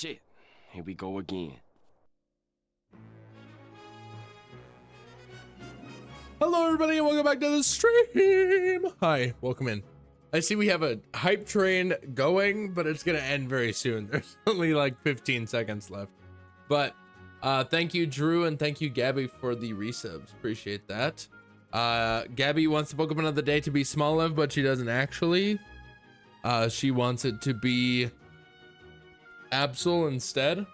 Shit, here we go again. Hello everybody and welcome back to the stream. Hi, welcome in. I see we have a hype train going, but it's gonna end very soon. There's only like 15 seconds left. But thank you Drew and thank you Gabby for the resubs. Appreciate that. Gabby wants the Pokemon of the day to be Smoliv, but she doesn't actually. She wants it to be Absol instead.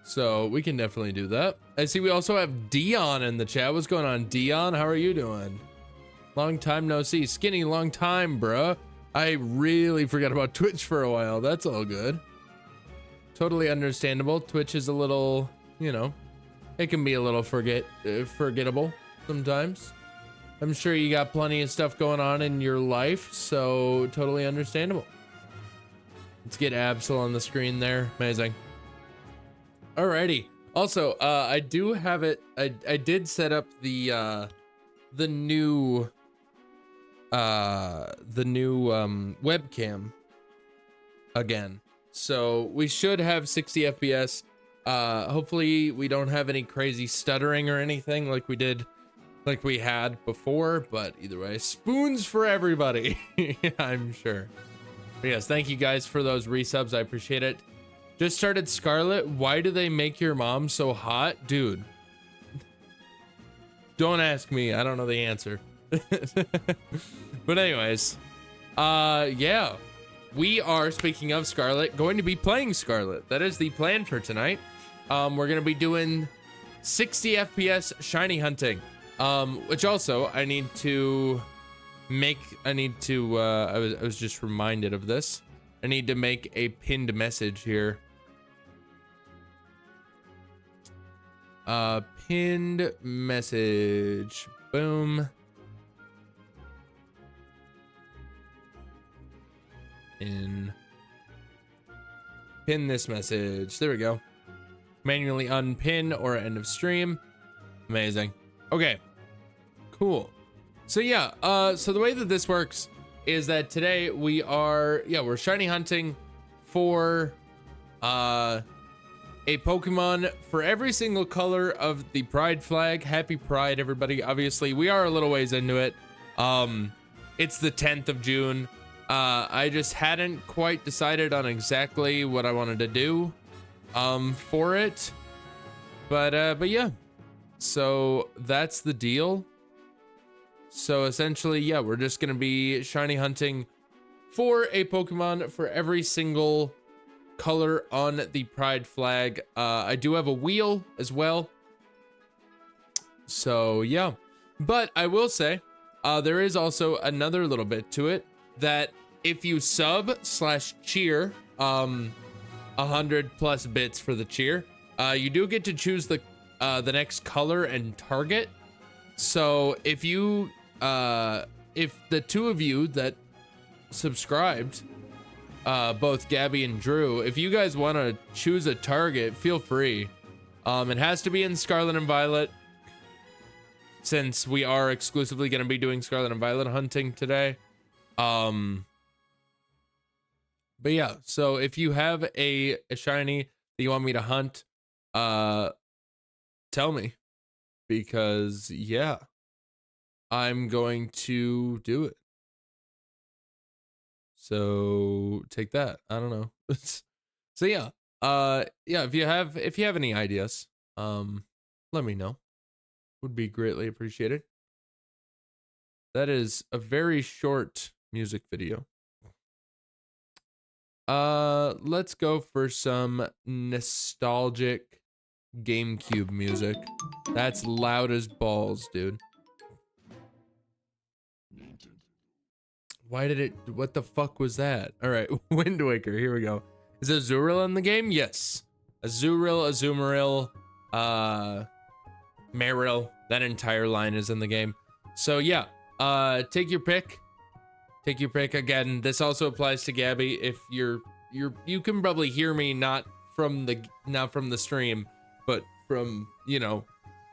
So we can definitely do that. I see we also have Dion in the chat. What's going on, Dion? How are you doing? Long time no see. Skinny, long time, bruh. I really forgot about Twitch for a while. That's all good. Totally understandable. Twitch is a little, you know, it can be a little forgettable sometimes. I'm sure you got plenty of stuff going on in your life, so totally understandable. Let's get Absol on the screen there. Amazing. Alrighty. Also, I do have it. I did set up the new webcam again, so we should have 60 FPS. Hopefully we don't have any crazy stuttering or anything like we had before, but either way, spoons for everybody. I'm sure. But yes, thank you guys for those resubs. I appreciate it. Just started Scarlet. Why do they make your mom so hot? Dude, don't ask me. I don't know the answer. But anyways, yeah, we are, speaking of Scarlet, going to be playing Scarlet. That is the plan for tonight. We're going to be doing 60 FPS shiny hunting, which also I need to make. I was just reminded of this. I need to make a pinned message here. Pinned message. Boom. Pin this message. There we go. Manually unpin or end of stream. Amazing. Okay. Cool. So yeah, so the way that this works is that today we're shiny hunting for a Pokemon for every single color of the Pride flag. Happy Pride, everybody. Obviously, we are a little ways into it. It's the 10th of June. I just hadn't quite decided on exactly what I wanted to do for it. But yeah. So that's the deal. So essentially, yeah, we're just gonna be shiny hunting for a Pokemon for every single color on the Pride flag. I do have a wheel as well. So yeah, but I will say, there is also another little bit to it, that if you sub/cheer, 100+ bits for the cheer, you do get to choose the next color and target. So if the two of you that subscribed, both Gabby and Drew, if you guys want to choose a target, feel free. It has to be in Scarlet and Violet, since we are exclusively going to be doing Scarlet and Violet hunting today. But yeah, so if you have a shiny that you want me to hunt, tell me, because yeah, I'm going to do it. So take that. I don't know. So yeah, yeah, if you have any ideas, let me know. Would be greatly appreciated. That is a very short music video. Let's go for some nostalgic GameCube music. That's loud as balls, dude. Why did it, what the fuck was that? All right, Wind Waker, here we go. Is Azurill in the game? Yes. Azurill, Azumarill, Marill, that entire line is in the game. So yeah, take your pick. Take your pick. Again, this also applies to Gabby. If you can probably hear me not from the stream, but from, you know,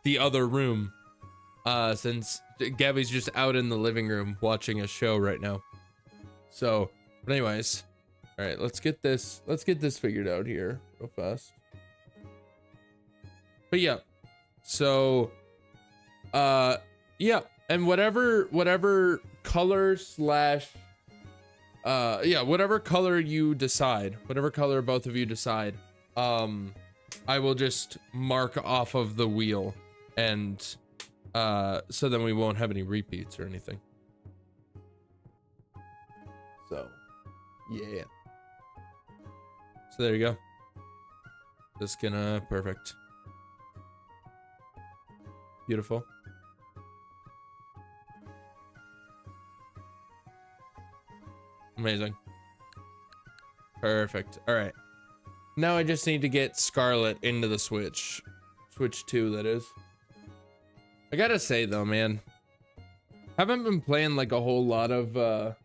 the other room, since Gabby's just out in the living room watching a show right now. So, but anyways, All right, let's get this figured out here real fast. But yeah, so yeah, and whatever color slash yeah, whatever color you decide, whatever color both of you decide, I will just mark off of the wheel, and so then we won't have any repeats or anything. So yeah, so there you go. Just gonna perfect. Beautiful. Amazing. Perfect. All right. Now I just need to get Scarlet into the Switch. Switch 2, that is. I gotta say though, man, haven't been playing like a whole lot of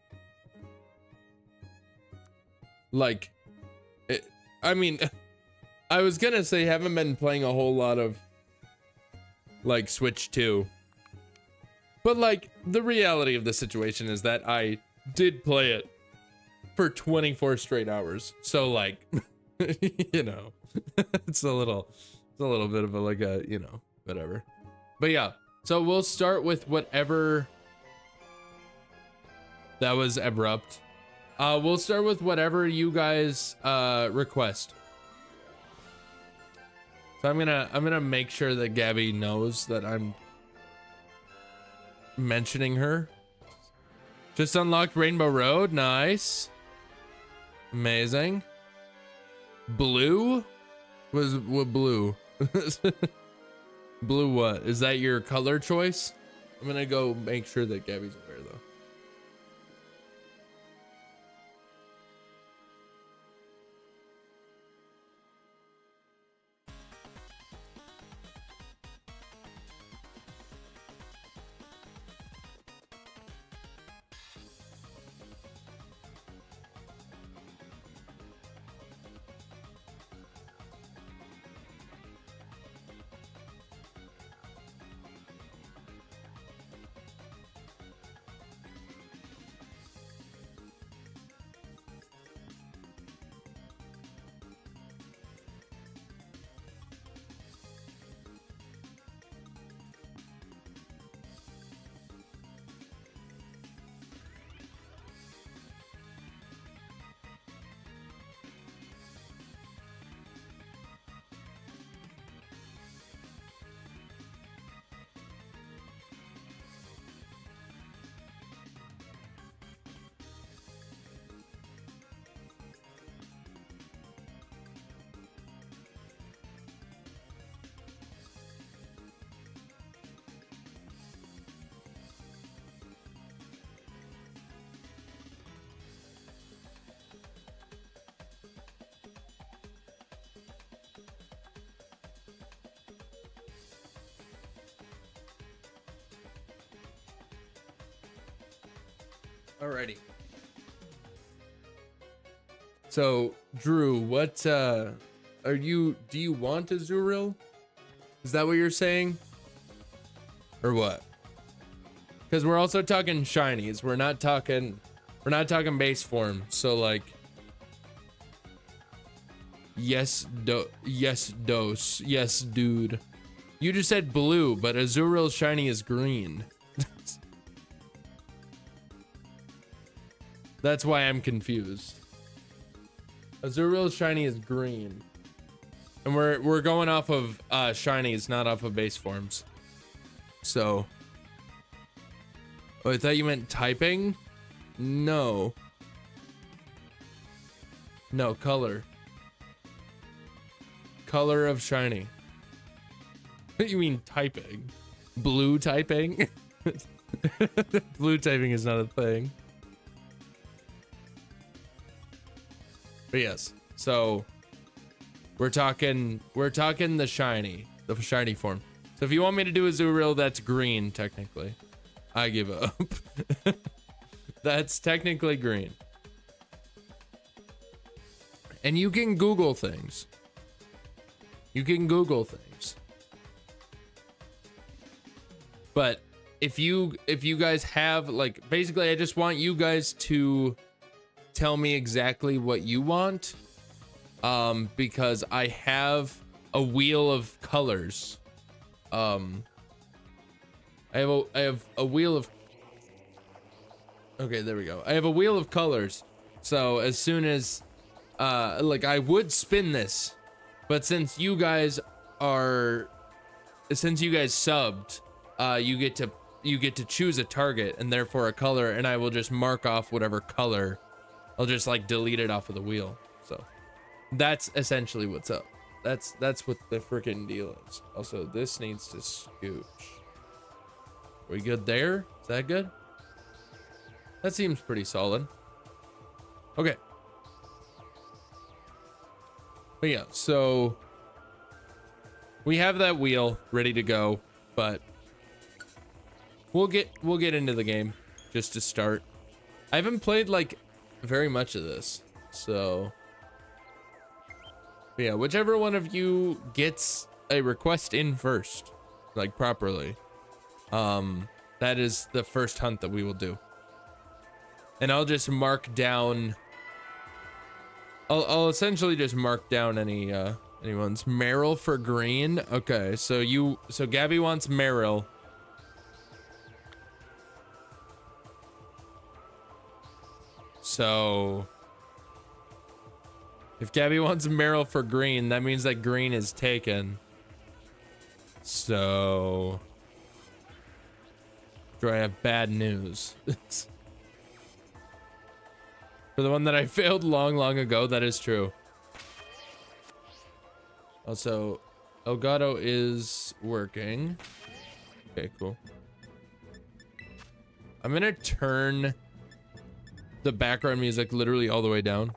like I mean, I was gonna say haven't been playing a whole lot of like Switch 2, but like the reality of the situation is that I did play it for 24 straight hours, so like you know, it's a little bit of a like a, you know, whatever. But yeah, so we'll start with whatever. That was abrupt. We'll start with whatever you guys request. So I'm gonna make sure that Gabby knows that I'm mentioning her. Just unlocked Rainbow Road. Nice. Amazing. Blue? What blue? Blue what? Is that your color choice? I'm gonna go make sure that Gabby's aware though. Alrighty. So, Drew, what do you want a Zuril? Is that what you're saying? Or what? Because we're also talking shinies. We're not talking base form. So like, yes, dose. Yes, dude. You just said blue, but Azurill shiny is green. That's why I'm confused. Azurill shiny is green. And we're going off of shinies, not off of base forms. So, oh, I thought you meant typing? No. No, color. Color of shiny. What do you mean typing? Blue typing? Blue typing is not a thing. But yes, so we're talking the shiny form. So if you want me to do a Zurill, that's green technically. I give up. That's technically green. And you can Google things. You can Google things. But if you guys have, like, basically I just want you guys to tell me exactly what you want, because I have a wheel of colors. I have a wheel of. Okay, there we go. I have a wheel of colors. So as soon as, like, I would spin this, but since you guys subbed, you get to choose a target and therefore a color, and I will just mark off whatever color. I'll just like delete it off of the wheel. So that's essentially what's up. That's what the freaking deal is. Also, this needs to scooch. We good there? Is that good? That seems pretty solid. Okay. But yeah, so we have that wheel ready to go, but we'll get into the game just to start. I haven't played like very much of this, so yeah, whichever one of you gets a request in first, like properly, that is the first hunt that we will do. And I'll just mark down. I'll essentially just mark down anyone's. Meryl for green. Okay, so Gabby wants Meryl. So if Gabby wants Meryl for green, that means that green is taken. So do I have bad news? For the one that I failed long ago, that is true. Also, Elgato is working. Okay, cool. I'm gonna turn the background music literally all the way down.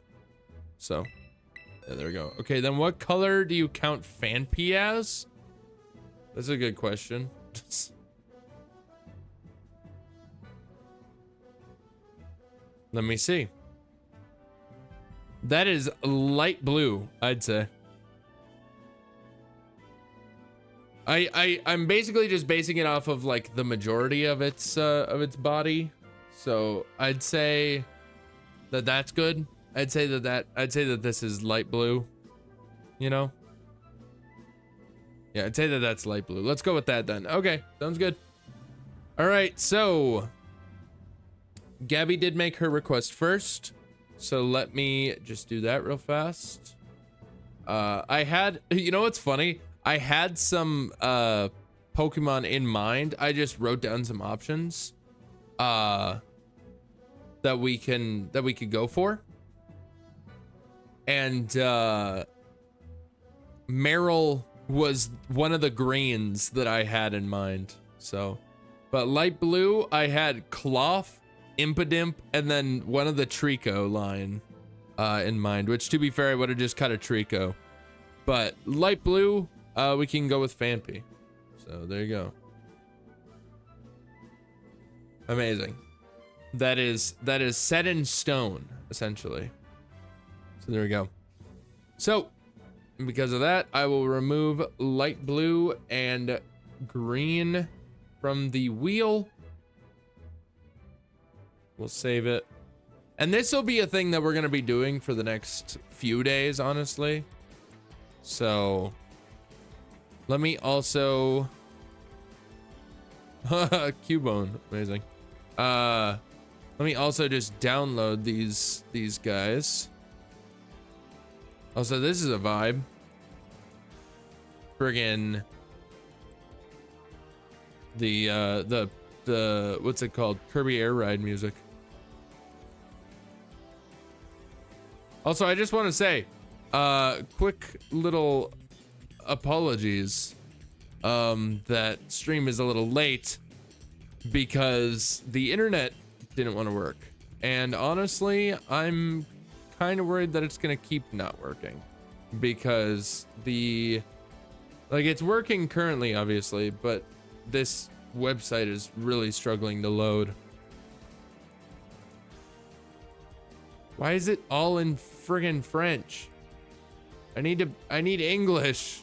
So, yeah, there we go. Okay, then what color do you count Fanpy as? That's a good question. Let me see. That is light blue, I'd say. I'm basically just basing it off of like the majority of its body. So I'd say that that's good. I'd say that this is light blue, you know? Yeah, I'd say that that's light blue. Let's go with that then. Okay, sounds good. All right, so Gabby did make her request first. So let me just do that real fast. I had, you know what's funny? I had some Pokemon in mind. I just wrote down some options that we could go for. And Meryl was one of the greens that I had in mind. So, but light blue, I had Cloth, Impidimp, and then one of the Trico line in mind, which to be fair, I would have just cut a Trico. But light blue, we can go with Fanpy. So there you go. Amazing. That is set in stone, essentially. So there we go. So because of that, I will remove light blue and green from the wheel. We'll save it. And this will be a thing that we're going to be doing for the next few days, honestly. So let me also Cubone, amazing. Let me also just download these guys. Also, this is a vibe. Friggin' the what's it called? Kirby Air Ride music. Also, I just want to say, quick little apologies. That stream is a little late because the internet didn't want to work. And honestly, I'm kind of worried that it's going to keep not working because it's working currently, obviously, but this website is really struggling to load. Why is it all in friggin' French? I need English.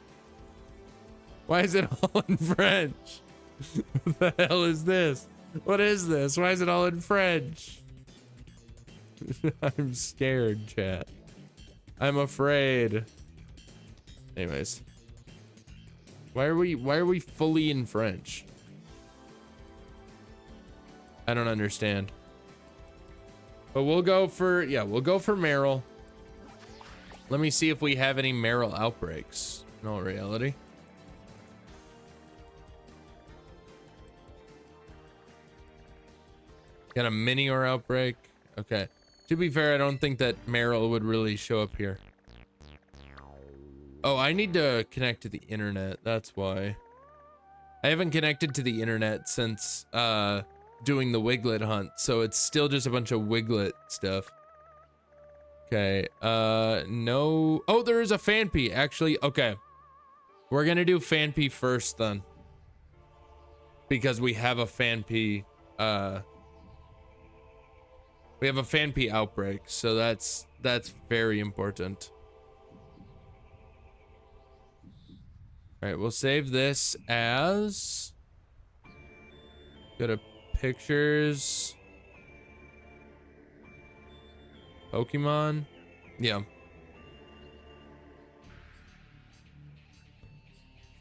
Why is it all in French? What the hell is this? What is this? Why is it all in French? I'm scared, chat. I'm afraid. Anyways. Why are we fully in French? I don't understand. But we'll go for Meryl. Let me see if we have any Meryl outbreaks in all reality. Got a Minior outbreak. Okay. To be fair, I don't think that Meryl would really show up here. Oh, I need to connect to the internet. That's why. I haven't connected to the internet since doing the Wiglet hunt, so it's still just a bunch of Wiglet stuff. Okay, no. Oh, there is a Fanpy, actually. Okay. We're gonna do Fanpy first then. Because we have a Fanpy, we have a Fanpy outbreak, so that's very important. All right, we'll save this as, go to pictures, Pokemon, yeah.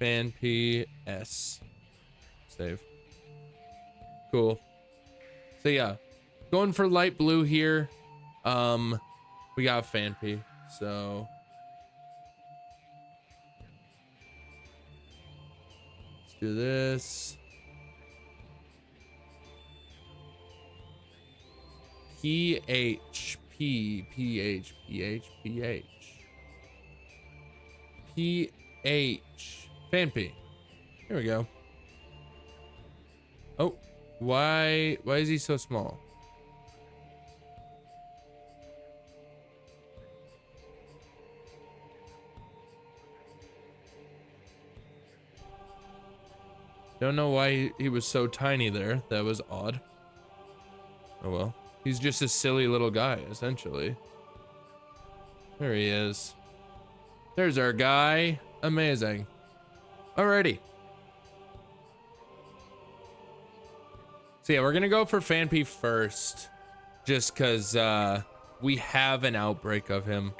Fanpy S, save. Cool. So yeah, going for light blue here. We got Fanpy, so let's do this. PH Fanpy. Here we go. Oh, why is he so small? Don't know why he was so tiny there. That was odd. Oh well. He's just a silly little guy, essentially. There he is. There's our guy. Amazing. Alrighty. So yeah, we're gonna go for Fanpy first. Just cause we have an outbreak of him.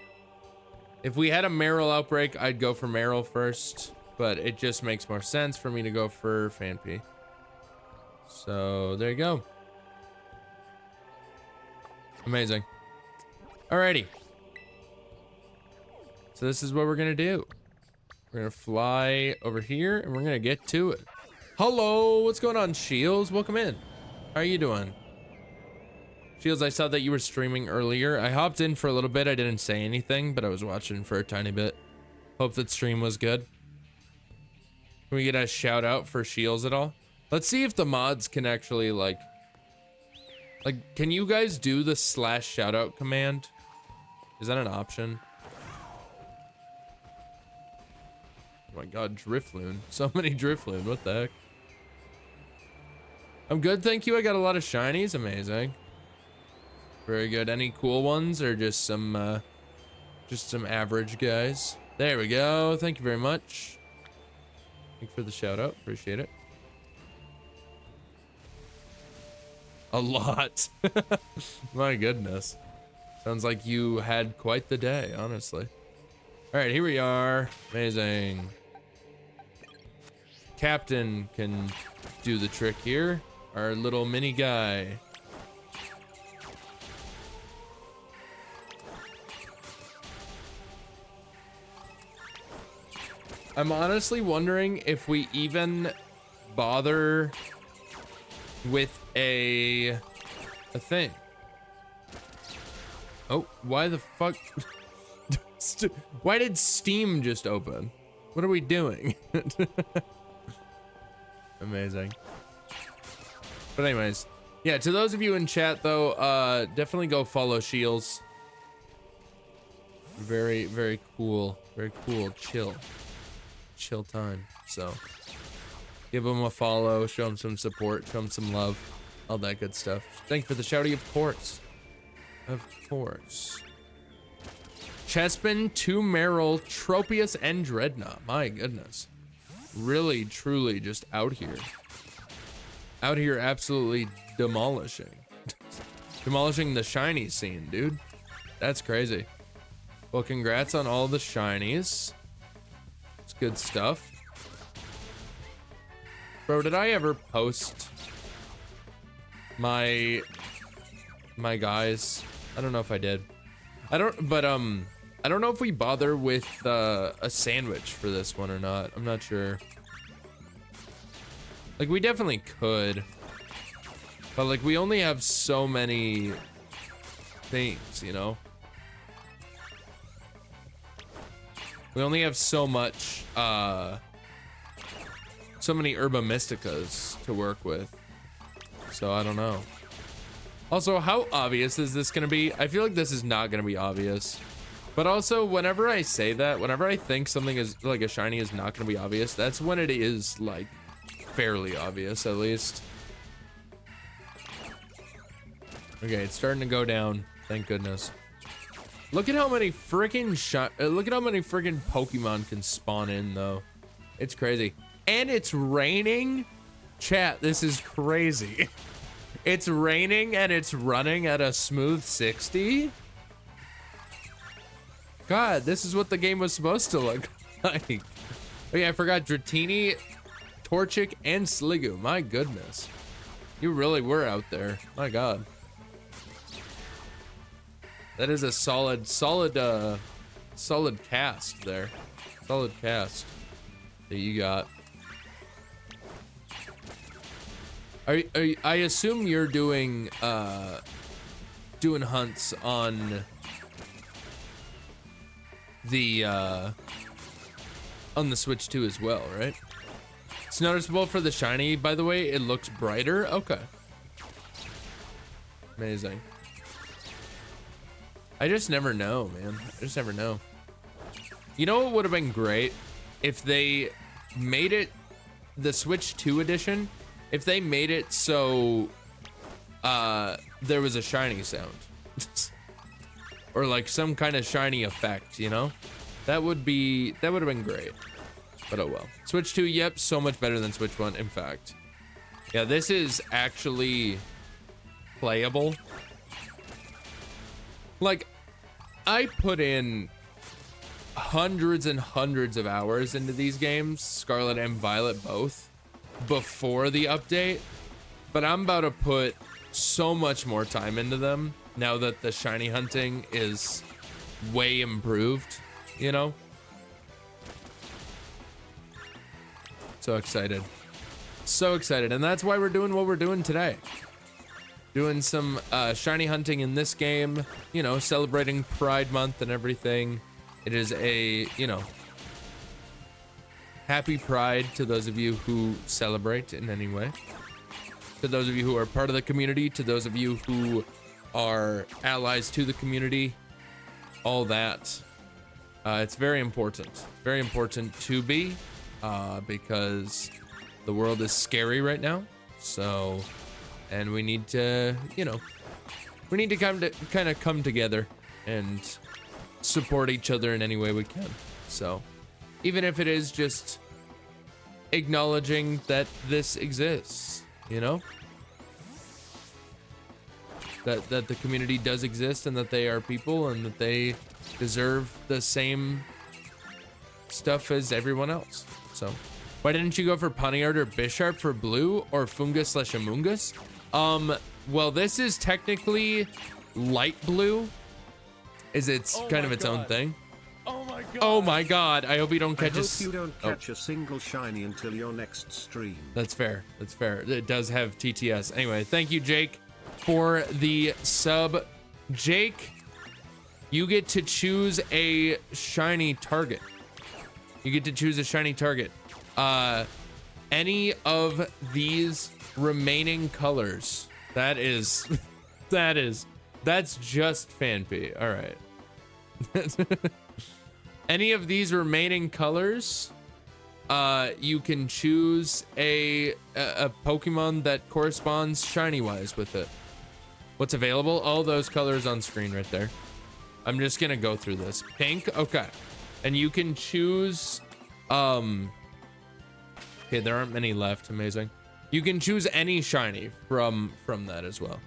If we had a Meryl outbreak, I'd go for Meryl first. But it just makes more sense for me to go for Fanpy. So there you go. Amazing. Alrighty. So this is what we're gonna do. We're gonna fly over here and we're gonna get to it. Hello, what's going on, Shields? Welcome in. How are you doing? Shields, I saw that you were streaming earlier. I hopped in for a little bit. I didn't say anything, but I was watching for a tiny bit. Hope that stream was good. Can we get a shout out for Shields at all? Let's see if the mods can actually like, can you guys do the / shout out command? Is that an option? Oh my god, Drifloon. So many Drifloon, what the heck? I'm good, thank you. I got a lot of shinies, amazing. Very good. Any cool ones or just some average guys? There we go, thank you very much. Thank you for the shout out, appreciate it. A lot. My goodness. Sounds like you had quite the day, honestly. All right, here we are. Amazing. Captain can do the trick here. Our little mini guy. I'm honestly wondering if we even bother with a thing. Oh, why the fuck? Why did Steam just open? What are we doing? Amazing. But anyways, yeah, to those of you in chat though, definitely go follow Shields. Very, very cool. Very cool. Chill time. So give him a follow, show him some support, show him some love, all that good stuff. Thank you for the shouty, of course. Of course. Chespin, 2 Meryl, Tropius, and Dreadnought. My goodness. Really, truly just out here. Out here absolutely demolishing. Demolishing the shiny scene, dude. That's crazy. Well, congrats on all the shinies. It's good stuff. Bro, did I ever post my guys? I don't know if I did. I don't know if we bother with a sandwich for this one or not. I'm not sure. Like, we definitely could. But, like, we only have so many things, you know? We only have so much, so many Herba Mysticas to work with. So, I don't know. Also, how obvious is this gonna be? I feel like this is not gonna be obvious. But also, whenever I say that, whenever I think something is, like, a shiny is not gonna be obvious, that's when it is, like, fairly obvious, at least. Okay, it's starting to go down. Thank goodness. Look at how many freaking Pokemon can spawn in, though. It's crazy. And it's raining. Chat, this is crazy. It's raining and it's running at a smooth 60. God, this is what the game was supposed to look like. Okay, I forgot Dratini, Torchic, and Sliggoo. My goodness. You really were out there. My God. That is a solid cast there. Solid cast that you got. I assume you're doing hunts on the Switch 2 as well, right? It's noticeable for the shiny, by the way. It looks brighter. Okay. Amazing. I just never know, man. I just never know. You know what would have been great? If they made it the Switch 2 edition, if they made it so there was a shiny sound. Or like some kind of shiny effect, you know? That would have been great. But oh well. Switch 2, yep, so much better than Switch 1, in fact. Yeah, this is actually playable. Like, I put in hundreds and hundreds of hours into these games, Scarlet and Violet both, before the update, but I'm about to put so much more time into them now that the shiny hunting is way improved, you know? So excited. So excited, and that's why we're doing what we're doing today. Doing some shiny hunting in this game, you know, celebrating Pride Month and everything. It is a, you know, happy Pride to those of you who celebrate in any way. To those of you who are part of the community, to those of you who are allies to the community, all that. It's very important. Very important to be, because the world is scary right now. So, and we need to, you know, we need to kind of come together and support each other in any way we can. So, even if it is just acknowledging that this exists, you know, that the community does exist and that they are people and that they deserve the same stuff as everyone else. So, why didn't you go for Poniard or Bisharp for blue, or Fungus/Amoongus? Well, this is technically light blue. It's kind of its own thing. Oh my god. Oh my god. I hope you don't catch I hope you don't catch a single shiny until your next stream. That's fair. That's fair. It does have TTS. Anyway, thank you, Jake, for the sub. Jake, you get to choose a shiny target. You get to choose a shiny target. Any of these remaining colors. That's just Fanpy. All right. Any of these remaining colors, you can choose a Pokemon that corresponds shiny wise with it. What's available? All those colors on screen right there. I'm just gonna go through this. Pink, okay. And you can choose, okay, there aren't many left. Amazing. You can choose any shiny from that as well.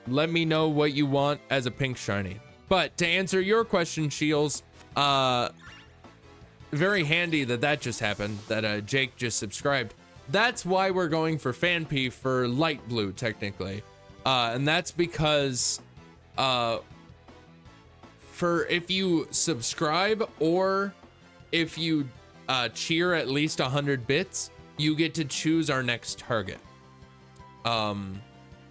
let me know what you want as a pink shiny. But to answer your question, Shields, very handy that just happened, that Jake just subscribed. That's why we're going for Fanpy for light blue, technically. And that's because for if you subscribe or if you cheer at least 100 bits, you get to choose our next target.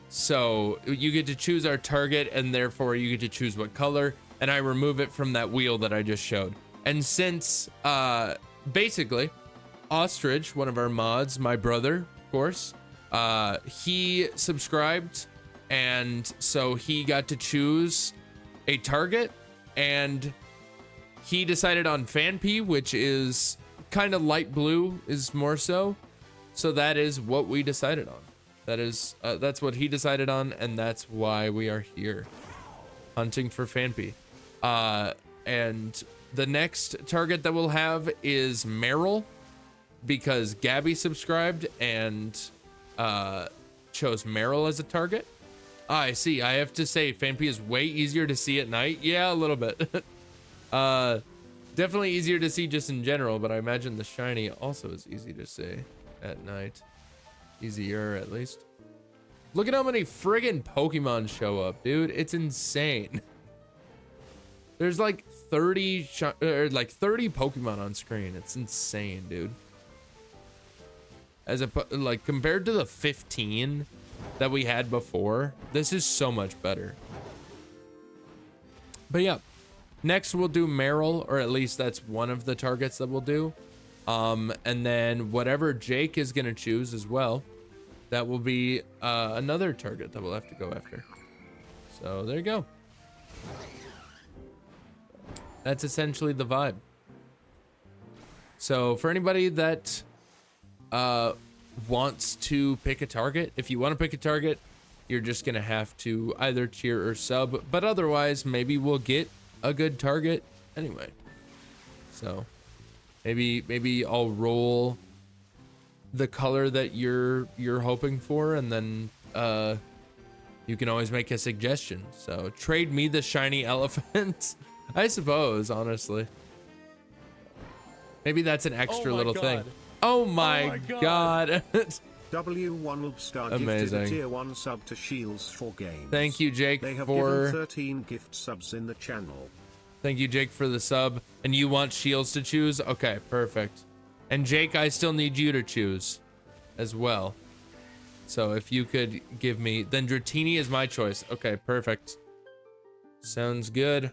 So you get to choose our target, and therefore you get to choose what color, and I remove it from that wheel that I just showed. And since basically Ostrich, one of our mods, my brother, of course, he subscribed, and so he got to choose a target, and he decided on Fanpy, which is kind of light blue, is more so. So that is what we decided on. That is that's what he decided on, and that's why we are here hunting for Fanpy. And the next target that we'll have is Meryl, because Gabby subscribed and chose Meryl as a target. I see. I have to say, Fanpy is way easier to see at night. Yeah, a little bit. Definitely easier to see just in general, but I imagine the shiny also is easy to see at night. Easier, at least. Look at how many friggin' Pokemon show up, dude. It's insane. There's like 30 Pokemon on screen. It's insane, dude. Like compared to the 15 that we had before, this is so much better. But yeah, next we'll do Meryl, or at least that's one of the targets that we'll do. And then whatever Jake is gonna choose as well, that will be another target that we'll have to go after. So there you go. That's essentially the vibe. So for anybody that wants to pick a target, if you want to pick a target, you're just gonna have to either cheer or sub, but otherwise maybe we'll get a good target anyway. So maybe I'll roll the color that you're hoping for, and then you can always make a suggestion. So trade me the shiny elephant. I suppose, honestly. Maybe that's an extra little thing. Oh my god. W1 Lubstar Amazing. gifted a tier 1 sub to Shields for games. Thank you, Jake, they have for given 13 gift subs in the channel. Thank you, Jake, for the sub. And you want Shields to choose? Okay, perfect. And Jake, I still need you to choose as well. So if you could give me, then Dratini is my choice. Okay, perfect. Sounds good.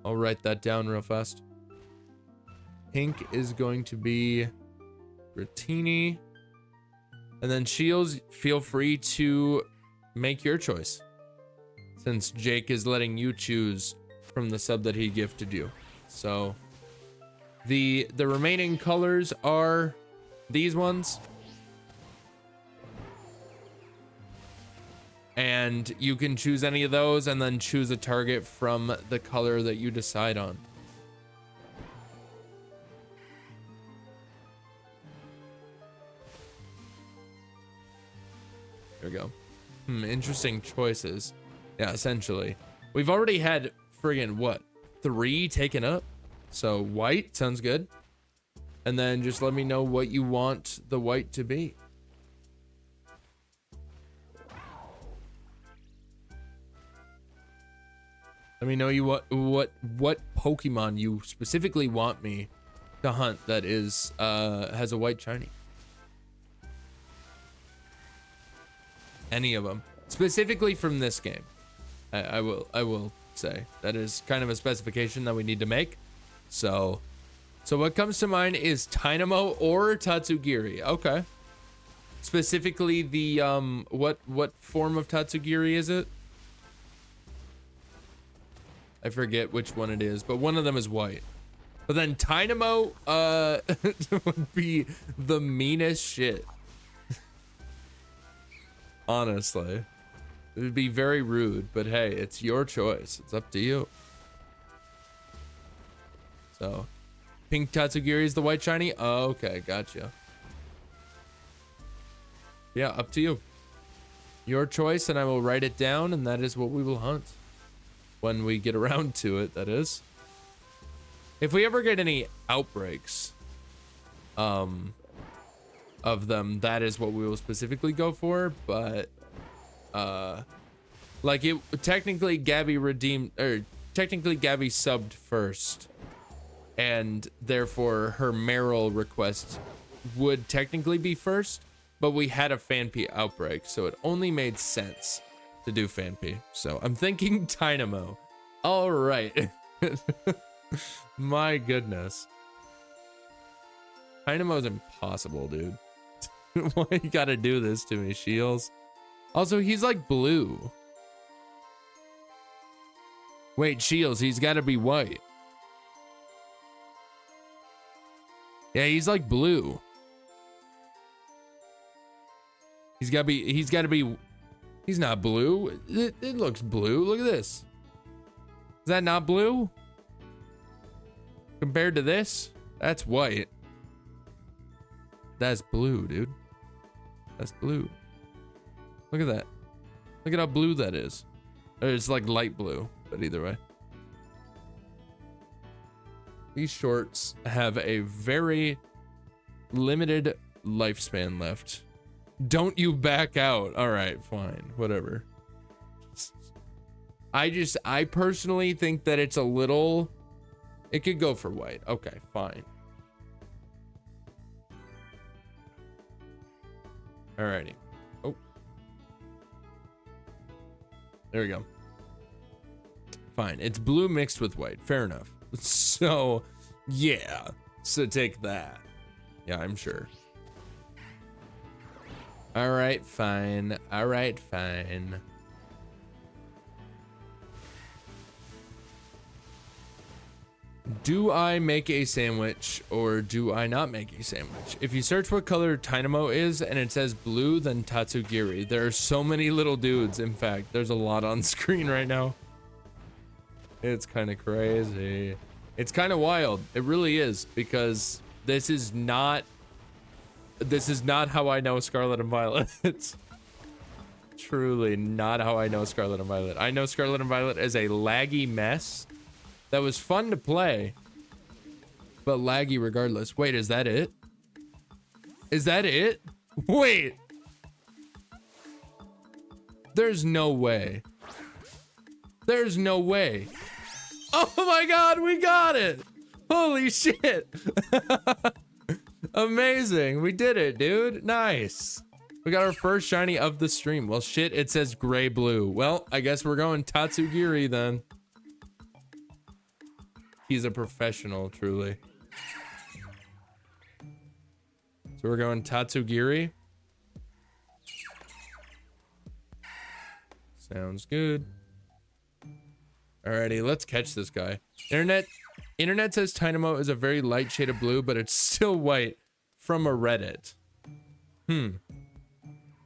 I'll write that down real fast. Pink is going to be Dratini. And then Shields, feel free to make your choice, since Jake is letting you choose from the sub that he gifted you. So the remaining colors are these ones. And you can choose any of those and then choose a target from the color that you decide on. There we go. Interesting choices. Yeah, essentially. We've already had friggin' what? 3 taken up? So white sounds good. And then just let me know what you want the white to be. Let me know what Pokemon you specifically want me to hunt that is has a white shiny. Any of them, specifically from this game. I will say that is kind of a specification that we need to make. So what comes to mind is Tynamo or Tatsugiri. Okay. Specifically the what form of Tatsugiri is it? I forget which one it is, but one of them is white. But then Tynamo would be the meanest shit. Honestly. It would be very rude, but hey, it's your choice. It's up to you. So, pink Tatsugiri is the white shiny? Oh, okay, gotcha. Yeah, up to you. Your choice, and I will write it down, and that is what we will hunt. When we get around to it, that is. If we ever get any outbreaks of them, that is what we will specifically go for, but like it technically Gabby redeemed, or technically Gabby subbed first, and therefore her Meryl request would technically be first, but we had a Fanpy outbreak, so it only made sense to do Fanpy. So I'm thinking Dynamo. All right. My goodness. Dynamo's impossible, dude. Why you gotta do this to me, Shields? Also, he's like blue. Wait, Shields, he's gotta be white. Yeah, he's like blue. He's gotta be, he's not blue. It looks blue. Look at this. Is that not blue? Compared to this, that's white. That's blue, dude. That's blue. Look at that. Look at how blue that is. Or it's like light blue, but either way. These shorts have a very limited lifespan left. Don't you back out. All right, fine, whatever. I personally think that it's a little, it could go for white. Okay, fine. Alrighty. Oh. There we go. Fine. It's blue mixed with white. Fair enough. So, yeah. So take that. Yeah, I'm sure. Alright, fine. Alright, fine. Do I make a sandwich or do I not make a sandwich? If you search what color Dynamo is and it says blue, then Tatsugiri. There are so many little dudes. In fact, there's a lot on screen right now. It's kind of crazy. It's kind of wild. It really is, because this is not how I know Scarlet and Violet. It's truly not how I know Scarlet and Violet. I know Scarlet and Violet as a laggy mess that was fun to play, but laggy regardless. Wait, is that it? Is that it? Wait. There's no way. There's no way. Oh my god, we got it! Holy shit! Amazing, we did it, dude. Nice. We got our first shiny of the stream. Well, shit, it says gray blue. Well, I guess we're going Tatsugiri then. He's a professional, truly. So we're going Tatsugiri. Sounds good. Alrighty, let's catch this guy. Internet says Dynamo is a very light shade of blue, but it's still white from a Reddit.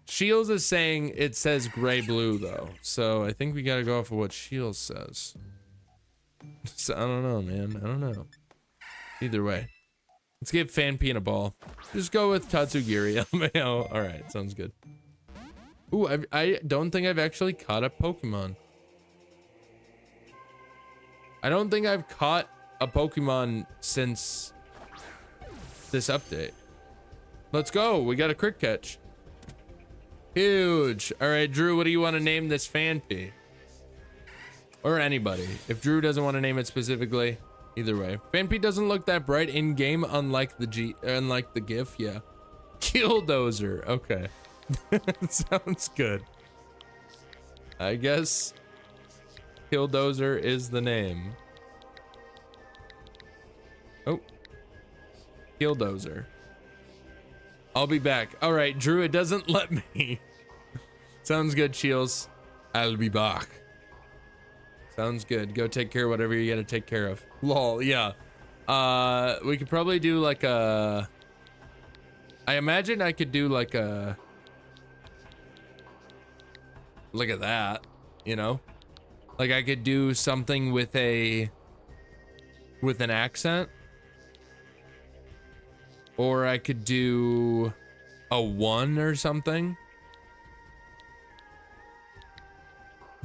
Shields is saying it says gray blue though, so I think we gotta go off of what Shields says. So, I don't know, man. I don't know. Either way, let's get Fanpy in a ball. Just go with Tatsugiri. LMAO. All right, sounds good. Ooh, I don't think I've actually caught a Pokemon. I don't think I've caught a Pokemon since this update. Let's go. We got a crit catch. Huge. All right, Drew, what do you want to name this Fanpy? Or anybody. If Drew doesn't want to name it specifically, either way. Fanpy doesn't look that bright in game, unlike the GIF. Yeah. Killdozer. Okay. Sounds good. I guess Killdozer is the name. Oh. Killdozer. I'll be back. All right, Drew, it doesn't let me. Sounds good, Shields. I'll be back. Sounds good. Go take care of whatever you gotta take care of. Lol, yeah. We could probably do like a... I imagine I could do like a... Look at that, you know? Like I could do something with a... with an accent. Or I could do a 1 or something.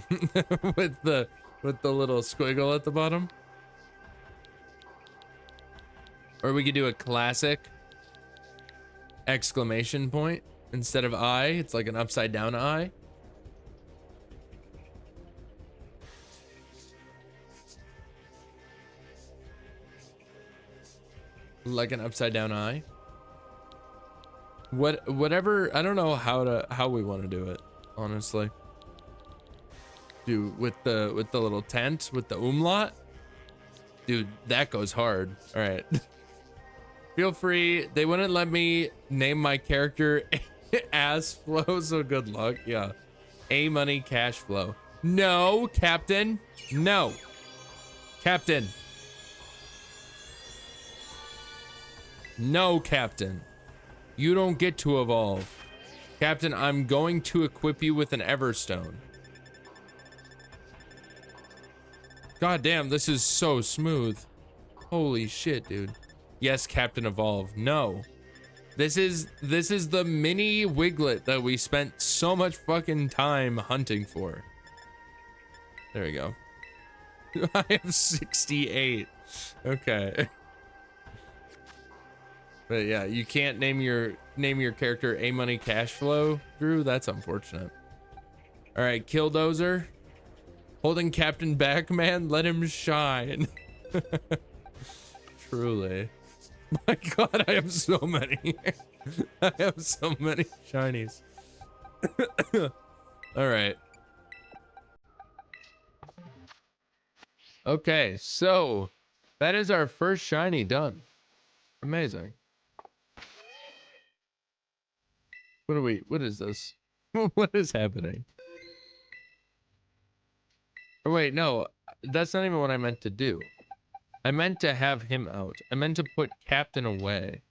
with the little squiggle at the bottom. Or we could do a classic exclamation point instead of I. It's like an upside down I. Like an upside down I. Whatever, I don't know how we want to do it, honestly. Dude, with the little tent with the umlaut. Dude, that goes hard. All right. Feel free. They wouldn't let me name my character Ass Flow, so good luck. Yeah. A money cash flow. No, Captain. No. Captain. No, Captain. You don't get to evolve. Captain, I'm going to equip you with an Everstone. God damn, this is so smooth. Holy shit, dude. Yes, Captain Evolve. No. This is the mini Wiglet that we spent so much fucking time hunting for. There we go. I have 68. Okay. But yeah, you can't name your character A Money Cash Flow, Drew. That's unfortunate. All right, Killdozer. Holding Captain back, man. Let him shine. Truly. My God, I have so many. I have so many shinies. All right. Okay, so that is our first shiny done. Amazing. What is this? What is happening? Oh, wait, no, that's not even what I meant to do. I meant to have him out. I meant to put Captain away.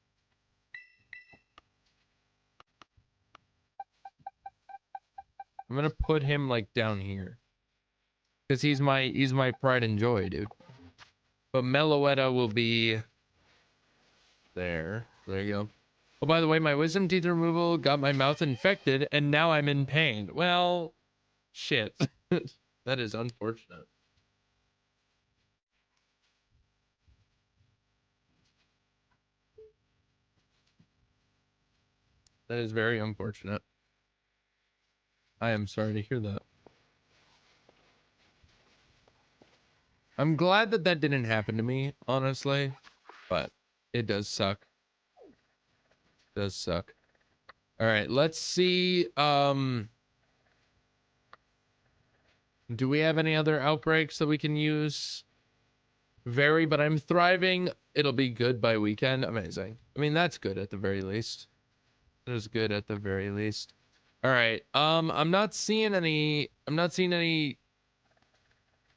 I'm gonna put him like down here. Cause he's my pride and joy, dude. But Meloetta will be there. There you go. Oh, by the way, my wisdom teeth removal got my mouth infected, and now I'm in pain. Well, shit. That is unfortunate. That is very unfortunate. I am sorry to hear that. I'm glad that that didn't happen to me, honestly, but it does suck. It does suck. All right, let's see. Do we have any other outbreaks that we can use? Very, but I'm thriving. It'll be good by weekend. Amazing. I mean, that's good at the very least. That is good at the very least. All right. I'm not seeing any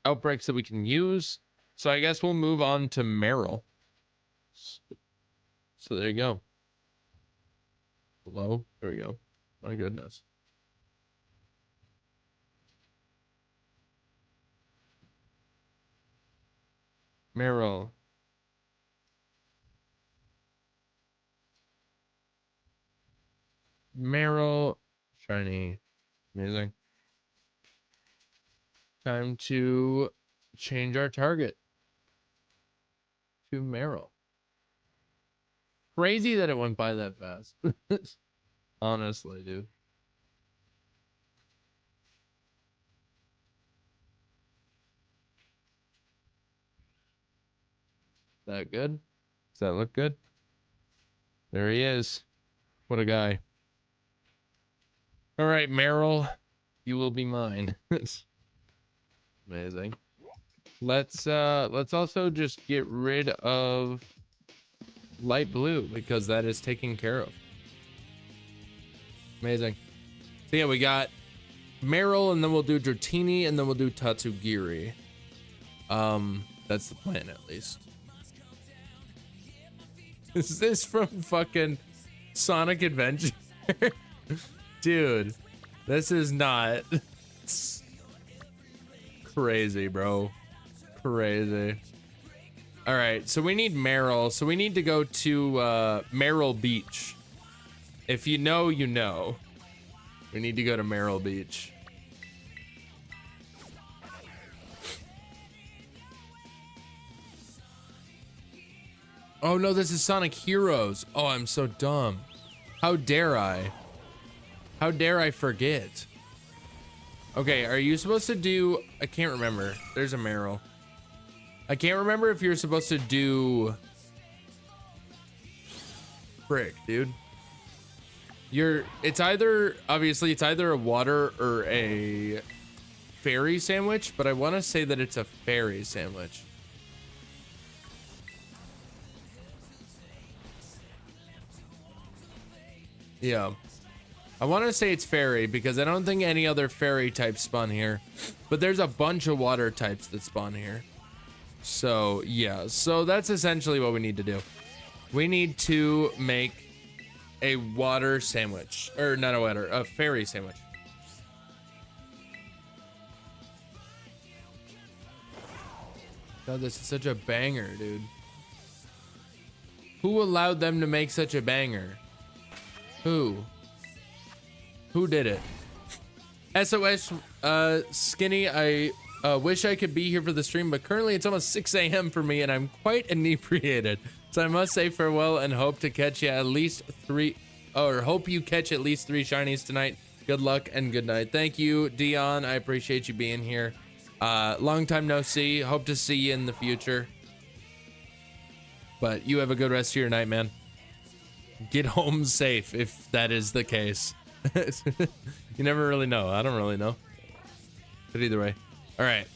outbreaks that we can use. So I guess we'll move on to Meryl. So there you go. Hello. There we go. My goodness. Meryl. Meryl. Shiny. Amazing. Time to change our target to Meryl. Crazy that it went by that fast. Honestly, dude. That good? Does that look good? There he is. What a guy. All right, Meryl, you will be mine. Amazing. Let's also just get rid of light blue because that is taken care of. Amazing. So yeah, we got Meryl, and then we'll do Dratini, and then we'll do Tatsugiri. That's the plan, at least. Is this from fucking Sonic Adventure? Dude, this is not crazy, bro. Crazy. All right, so we need Meryl. So we need to go to Meryl Beach. If you know, you know. We need to go to Meryl Beach. Oh no, this is Sonic Heroes. Oh, I'm so dumb. How dare I? How dare I forget? Okay, are you supposed to do... I can't remember. There's a Meryl. I can't remember if you're supposed to do... Frick, dude. It's either... Obviously, it's either a water or a fairy sandwich, but I want to say that it's a fairy sandwich. Yeah. I want to say it's fairy because I don't think any other fairy types spawn here. But there's a bunch of water types that spawn here. So, yeah. So that's essentially what we need to do. We need to make a water sandwich. Or not a water, a fairy sandwich. God, this is such a banger, dude. Who allowed them to make such a banger? Who? Who did it? SOS Skinny, I wish I could be here for the stream, but currently it's almost 6 a.m. for me and I'm quite inebriated. So I must say farewell and hope to catch you at least hope you catch at least 3 shinies tonight. Good luck and good night. Thank you, Dion. I appreciate you being here. Long time no see. Hope to see you in the future. But you have a good rest of your night, man. Get home safe if that is the case. You never really know. I don't really know. But either way. All right.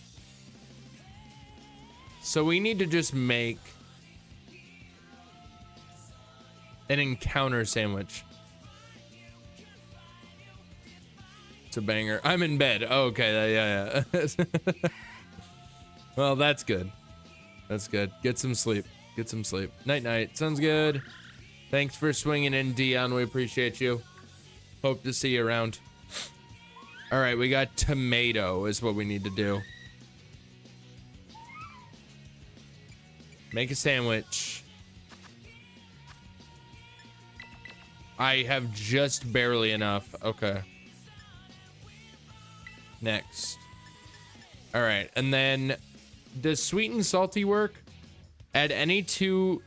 So we need to just make an encounter sandwich. It's a banger. I'm in bed. Oh, okay. Yeah. Well, that's good. That's good. Get some sleep. Get some sleep. Night, night. Sounds good. Thanks for swinging in, Dion. We appreciate you. Hope to see you around. All right, we got tomato is what we need to do. Make a sandwich. I have just barely enough. Okay. Next. All right, and then does sweet and salty work? Add any 2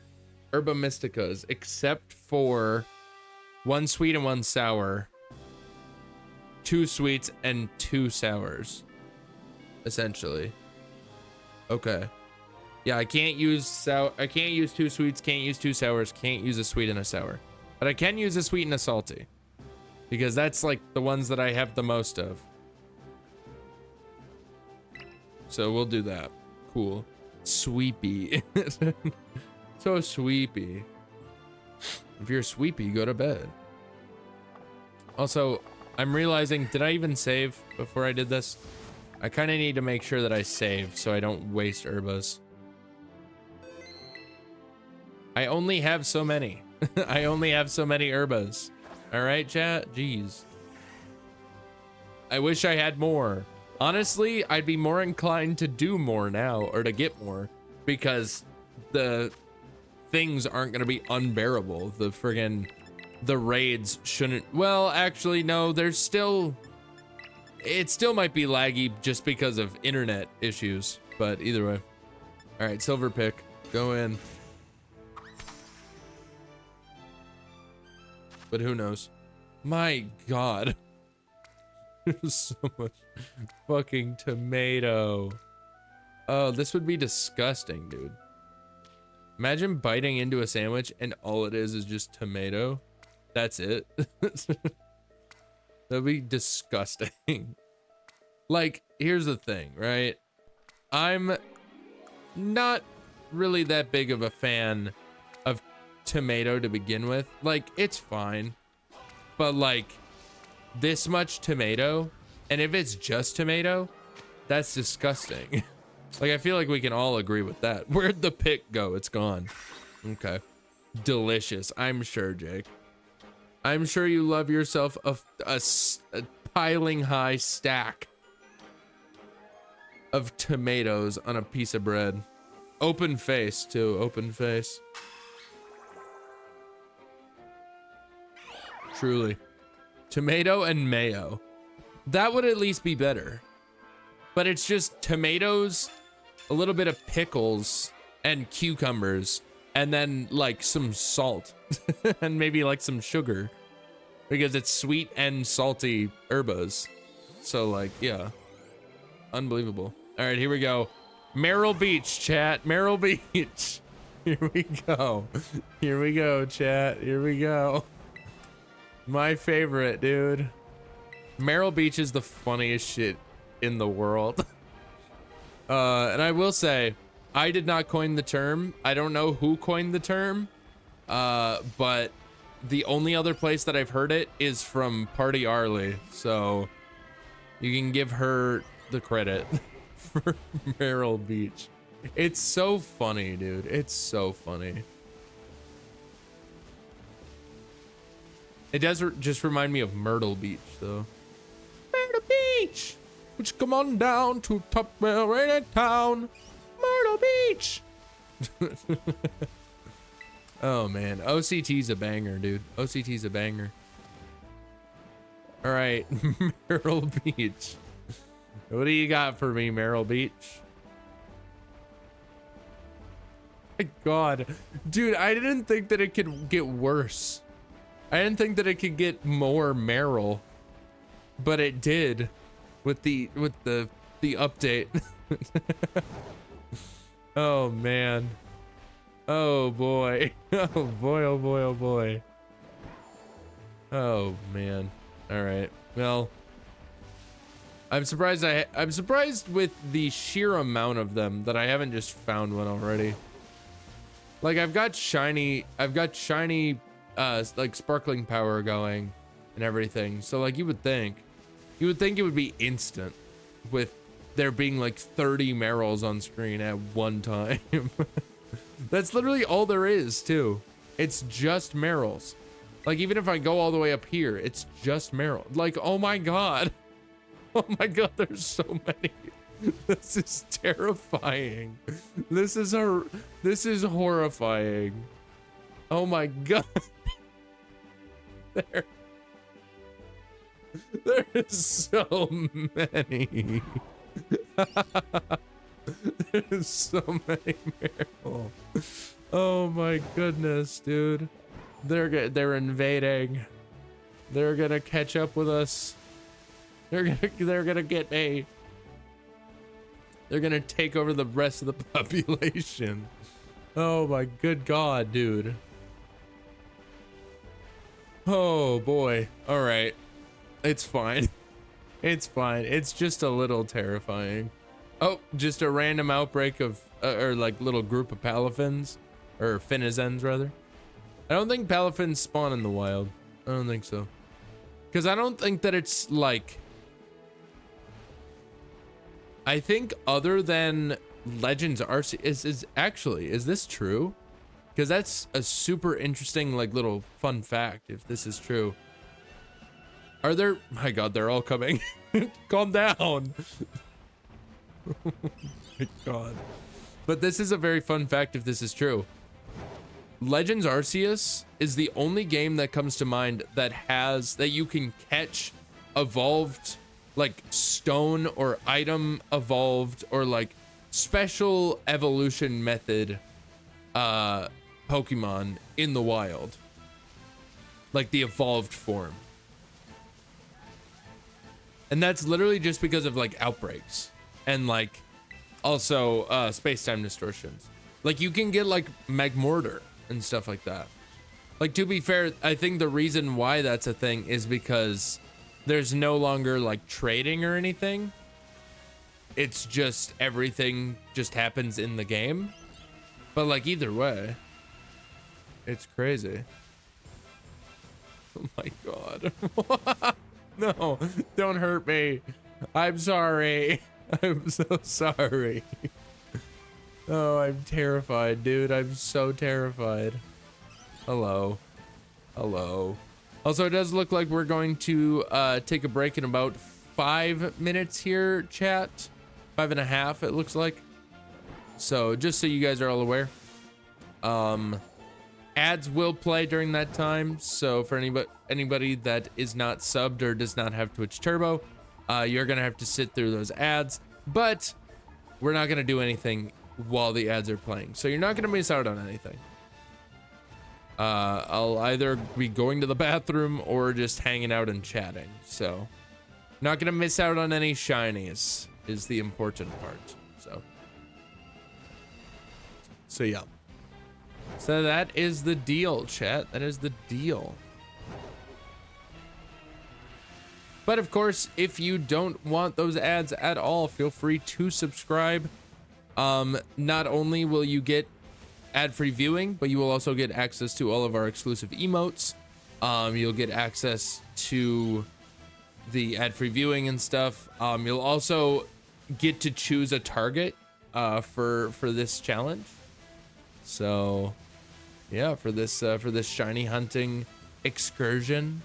Herba Mysticas except for 1 sweet and 1 sour. 2 sweets and 2 sours. Essentially. Okay. Yeah, I can't use 2 sweets, can't use 2 sours, can't use a sweet and a sour. But I can use a sweet and a salty. Because that's like the ones that I have the most of. So we'll do that. Cool. Sweepy. So sweepy. If you're sweepy, go to bed. Also, I'm realizing, did I even save before I did this? I kind of need to make sure that I save so I don't waste herbas. I only have so many. I only have so many herbas. All right, chat? Jeez. I wish I had more. Honestly, I'd be more inclined to do more now or to get more because the things aren't going to be unbearable. The raids shouldn't. Well, actually, no, it still might be laggy just because of internet issues, but either way. All right, silver pick, go in. But who knows? My God. There's so much fucking tomato. Oh, this would be disgusting, dude. Imagine biting into a sandwich and all it is just tomato. That's it. That'd be disgusting. Like, here's the thing, right? I'm not really that big of a fan of tomato to begin with. Like, it's fine. But like, this much tomato, and if it's just tomato, that's disgusting. Like, I feel like we can all agree with that. Where'd the pick go? It's gone. Okay. Delicious, I'm sure, Jake. I'm sure you love yourself a piling high stack of tomatoes on a piece of bread. Open face, too. Open face. Truly. Tomato and mayo. That would at least be better. But it's just tomatoes, a little bit of pickles, and cucumbers. and then like some salt and maybe like some sugar because it's sweet and salty herbas. So like, yeah, unbelievable. All right, here we go. Merrill Beach, chat. Merrill Beach. Here we go. Here we go, chat. Here we go. My favorite, dude. Merrill Beach is the funniest shit in the world. And I will say, I did not coin the term. I don't know who coined the term, but the only other place that I've heard it is from Party Arlie. So you can give her the credit for Merrill Beach. It's so funny, dude. It's so funny. It does just remind me of Myrtle Beach, though. Myrtle Beach! Would you come on down to top rainy town? Myrtle Beach! Oh, man. OCT's a banger, dude. OCT's a banger. All right, Myrtle Beach. What do you got for me, Myrtle Beach? My God, dude, I didn't think that it could get worse. I didn't think that it could get more Meryl, but it did with the update. Oh man. Oh boy. Oh boy, oh boy, oh boy. Oh man. All right. Well, I'm surprised with the sheer amount of them that I haven't just found one already. Like I've got shiny like sparkling power going and everything. So like you would think it would be instant with there being like 30 Meryls on screen at one time. That's literally all there is too. It's just Meryls. Like even if I go all the way up here, it's just Meryl. Like, oh my God. Oh my God, there's so many. This is terrifying. This is horrifying. Oh my God. There's so many. There's so many Meryl. Oh my goodness, dude. They're invading. They're gonna catch up with us. They're gonna get me. They're gonna take over the rest of the population. Oh my good God, dude. Oh boy. All right. It's fine. It's fine. It's just a little terrifying. Oh, just a random outbreak of, or like little group of palafins, or Finizens rather. I don't think palafins spawn in the wild. I don't think so. Because I don't think that it's like, I think other than Legends RC is this true? Because that's a super interesting like little fun fact if this is true. Are there, my God, they're all coming. Calm down. Oh my God. But this is a very fun fact if this is true. Legends Arceus is the only game that comes to mind that you can catch evolved, like stone or item evolved or like special evolution method Pokemon in the wild. Like the evolved form. And that's literally just because of like outbreaks and like also space-time distortions. Like you can get like Magmortar and stuff like that. Like to be fair, I think the reason why that's a thing is because there's no longer like trading or anything. It's just everything just happens in the game. But like either way, it's crazy. Oh my God. No, don't hurt me. I'm sorry. I'm so sorry. Oh, I'm terrified, dude. I'm so terrified. Hello. Hello. Also, it does look like we're going to take a break in about 5 minutes here, chat. 5.5, it looks like. So just so you guys are all aware. Ads will play during that time. So for anybody that is not subbed or does not have Twitch Turbo, you're gonna have to sit through those ads. But we're not gonna do anything while the ads are playing. So you're not gonna miss out on anything. I'll either be going to the bathroom or just hanging out and chatting. So not gonna miss out on any shinies is the important part. So yeah. So that is the deal, chat. That is the deal. But of course, if you don't want those ads at all, feel free to subscribe. Not only will you get ad-free viewing, but you will also get access to all of our exclusive emotes. You'll get access to the ad-free viewing and stuff. You'll also get to choose a target for this challenge. So yeah, for this shiny hunting excursion.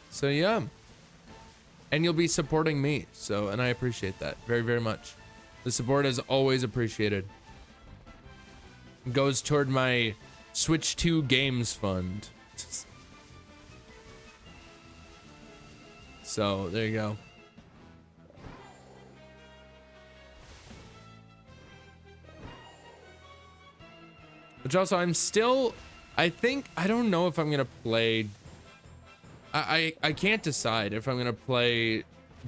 So yeah. And you'll be supporting me. So, and I appreciate that very, very much. The support is always appreciated. It goes toward my Switch 2 games fund. So there you go. Which also, I'm still, I don't know if I'm gonna play, I can't decide if I'm gonna play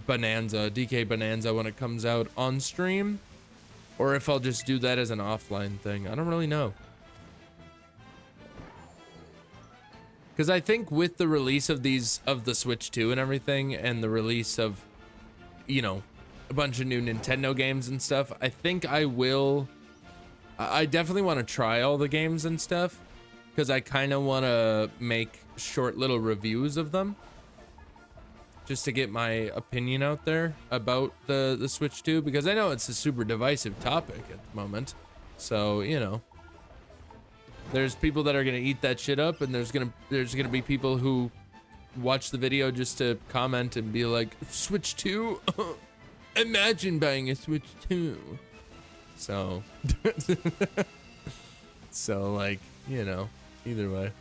Bonanza, DK Bonanza when it comes out on stream, or if I'll just do that as an offline thing. I don't really know. Because I think with the release of the Switch 2 and everything, and the release of, you know, a bunch of new Nintendo games and stuff, I think I definitely want to try all the games and stuff, because I kind of want to make short little reviews of them, just to get my opinion out there about the Switch 2, because I know it's a super divisive topic at the moment. So, you know, there's people that are gonna eat that shit up, and there's gonna be people who watch the video just to comment and be like, Switch 2? Imagine buying a Switch 2. So so like, you know, either way.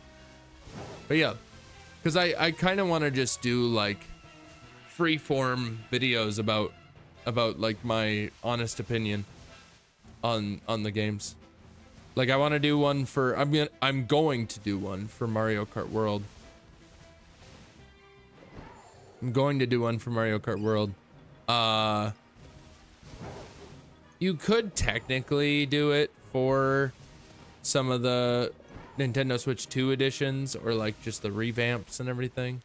But yeah, because I kind of want to just do like free form videos about like my honest opinion on the games. Like I want to do one for, I'm going to do one for Mario Kart World. I'm going to do one for Mario Kart World. You could technically do it for some of the Nintendo Switch 2 editions, or like just the revamps and everything.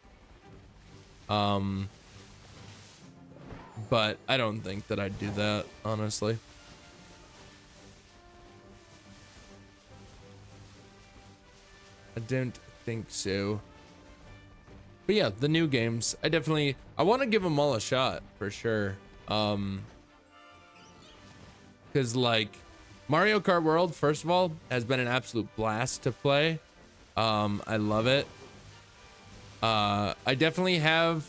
But I don't think that I'd do that, honestly. I don't think so. But yeah, the new games, I want to give them all a shot for sure. Because like Mario Kart World, first of all, has been an absolute blast to play. I love it. I definitely have,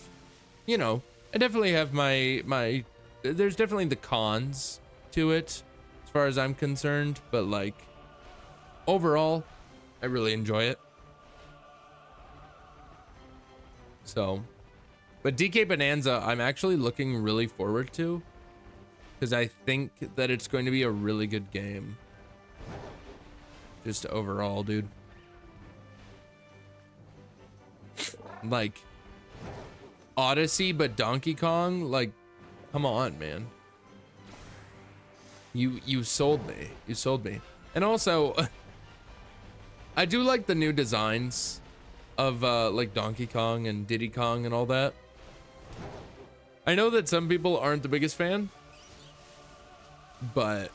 you know, my there's definitely the cons to it as far as I'm concerned, but like overall, I really enjoy it. So, but DK Bonanza, I'm actually looking really forward to, because I think that it's going to be a really good game. Just overall, dude. Like Odyssey, but Donkey Kong, like, come on, man. You sold me. You sold me. And also, I do like the new designs of like Donkey Kong and Diddy Kong and all that. I know that some people aren't the biggest fan, but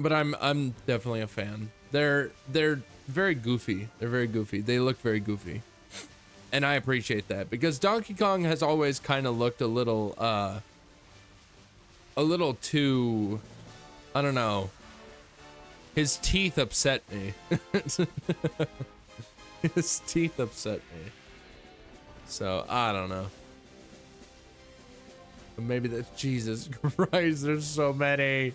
I'm definitely a fan. They're very goofy. They're very goofy. They look very goofy. And I appreciate that, because Donkey Kong has always kind of looked a little too, I don't know. His teeth upset me. His teeth upset me. So, I don't know. But maybe that's, Jesus Christ, there's so many.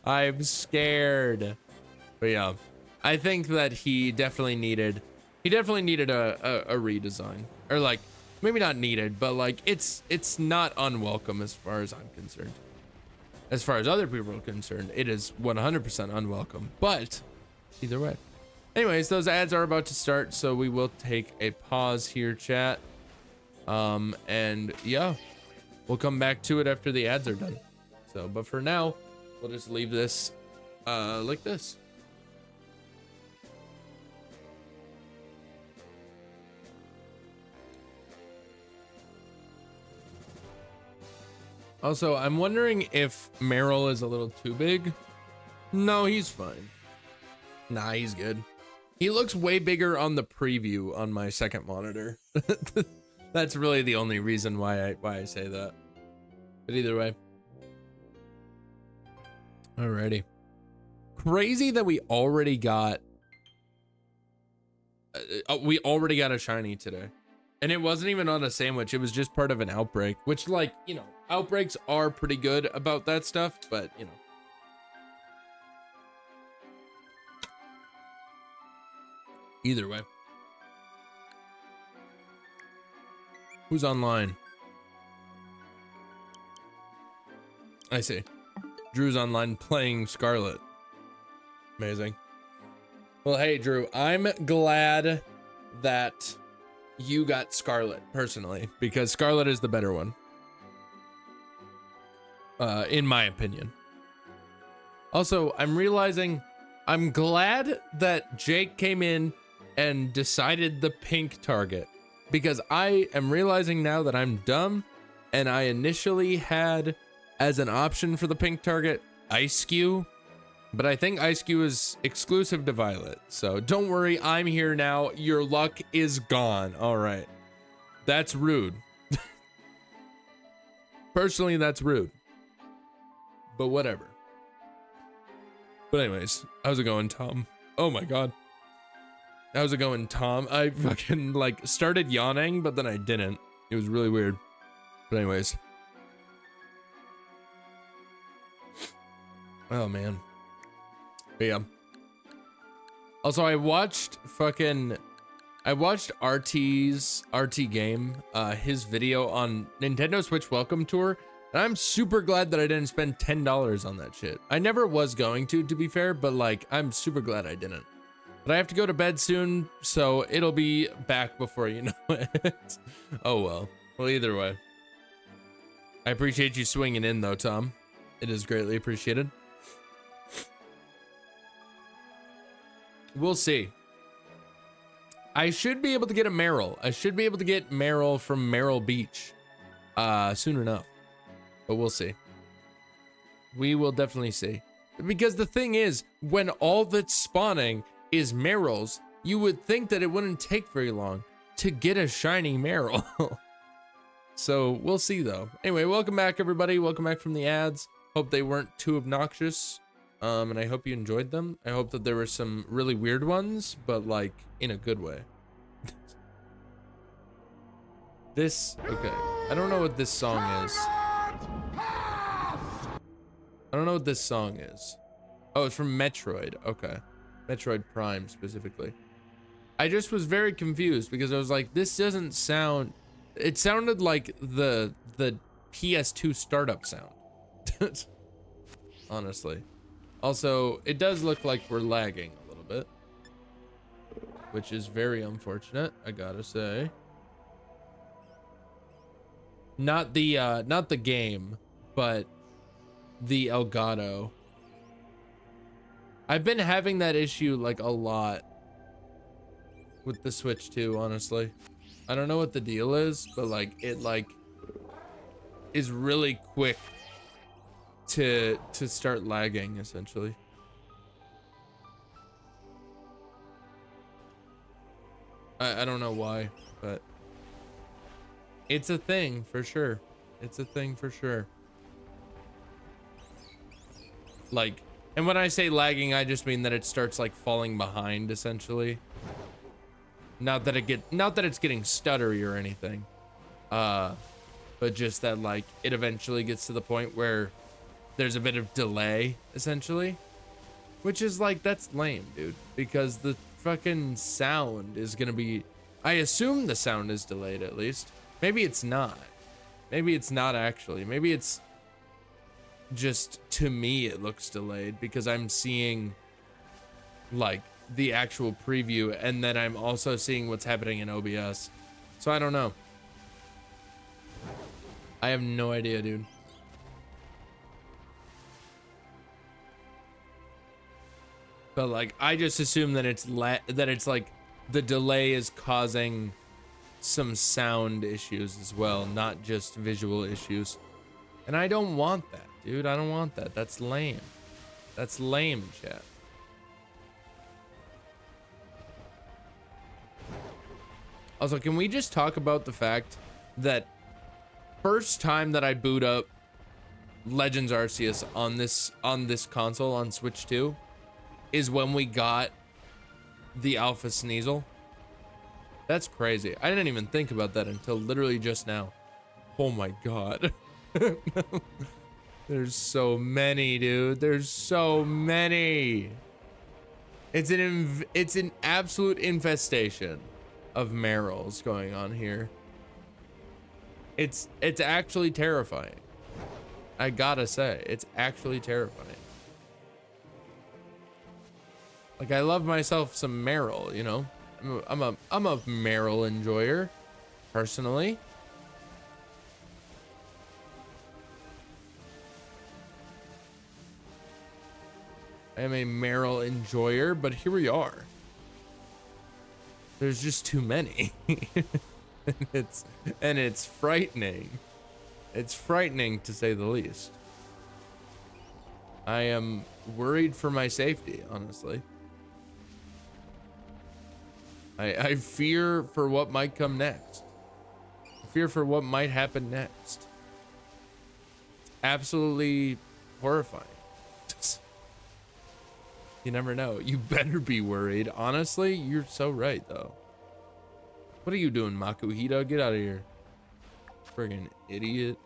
I'm scared. But yeah, I think that he definitely needed a redesign. Or like, maybe not needed, but like it's not unwelcome as far as I'm concerned. As far as other people are concerned, it is 100% unwelcome, but either way. Anyways, those ads are about to start, so we will take a pause here, chat. And yeah, we'll come back to it after the ads are done. So, but for now, we'll just leave this like this. Also, I'm wondering if Meryl is a little too big. No, he's fine. Nah, he's good. He looks way bigger on the preview on my second monitor. That's really the only reason why I say that. But either way. Alrighty. Crazy that we already got a shiny today. And it wasn't even on a sandwich. It was just part of an outbreak, which, like, you know, outbreaks are pretty good about that stuff, but you know. Either way. Who's online? I see. Drew's online playing Scarlet. Amazing. Well, hey, Drew, I'm glad that you got Scarlet personally, because Scarlet is the better one. In my opinion. Also, I'm realizing I'm glad that Jake came in and decided the pink target, because I am realizing now that I'm dumb and I initially had as an option for the pink target Ice Cube, but I think Ice Cube is exclusive to Violet. So don't worry, I'm here now. Your luck is gone. All right. That's rude. Personally, that's rude. But whatever. But anyways, how's it going, Tom? Oh my God. How's it going, Tom? I fucking like started yawning, but then I didn't. It was really weird. But anyways. Oh man. But yeah. Also, I watched RT's RT Game, his video on Nintendo Switch Welcome Tour. And I'm super glad that I didn't spend $10 on that shit. I never was going to be fair, but like, I'm super glad I didn't. But I have to go to bed soon, so it'll be back before you know it. Oh well. Well, either way. I appreciate you swinging in though, Tom. It is greatly appreciated. We'll see. I should be able to get a Meryl. I should be able to get Meryl from Meryl Beach soon enough. But we'll see. We will definitely see. Because the thing is, when all that's spawning is Meryls, you would think that it wouldn't take very long to get a shiny Meryl. So we'll see though. Anyway, welcome back everybody. Welcome back from the ads. Hope they weren't too obnoxious. And I hope you enjoyed them. I hope that there were some really weird ones, but like in a good way. Okay. I don't know what this song is. I don't know what this song is. Oh, it's from Metroid. Okay. Metroid Prime specifically. I just was very confused because I was like, this doesn't sound... It sounded like the PS2 startup sound. Honestly. Also, it does look like we're lagging a little bit, which is very unfortunate, I gotta say. Not the game, but the Elgato. I've been having that issue like a lot with the Switch too, honestly. I don't know what the deal is, but like it like is really quick to start lagging essentially. I don't know why, but it's a thing for sure. It's a thing for sure. Like, and when I say lagging, I just mean that it starts like falling behind essentially. Not that it's getting stuttery or anything. But just that like it eventually gets to the point where there's a bit of delay essentially, which is like, that's lame, dude, because the fucking sound is gonna be, I assume the sound is delayed at least. Maybe it's not. Maybe it's not actually. Maybe it's just to me it looks delayed because I'm seeing like the actual preview and then I'm also seeing what's happening in OBS. So I don't know. I have no idea, dude. But like I just assume that it's like the delay is causing some sound issues as well, not just visual issues. And I don't want that, dude. I don't want that. That's lame. That's lame, chat. Also, can we just talk about the fact that first time that I boot up Legends Arceus on this console on Switch 2 is when we got the Alpha Sneasel? That's crazy. I didn't even think about that until literally just now. Oh my god. There's so many, dude. There's so many. It's an absolute infestation of Merrills going on here. It's actually terrifying. I gotta say, it's actually terrifying. Like I love myself some Meryl, you know. I'm a Meryl enjoyer, personally. I am a Meryl enjoyer, but here we are. There's just too many. and it's frightening. It's frightening to say the least. I am worried for my safety, honestly. I fear for what might come next. I fear for what might happen next. Absolutely horrifying. You never know. You better be worried. Honestly, you're so right, though. What are you doing, Makuhita? Get out of here. Friggin' idiot.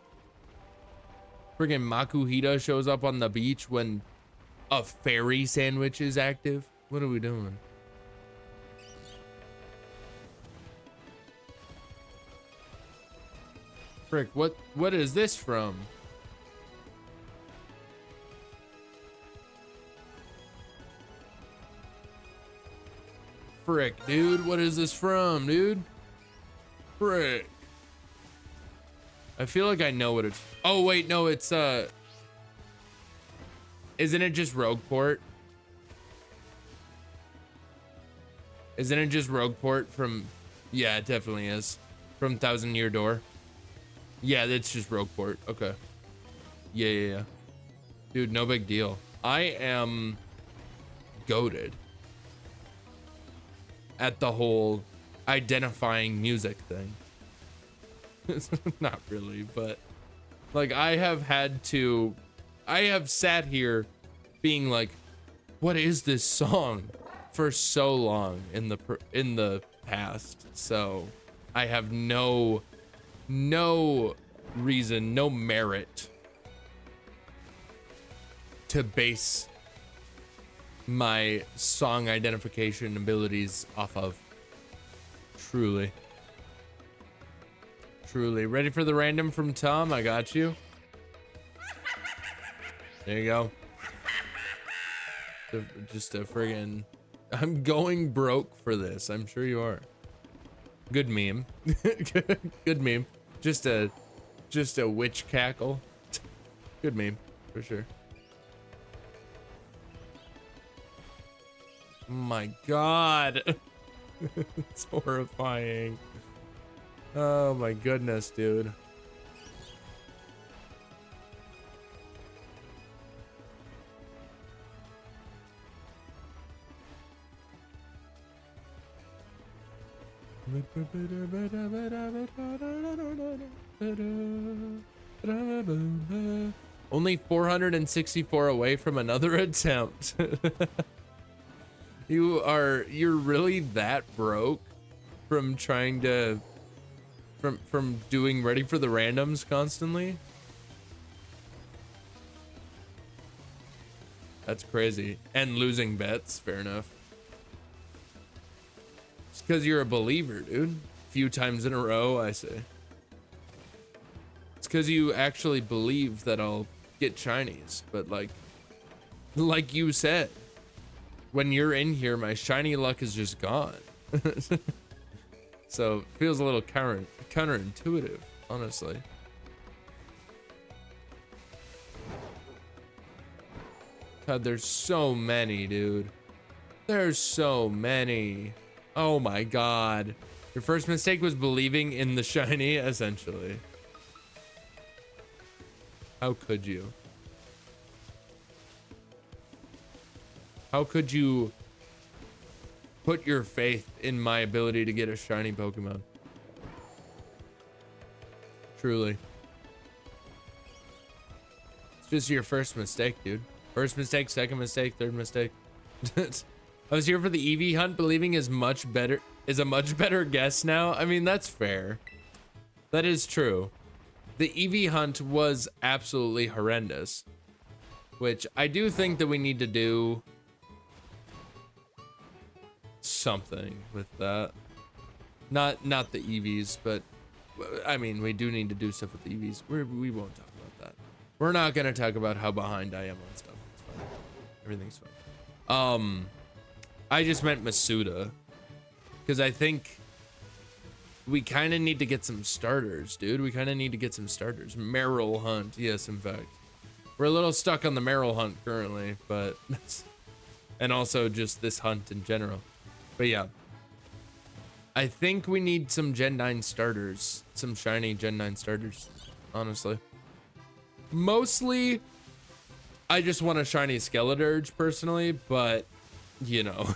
Friggin' Makuhita shows up on the beach when a fairy sandwich is active. What are we doing? Frick, what is this from? Frick, dude, what is this from, dude? Frick. I feel like I know what it's. Oh wait, no, it's isn't it just Rogueport? Isn't it just Rogueport from? Yeah, it definitely is. From Thousand Year Door. Yeah, that's just Rogueport. Okay. Yeah. Dude, no big deal. I am goated at the whole identifying music thing. Not really, but like I have sat here being like, what is this song for so long in the past. So I have no reason, no merit to base my song identification abilities off of. Truly. Ready for the random from Tom? I got you. There you go. Just a friggin', I'm going broke for this. I'm sure you are. Good meme. Good meme. Just a witch cackle. Good meme for sure. My God. It's horrifying. Oh my goodness, dude. Only 464 away from another attempt. You're really that broke from trying to from doing ready for the randoms constantly? That's crazy. And losing bets, fair enough. It's because you're a believer, dude. A few times in a row, I say. It's because you actually believe that I'll get shinies, but like you said, when you're in here, my shiny luck is just gone. So it feels a little counterintuitive, honestly. God, there's so many, dude. There's so many. Oh my God. Your first mistake was believing in the shiny, essentially. How could you? How could you put your faith in my ability to get a shiny Pokemon? Truly. It's just your first mistake, dude. First mistake, second mistake, third mistake. I was here for the EV hunt, believing is a much better guess now. I mean, that's fair. That is true. The EV hunt was absolutely horrendous, which I do think that we need to do something with that. Not the EVs, but I mean, we do need to do stuff with the EVs. We won't talk about that. We're not gonna talk about how behind I am on stuff. It's fine. Everything's fine. I just meant Masuda, because I think we kind of need to get some starters, dude. We kind of need to get some starters. Meryl hunt, yes, in fact. We're a little stuck on the Meryl hunt currently, but that's, and also just this hunt in general. But yeah, I think we need some Gen 9 starters, some shiny Gen 9 starters, honestly. Mostly, I just want a shiny Skeleturge personally, but you know,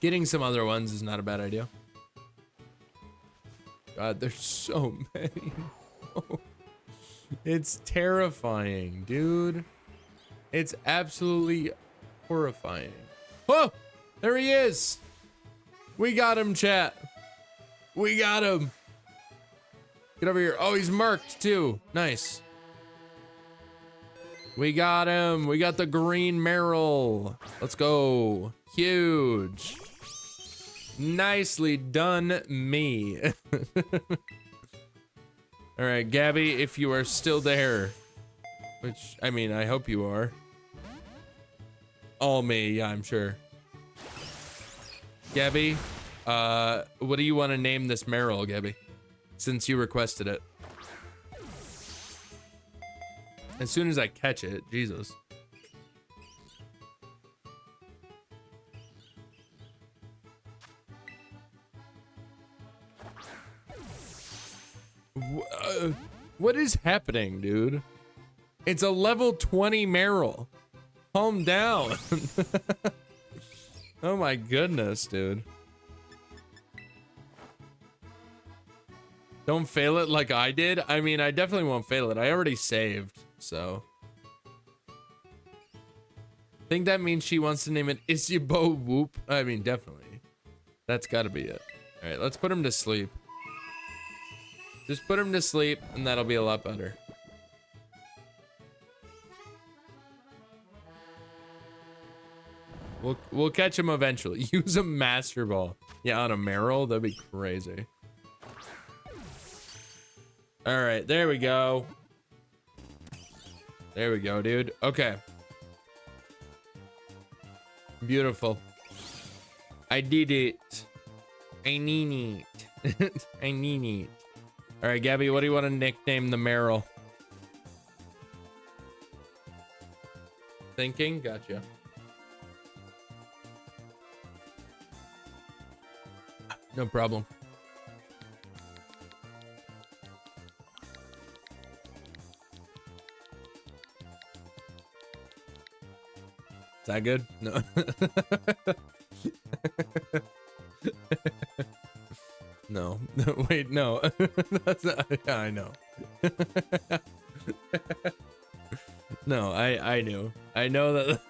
getting some other ones is not a bad idea. God, there's so many. It's terrifying, dude. It's absolutely horrifying. Oh, there he is. We got him, chat. We got him. Get over here. Oh, he's marked too. Nice. We got him. We got the green Meryl. Let's go. Huge. Nicely done, me. All right, Gabby, if you are still there, which, I mean, I hope you are. All me, yeah, I'm sure. Gabby, what do you want to name this Meryl, Gabby? Since you requested it. As soon as I catch it, Jesus. What is happening, dude? It's a level 20 Meryl. Calm down. Oh my goodness, dude. Don't fail it like I did. I mean, I definitely won't fail it. I already saved, so. Think that means she wants to name it Ishibo Whoop. I mean, definitely. That's gotta be it. All right, let's put him to sleep. Just put him to sleep and that'll be a lot better. We'll catch him eventually. Use a Master Ball. Yeah, on a Meryl, that'd be crazy. All right, there we go. There we go, dude. Okay. Beautiful. I did it. I need it. I need it. All right, Gabby, what do you want to nickname the Meryl? Thinking? Gotcha. No problem. Is that good? No. No. Wait, no. That's not, yeah, I know. No, I knew. I know that.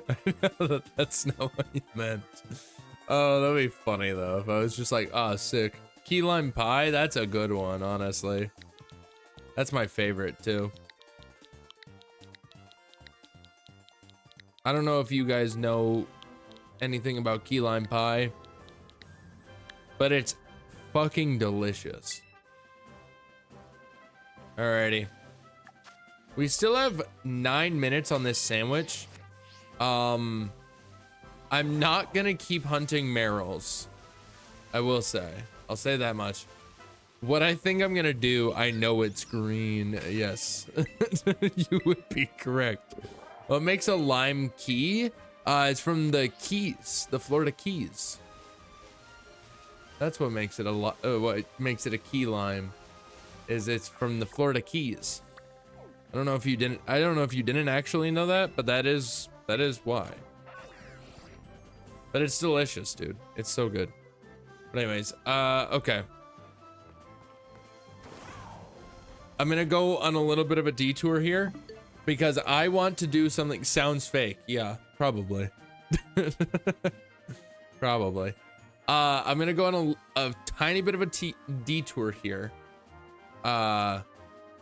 I know that that's not what you meant. Oh, that'd be funny though if I was just like, oh, sick. Key lime pie, that's a good one, honestly. That's my favorite too. I don't know if you guys know anything about key lime pie, but it's fucking delicious. Alrighty. We still have 9 minutes on this sandwich. I'm not gonna keep hunting Merrills. I will say. I'll say that much. What I think I'm gonna do, I know it's green. Yes, you would be correct. What makes a lime key? It's from the Keys, the Florida Keys. That's what makes it what makes it a key lime, is it's from the Florida Keys. I don't know if you didn't actually know that, but that is why. But it's delicious, dude. It's so good. But anyways, okay. I'm gonna go on a little bit of a detour here because I want to do something. Sounds fake. Yeah, probably. Probably. I'm gonna go on a tiny bit of a detour here.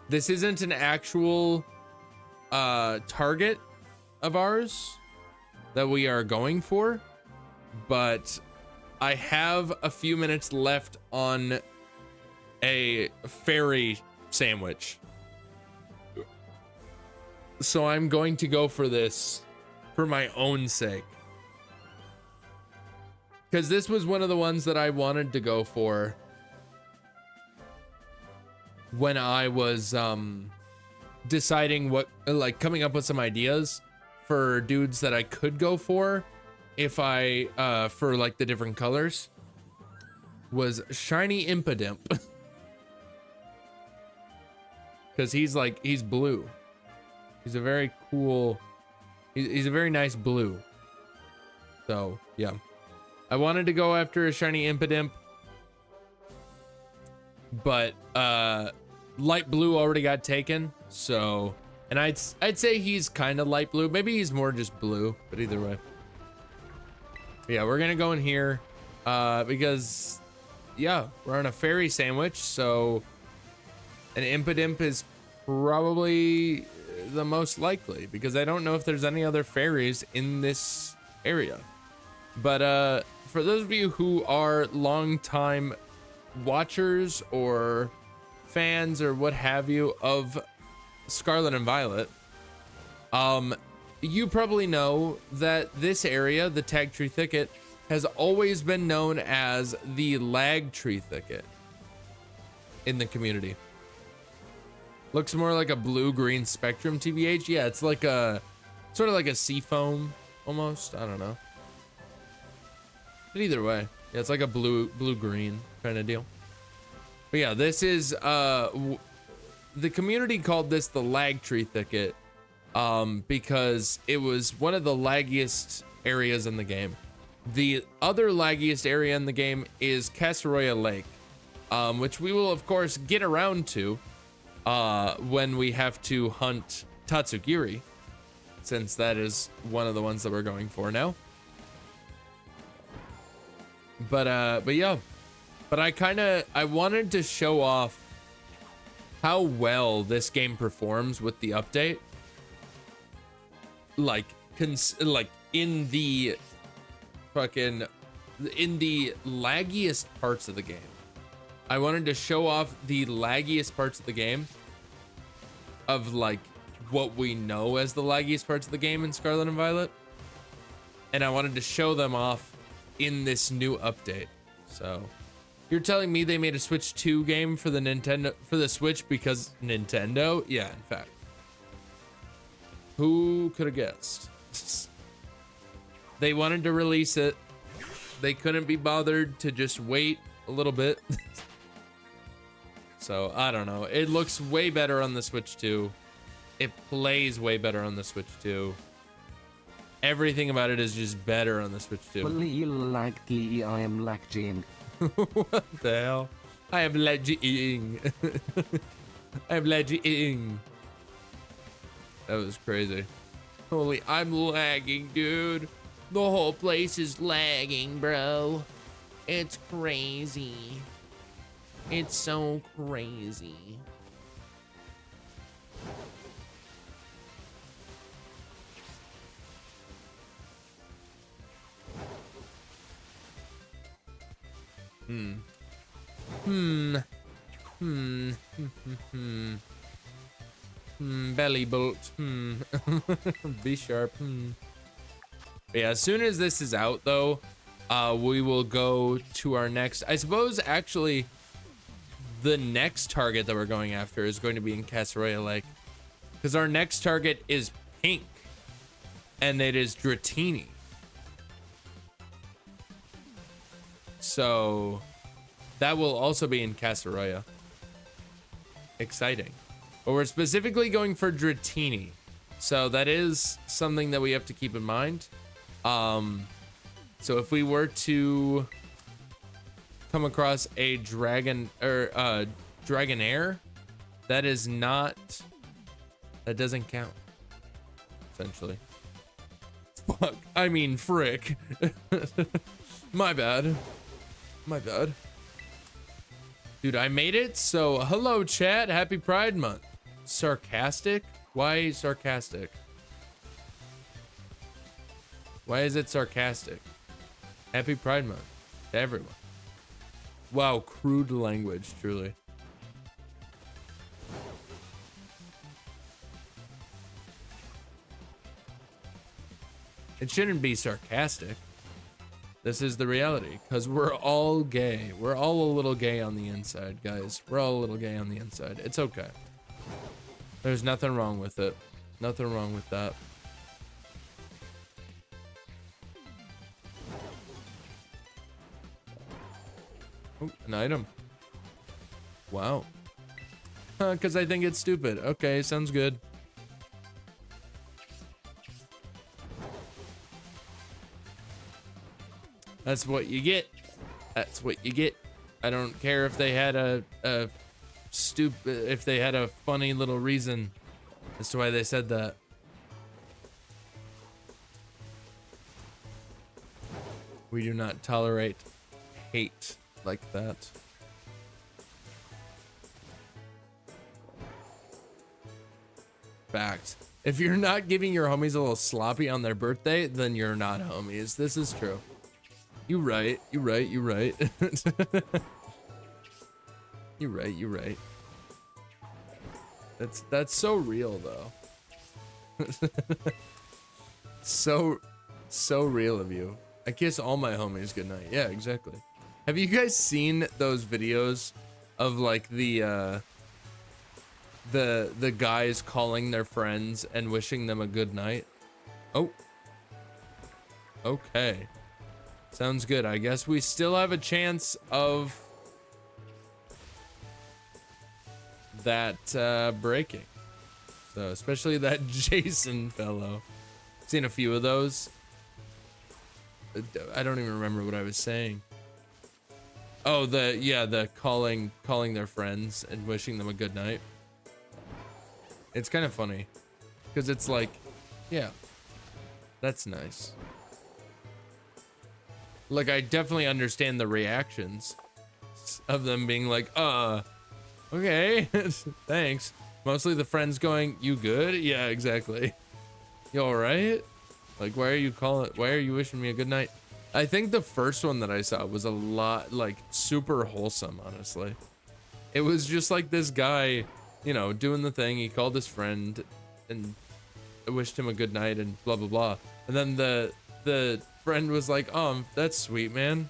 This isn't an actual target of ours that we are going for, but I have a few minutes left on a ferry sandwich. So I'm going to go for this for my own sake. Because this was one of the ones that I wanted to go for when I was deciding what, like, coming up with some ideas for dudes that I could go for if I for like the different colors, was shiny impidimp. Because he's blue. He's a very cool, he's a very nice blue. So yeah, I wanted to go after a shiny impidimp, but light blue already got taken. So, and I'd say he's kind of light blue. Maybe he's more just blue, but either way. Yeah, we're gonna go in here because yeah, we're on a fairy sandwich, so an impidimp is probably the most likely, because I don't know if there's any other fairies in this area. But for those of you who are longtime watchers or fans or what have you of Scarlet and Violet, you probably know that this area, the Tag Tree Thicket, has always been known as the Lag Tree Thicket in the community. Looks more like a blue-green spectrum, TBH. Yeah, it's like a sort of like a seafoam almost. I don't know. But either way, yeah, it's like a blue-green kind of deal. But yeah, this is the community called this the Lag Tree Thicket because it was one of the laggiest areas in the game. The other laggiest area in the game is Casaroya Lake, which we will of course get around to when we have to hunt Tatsugiri, since that is one of the ones that we're going for now. But yeah, but I wanted to show off how well this game performs with the update, like in the laggiest parts of the game. I wanted to show off the laggiest parts of the game, of like what we know as the laggiest parts of the game in Scarlet and Violet, and I wanted to show them off in this new update. So you're telling me they made a Switch 2 game for the Switch because Nintendo? Yeah, in fact. Who could have guessed? They wanted to release it. They couldn't be bothered to just wait a little bit. So I don't know. It looks way better on the Switch 2. It plays way better on the Switch 2. Everything about it is just better on the Switch 2. I am lagging. What the hell? I am lagging. I am lagging. That was crazy. Holy, I'm lagging, dude. The whole place is lagging, bro. It's crazy. It's so crazy. Belly bolt. Be sharp. But yeah, as soon as this is out though, we will go to our next, I suppose actually the next target that we're going after is going to be in Casseroya Lake, because our next target is pink and it is Dratini. So that will also be in Casseroya. Exciting. But we're specifically going for Dratini. So that is something that we have to keep in mind. So if we were to come across a dragon or Dragonair, that doesn't count, essentially. Fuck, I mean frick. My bad. Dude, I made it. So hello chat, happy Pride Month. Sarcastic? Why sarcastic? Why is it sarcastic? Happy Pride Month to everyone. Wow, crude language, truly. It shouldn't be sarcastic. This is the reality, because we're all gay. We're all a little gay on the inside, guys. We're all a little gay on the inside. It's okay. There's nothing wrong with it. Nothing wrong with that. Oh, an item. Wow. Because I think it's stupid. Okay, sounds good. That's what you get. That's what you get. I don't care if they had a funny little reason as to why they said that. We do not tolerate hate like that. Fact. If you're not giving your homies a little sloppy on their birthday, then you're not homies. This is true. You right. You right. You right. You right. You right. That's so real though. so real of you. I kiss all my homies goodnight. Yeah, exactly. Have you guys seen those videos of like the guys calling their friends and wishing them a good night? Oh. Okay. Sounds good. I guess we still have a chance of that breaking. So especially that Jason fellow. Seen a few of those. I don't even remember what I was saying. Oh, the calling their friends and wishing them a good night. It's kind of funny because it's like, yeah, that's nice. Like, I definitely understand the reactions of them being like, okay, thanks. Mostly the friends going, you good? Yeah, exactly. You all right? Like, why are you wishing me a good night? I think the first one that I saw was a lot, like, super wholesome, honestly. It was just like this guy, you know, doing the thing. He called his friend and wished him a good night and blah, blah, blah. And then the friend was like, oh, that's sweet, man.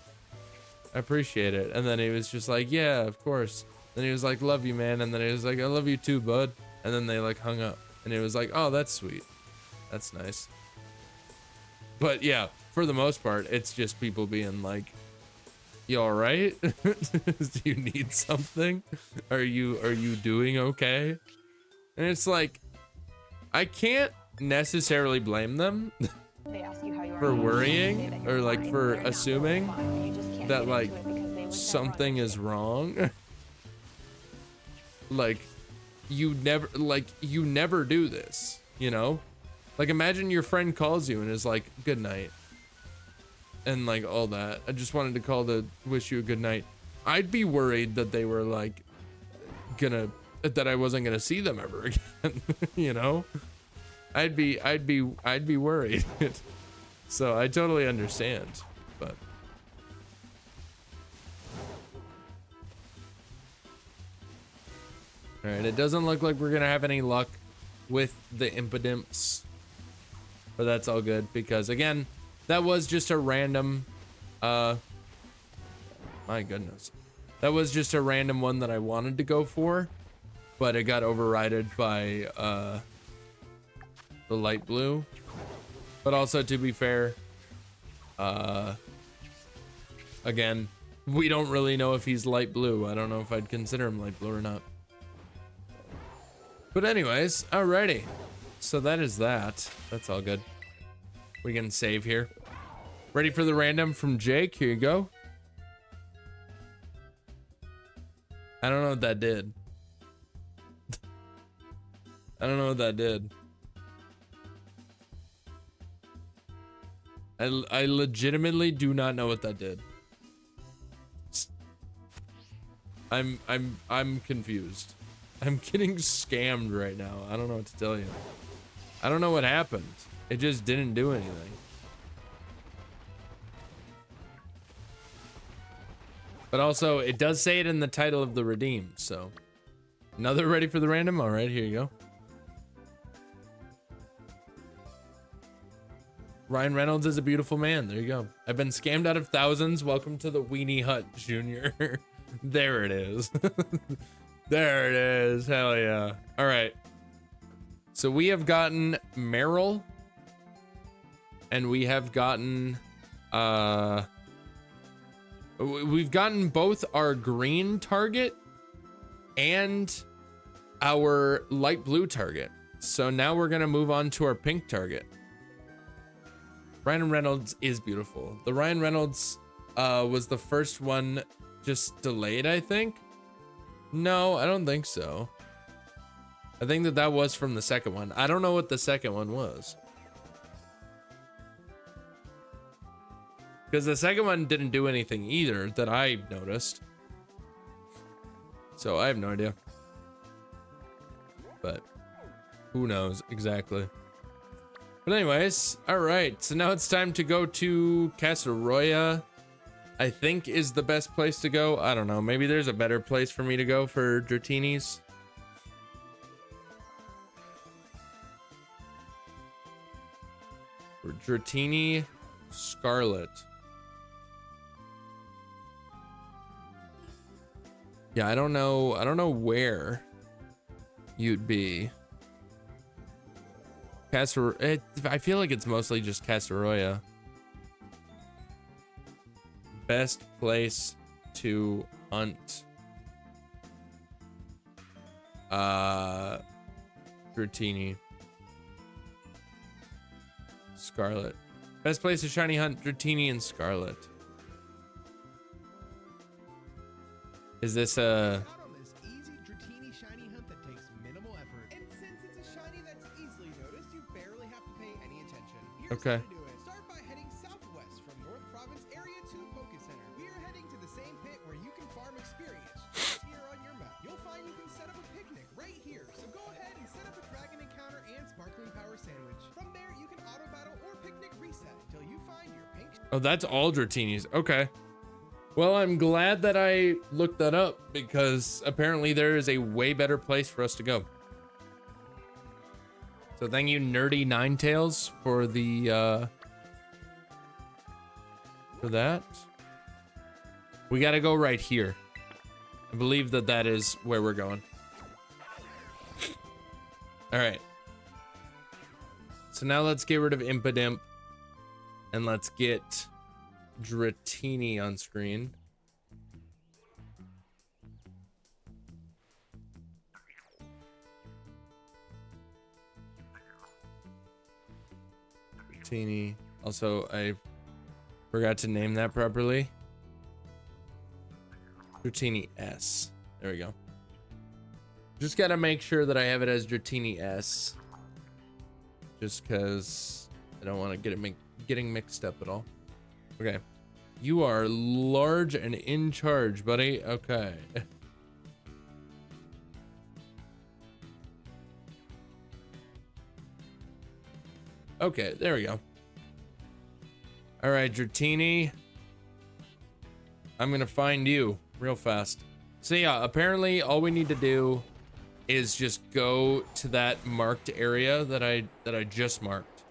I appreciate it. And then he was just like, yeah, of course. Then he was like, love you, man. And then he was like, I love you too, bud. And then they like hung up. And he was like, oh, that's sweet. That's nice. But yeah, for the most part, it's just people being like, you all right? Do you need something? Are you doing okay? And it's like, I can't necessarily blame them for worrying or like for assuming that like something is wrong. Like you never do this, you know? Like imagine your friend calls you and is like, good night. And like all that. I just wanted to call to wish you a good night. I'd be worried that they were like that I wasn't gonna see them ever again. You know? I'd be worried. So I totally understand, but all right, it doesn't look like we're gonna have any luck with the impidimps. But that's all good because again, that was just a random, my goodness. That was just a random one that I wanted to go for, but it got overridden by, the light blue. But also, to be fair, again, we don't really know if he's light blue. I don't know if I'd consider him light blue or not. But anyways, alrighty. So that is that. That's all good. We can save here. Ready for the random from Jake? Here you go. I don't know what that did. I don't know what that did. I legitimately do not know what that did. I'm confused. I'm getting scammed right now. I don't know what to tell you. I don't know what happened. It just didn't do anything. But also, it does say it in the title of the redeem, so. Another ready for the random? All right, here you go. Ryan Reynolds is a beautiful man. There you go. I've been scammed out of thousands. Welcome to the Weenie Hut, Junior. There it is. There it is. Hell yeah. All right. So we have gotten Meryl. And we have gotten... we've gotten both our green target and our light blue target. So now we're going to move on to our pink target. Ryan Reynolds is beautiful. The Ryan Reynolds was the first one just delayed, I think. No, I don't think so. I think that was from the second one. I don't know what the second one was. Because the second one didn't do anything either that I noticed. So I have no idea. But who knows exactly. But anyways, all right. So now it's time to go to Casaroya. I think is the best place to go. I don't know. Maybe there's a better place for me to go for Dratini's. For Dratini Scarlet. Yeah, I don't know. I don't know where you'd be. I feel like it's mostly just Casaroya. Best place to hunt. Dratini. Scarlet. Best place to shiny hunt Dratini and Scarlet. Is this a... Easy Dratini shiny hunt that takes minimal effort. And since it's a shiny that's easily noticed, you barely have to pay any attention. Here's Okay. how to do it. Start by heading southwest from North Province Area 2 Poké Center. We are heading to the same pit where you can farm experience. Just here on your map. You'll find you can set up a picnic right here. So go ahead and set up a dragon encounter and sparkling power sandwich. From there, you can auto battle or picnic reset until you find your pink. Oh, that's all Dratini's. Okay. Well, I'm glad that I looked that up because apparently there is a way better place for us to go. So thank you, Nerdy Ninetails, for the for that. We got to go right here. I believe that is where we're going. All right. So now let's get rid of Impidimp and let's get Dratini on screen. Dratini. Also, I forgot to name that properly. Dratini S. There we go. Just gotta make sure that I have it as Dratini S. Just because I don't want to get it getting mixed up at all. Okay. You are large and in charge, buddy. Okay. Okay, there we go. All right, Dratini. I'm gonna find you real fast. So yeah, apparently all we need to do is just go to that marked area that I just marked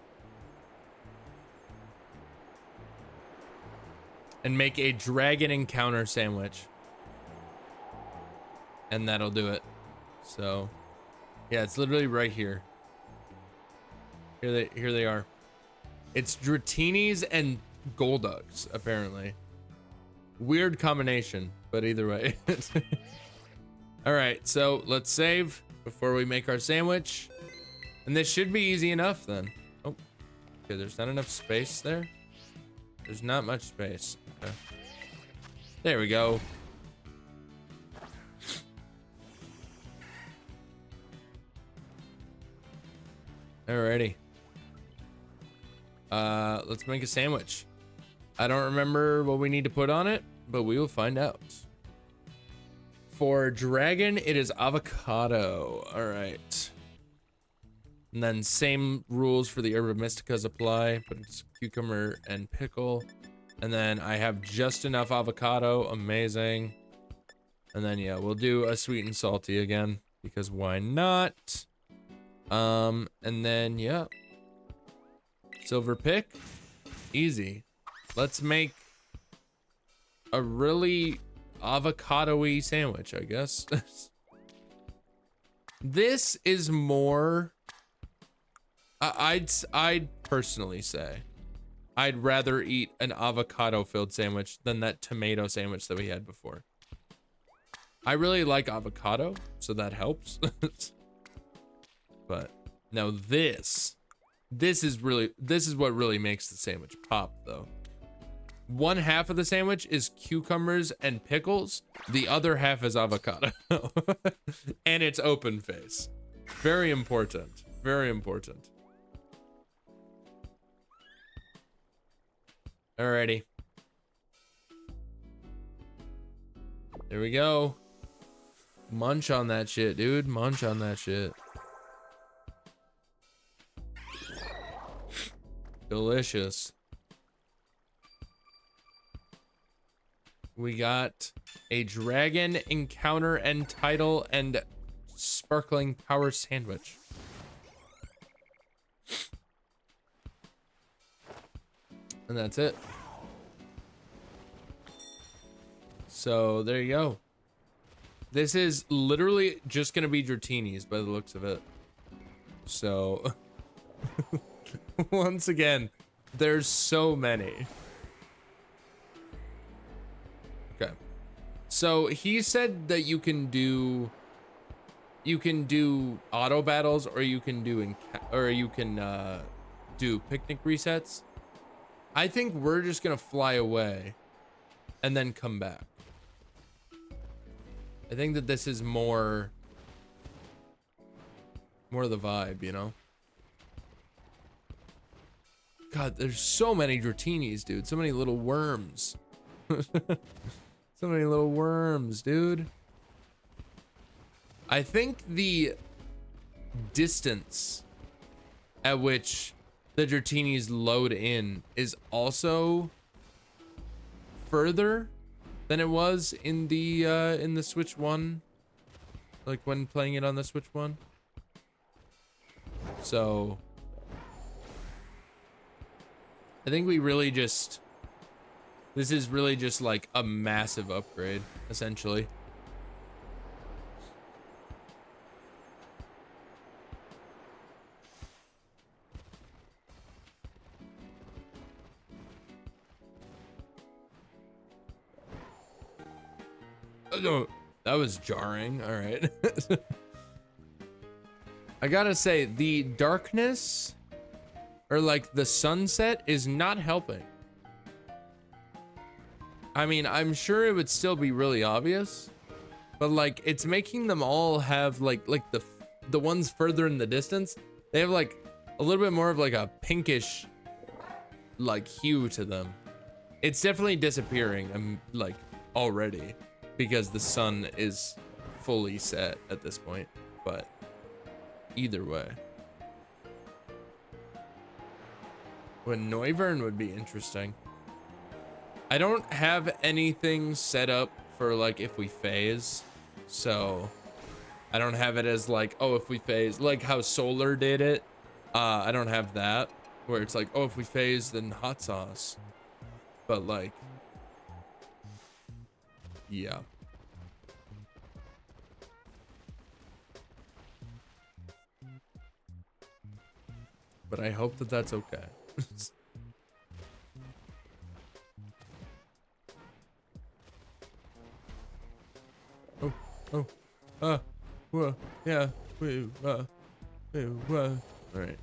and make a dragon encounter sandwich. And that'll do it. So, yeah, it's literally right here. Here they are. It's Dratinis and Golducks, apparently. Weird combination, but either way. All right, so let's save before we make our sandwich. And this should be easy enough then. Oh, okay, there's not enough space there. There's not much space. Okay. There we go. Alrighty. Let's make a sandwich. I don't remember what we need to put on it, but we will find out. For dragon, it is avocado. All right. And then same rules for the herba mysticas apply, but it's cucumber and pickle. And then I have just enough avocado. Amazing. And then, yeah, we'll do a sweet and salty again, because why not? And then, yeah. Silver pick. Easy. Let's make a really avocado-y sandwich, I guess. This is more... I'd personally say I'd rather eat an avocado-filled sandwich than that tomato sandwich that we had before. I really like avocado, so that helps. But now this is what really makes the sandwich pop, though. One half of the sandwich is cucumbers and pickles. The other half is avocado. And it's open face. Very important. Very important. Alrighty. There we go. Munch on that shit, dude. Munch on that shit. Delicious. We got a dragon encounter and title and sparkling power sandwich. And that's it. So there you go. This is literally just gonna be Dratini's by the looks of it. So once again, there's so many. Okay. So he said that you can do auto battles, or you can do do picnic resets. I think we're just gonna fly away and then come back. I think that this is more the vibe, you know? God, there's so many Dratinis, dude. So many little worms. So many little worms, dude. I think the distance at which the Dratinis load in is also further than it was in the Switch 1, like when playing it on the Switch 1. So I think we really just, this is really just like a massive upgrade, essentially. Oh, that was jarring. All right. I gotta say, the darkness, or like the sunset, is not helping. I mean, I'm sure it would still be really obvious, but like it's making them all have like the ones further in the distance, they have like a little bit more of like a pinkish like hue to them. It's definitely disappearing, like already, because the sun is fully set at this point. But either way, well, Noivern would be interesting. I don't have anything set up for like if we phase, so I don't have it as like, oh, if we phase, like how Solar did it. I don't have that where it's like, oh, if we phase, then hot sauce. But like, yeah. But I hope that that's okay. Oh, oh, yeah, all right.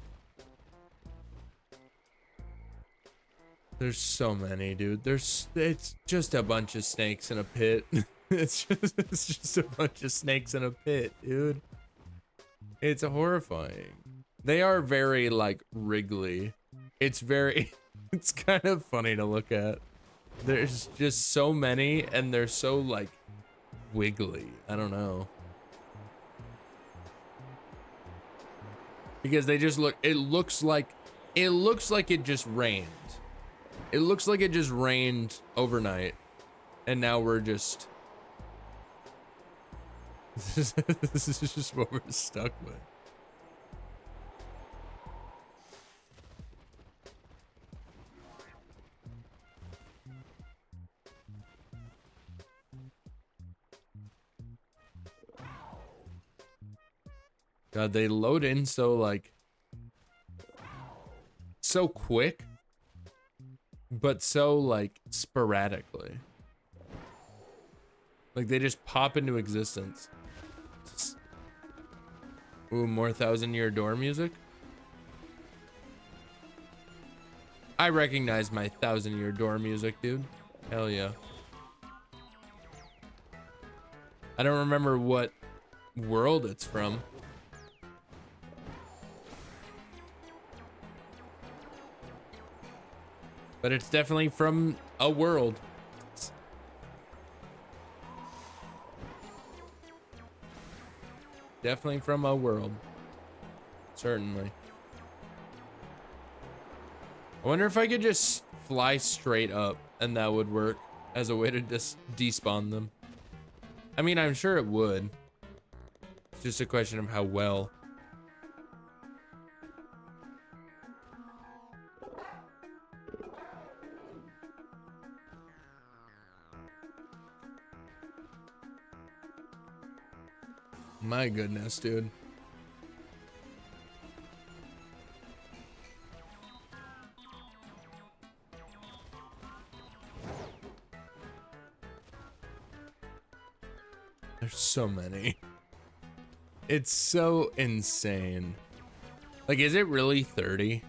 There's so many, dude. It's just a bunch of snakes in a pit. it's just a bunch of snakes in a pit, dude. It's horrifying. They are very like wriggly. It's kind of funny to look at. There's just so many and they're so like wiggly. I don't know. Because they just it looks like it just rained. It looks like it just rained overnight. And now we're just this is just what we're stuck with. God, they load in so like so quick, but so like sporadically. Like they just pop into existence. Ooh, more 1,000-Year Door music. I recognize my 1,000-Year Door music, dude. Hell yeah. I don't remember what world it's from. But it's definitely from a world. Definitely from a world. Certainly. I wonder if I could just fly straight up and that would work as a way to just despawn them. I mean, I'm sure it would. It's just a question of how well. My goodness, dude. There's so many. It's so insane. Like, is it really 30?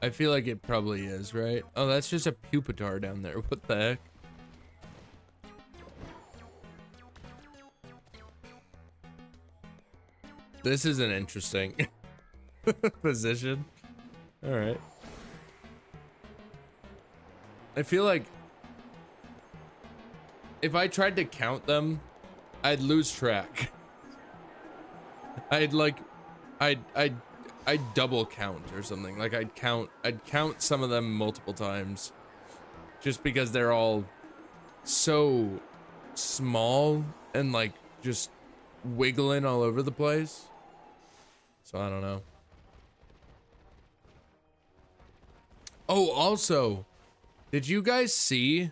I feel like it probably is, right? Oh, that's just a pupitar down there. What the heck? This is an interesting position. All right. I feel like if I tried to count them, I'd lose track. I'd double count or something. Like I'd count some of them multiple times just because they're all so small and like just wiggling all over the place. So I don't know. Oh, also, did you guys see?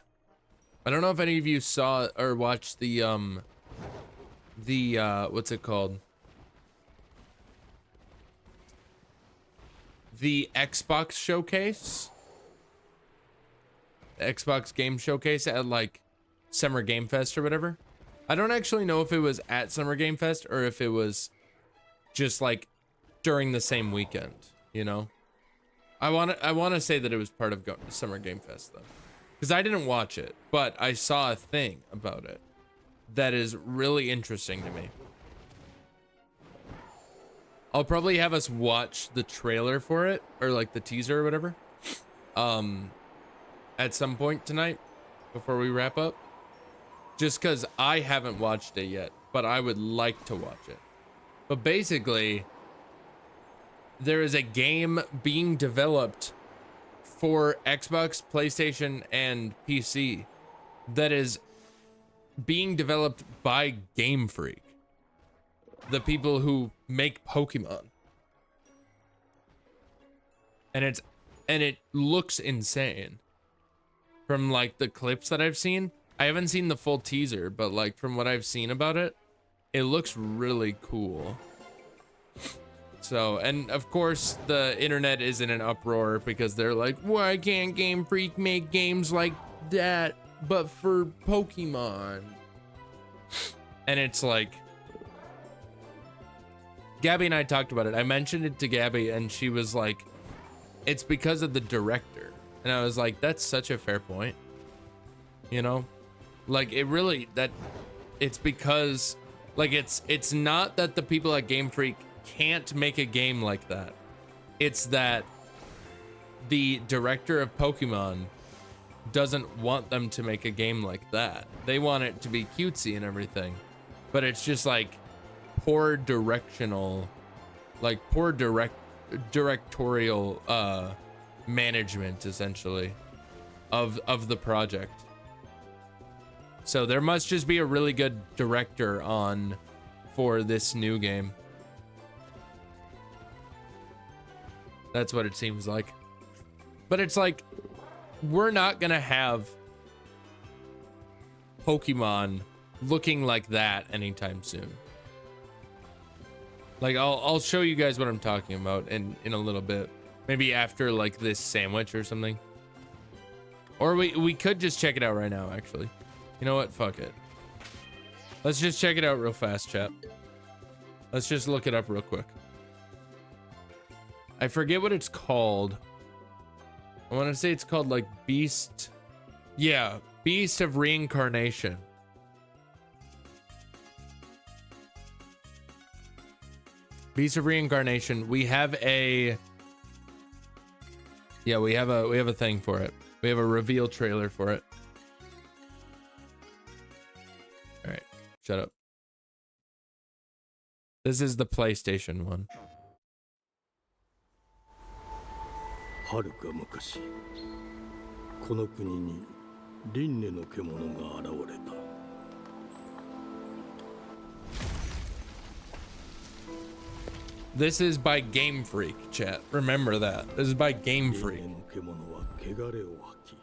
I don't know if any of you saw or watched the what's it called? The Xbox showcase. The Xbox game showcase at like Summer Game Fest or whatever. I don't actually know if it was at Summer Game Fest or if it was just like during the same weekend, you know? I want to say that it was part of Summer Game Fest though. Because I didn't watch it, but I saw a thing about it that is really interesting to me. I'll probably have us watch the trailer for it, or like the teaser or whatever, at some point tonight before we wrap up. Just because I haven't watched it yet, but I would like to watch it. But basically, there is a game being developed for Xbox, PlayStation, and PC that is being developed by Game Freak. the people who make Pokemon. And it looks insane. From like the clips that I've seen. I haven't seen the full teaser, but like from what I've seen about it, it looks really cool. So, and of course the internet is in an uproar because they're like, why can't Game Freak make games like that, but for Pokemon? And it's like, Gabby and I talked about it. I mentioned it to Gabby and she was like, it's because of the director. And I was like, that's such a fair point. You know, like it really, it's because like, it's not that the people at Game Freak can't make a game like that. It's that the director of Pokemon doesn't want them to make a game like that. They want it to be cutesy and everything, but it's just like poor directorial management essentially of the project. So there must just be a really good director on for this new game. That's what it seems like. But it's like, we're not gonna have Pokemon looking like that anytime soon. Like I'll show you guys what I'm talking about in a little bit. Maybe after like this sandwich or something. Or we could just check it out right now, actually. You know what? Fuck it. Let's just check it out real fast, chat. Let's just look it up real quick. I forget what it's called. I want to say it's called like Beast. Yeah, Beast of Reincarnation. Beast of Reincarnation. We have a we have a thing for it. We have a reveal trailer for it. All right, shut up. This is the PlayStation one. はるか昔この国に輪廻の獣が現れた This is by Game Freak, chat. Remember that. This is by Game 輪 Freak. 廻の獣は汚れを吐き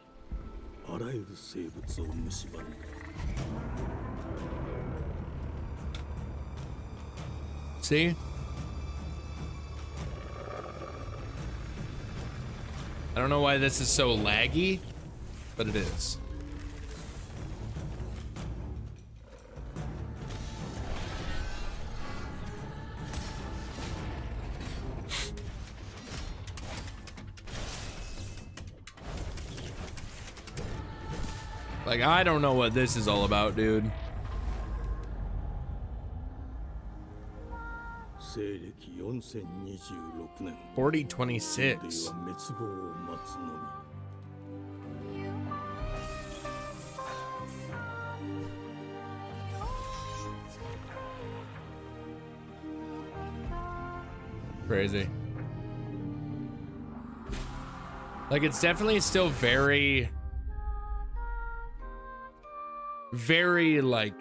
あらゆる生物を蝕む See? I don't know why this is so laggy, but it is. Like, I don't know what this is all about, dude. 西暦4026年 4026. 人類は滅亡を待つのみ Crazy. Like, it's definitely still very like,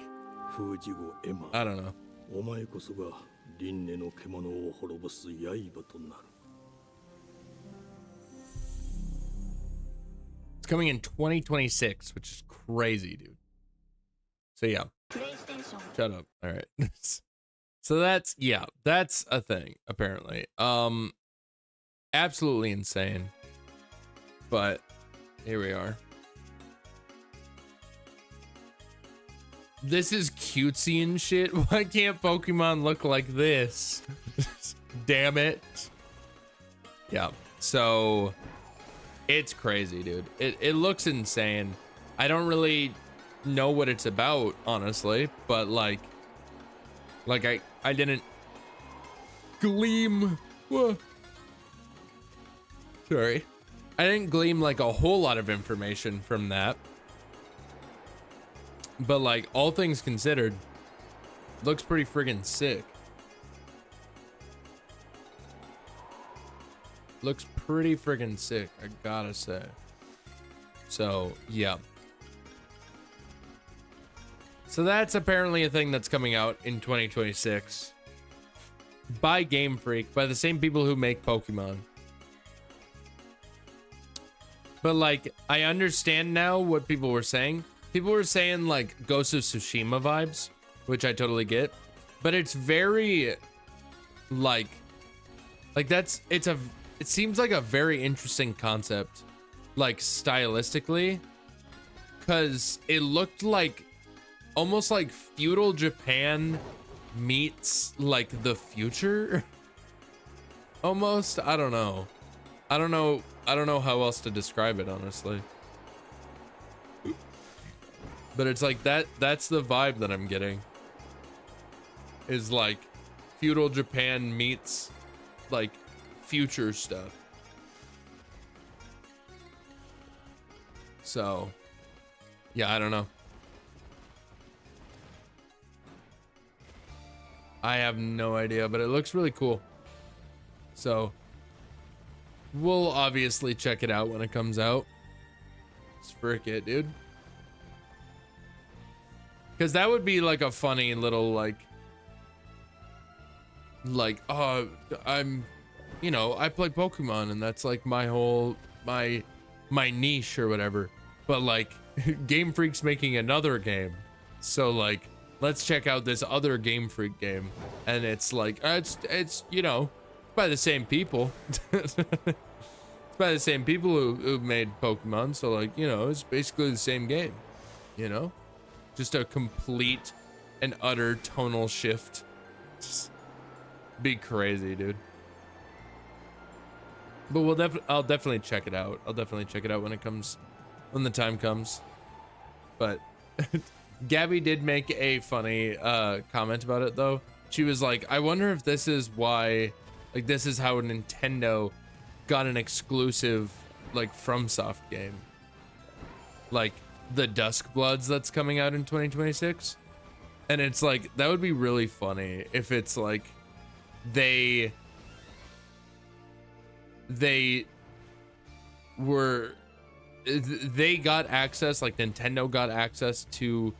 封じ後エマ I don't know. お前こそが輪廻の獣を滅ぼす刃となる It's coming in 2026, which is crazy, dude. So yeah. Shut up. All right. So that's a thing apparently. Absolutely insane. But here we are. This is cutesy and shit. Why can't Pokemon look like this? Damn it. Yeah. So it's crazy, dude. It looks insane. I don't really know what it's about, honestly, but like I didn't gleam. Whoa. Sorry. I didn't gleam like a whole lot of information from that. But like, all things considered, looks pretty friggin' sick. Looks pretty friggin' sick, I gotta say. So, yeah. So that's apparently a thing that's coming out in 2026. by Game Freak, by the same people who make Pokemon. But like, I understand now what people were saying. People were saying like Ghost of Tsushima vibes, which I totally get. But it's very like it seems like a very interesting concept, like stylistically, because it looked like almost like feudal Japan meets like the future. Almost. I don't know how else to describe it, honestly. But it's like that's the vibe that I'm getting. Is like feudal Japan meets like future stuff. So yeah, I don't know. I have no idea, but it looks really cool. So we'll obviously check it out when it comes out. Let's frick it, dude. Because that would be like a funny little like, I'm, you know, I play Pokemon and that's like my whole, my niche or whatever. But like Game Freak's making another game. So like, let's check out this other Game Freak game. And it's like, it's, you know, by the same people. It's by the same people who made Pokemon. So like, you know, it's basically the same game, you know? Just a complete and utter tonal shift. Just be crazy, dude. But I'll definitely check it out. I'll definitely check it out when the time comes. But Gabby did make a funny comment about it though. She was like, I wonder if this is why, like this is how Nintendo got an exclusive like FromSoft game. Like the Dusk Bloods that's coming out in 2026. And it's like, that would be really funny if it's like they got access, like Nintendo got access to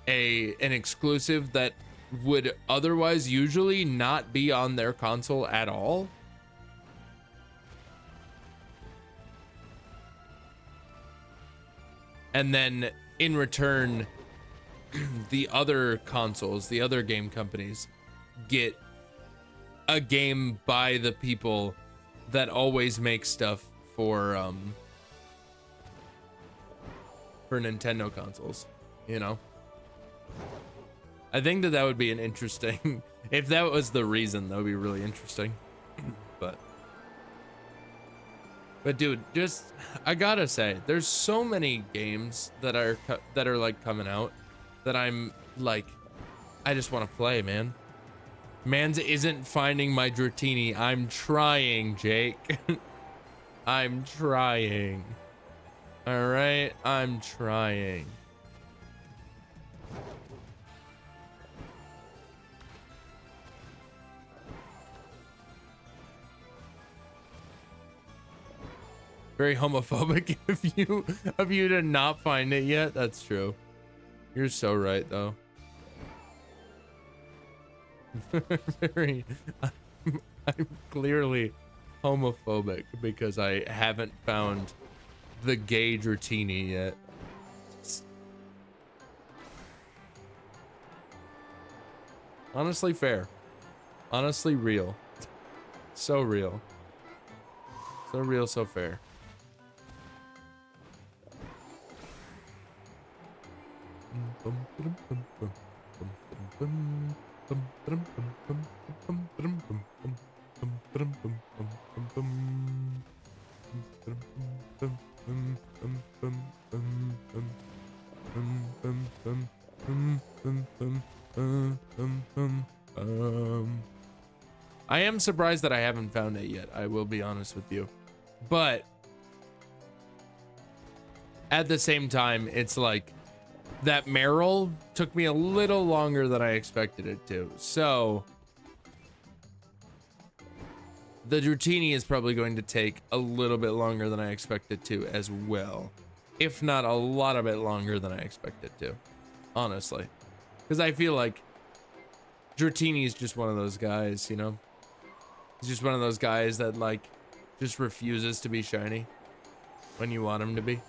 an exclusive that would otherwise usually not be on their console at all. And then in return, the other consoles, the other game companies get a game by the people that always make stuff for Nintendo consoles, you know? I think that would be an interesting, if that was the reason, that would be really interesting. But dude, just, I gotta say, there's so many games that are like coming out that I'm like, I just want to play, man. Mans isn't finding my Dratini. I'm trying, Jake. I'm trying. All right, I'm trying. Very homophobic of you to not find it yet. That's true. You're so right though. Very I'm clearly homophobic because I haven't found the gay Dratini yet. Honestly fair. Honestly real. So real. So real, so fair. I am surprised that I haven't found it yet. I will be honest with you. But at the same time, it's like that Meryl took me a little longer than I expected it to. So the Dratini is probably going to take a little bit longer than I expected to as well. If not a lot of it longer than I expected to, honestly. Because I feel like Dratini is just one of those guys, you know? He's just one of those guys that, like, just refuses to be shiny when you want him to be.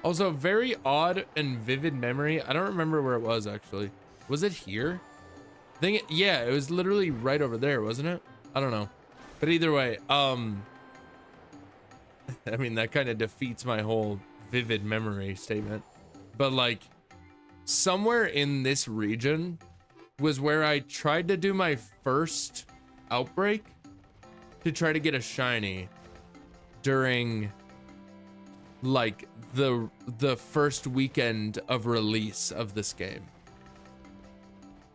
Also, very odd and vivid memory. I don't remember where it was, actually. Was it here? Yeah, it was literally right over there, wasn't it? I don't know. But either way, I mean, that kind of defeats my whole vivid memory statement. But, like, somewhere in this region was where I tried to do my first outbreak to try to get a shiny during, like, the first weekend of release of this game.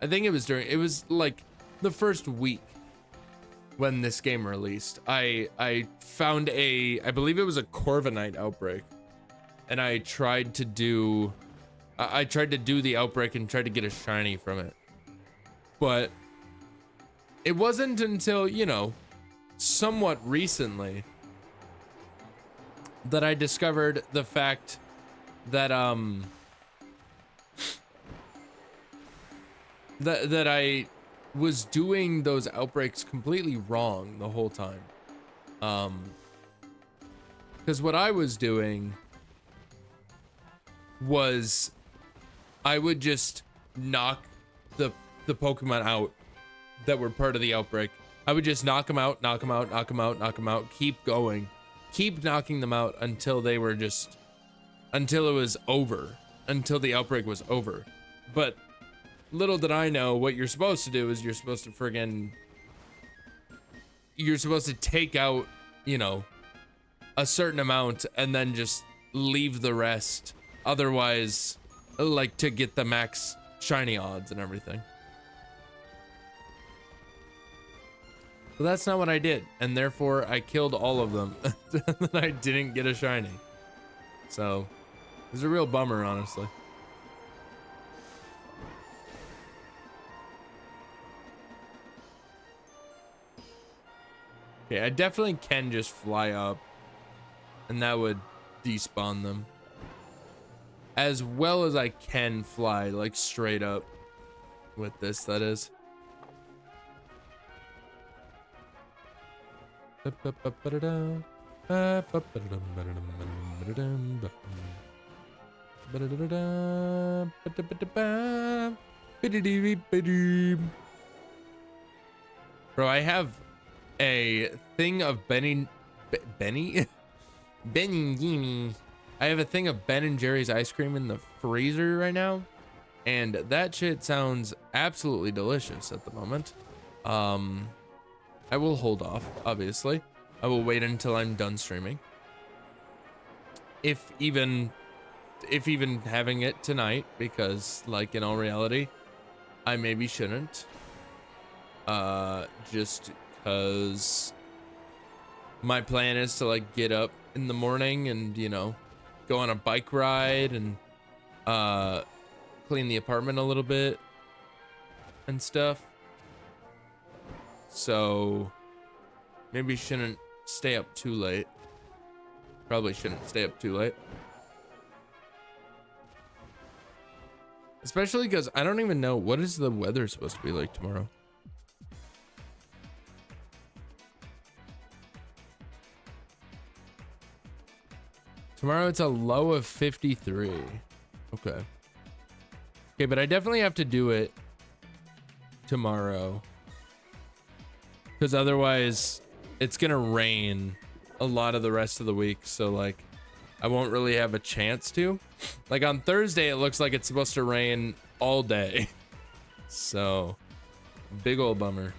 I think it was like the first week when this game released. I found I believe it was a Corviknight outbreak, and I tried to do the outbreak and tried to get a shiny from it. But it wasn't until, you know, somewhat recently that I discovered the fact that that I was doing those outbreaks completely wrong the whole time. Because what I was doing was I would just knock the Pokemon out that were part of the outbreak. I would just knock them out, knock them out, knock them out, knock them out, keep going. Keep knocking them out until they were just, until it was over, until the outbreak was over. But little did I know, what you're supposed to do is you're supposed to take out, you know, a certain amount and then just leave the rest. Otherwise, like, to get the max shiny odds and everything. But that's not what I did, and therefore I killed all of them. And I didn't get a shiny. So, it's a real bummer, honestly. Okay, I definitely can just fly up, and that would despawn them. As well as I can fly, like, straight up with this, that is. Bro, I have a thing of Benny. I have a thing of Ben and Jerry's ice cream in the freezer right now, and that shit sounds absolutely delicious at the moment. I will hold off, obviously. I will wait until I'm done streaming. If even having it tonight, because, like, in all reality, I maybe shouldn't. Just because my plan is to, like, get up in the morning and, you know, go on a bike ride and clean the apartment a little bit and stuff. So maybe shouldn't stay up too late. Probably shouldn't stay up too late. Especially because I don't even know, what is the weather supposed to be like tomorrow? Tomorrow it's a low of 53. Okay. Okay, but I definitely have to do it tomorrow, because otherwise it's gonna rain a lot of the rest of the week. So, like, I won't really have a chance to. Like, on Thursday, it looks like it's supposed to rain all day. So, big old bummer.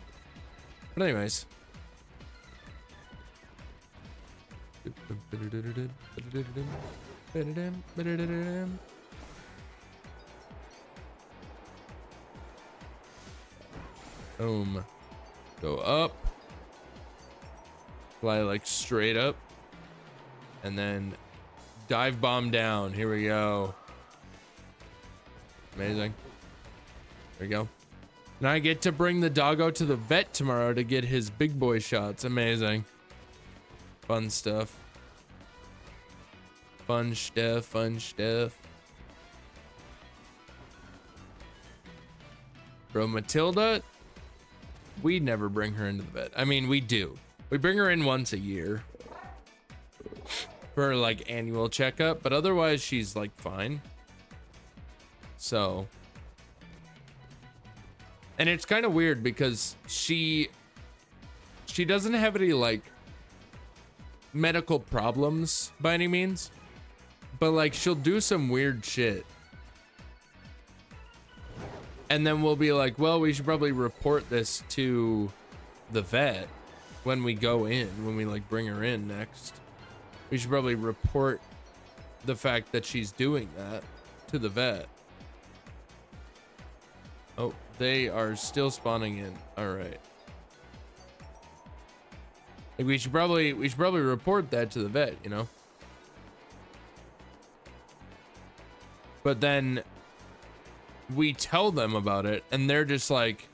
But anyways. Boom. Go up. Fly, like, straight up. And then dive bomb down. Here we go. Amazing. There we go. Now I get to bring the doggo to the vet tomorrow to get his big boy shots. Amazing. Fun stuff. Fun stuff, fun stuff. Bro, Matilda, we never bring her into the vet. I mean, we do. We bring her in once a year for like annual checkup, but otherwise she's like fine. So, and it's kind of weird because she doesn't have any like medical problems by any means, but like she'll do some weird shit. And then we'll be like, well, we should probably report this to the vet when we go in, when we like bring her in next. We should probably report the fact that she's doing that to the vet. Oh, they are still spawning in. All right. Like we should probably report that to the vet, you know? But then we tell them about it and they're just like,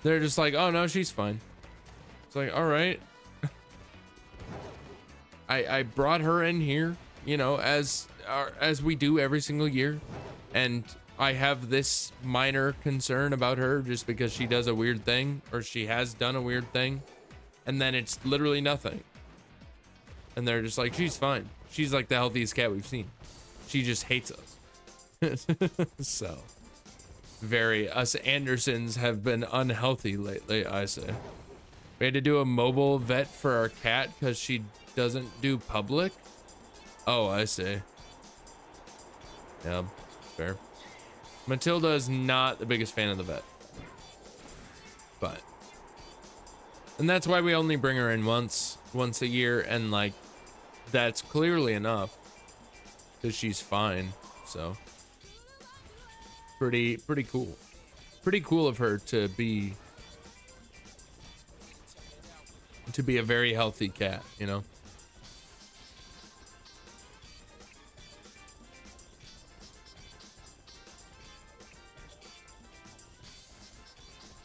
oh no, she's fine. It's like, all right. I brought her in here, you know, as we do every single year, and I have this minor concern about her just because she does a weird thing, or she has done a weird thing, and then it's literally nothing. And they're just like, she's fine. She's like the healthiest cat we've seen. She just hates us. So, us Andersons have been unhealthy lately, I say. We had to do a mobile vet for our cat because she doesn't do public. Oh, I see. Yeah, fair. Matilda is not the biggest fan of the vet. And that's why we only bring her in once a year, and like, that's clearly enough because she's fine. So pretty cool. Pretty cool of her to be a very healthy cat, you know?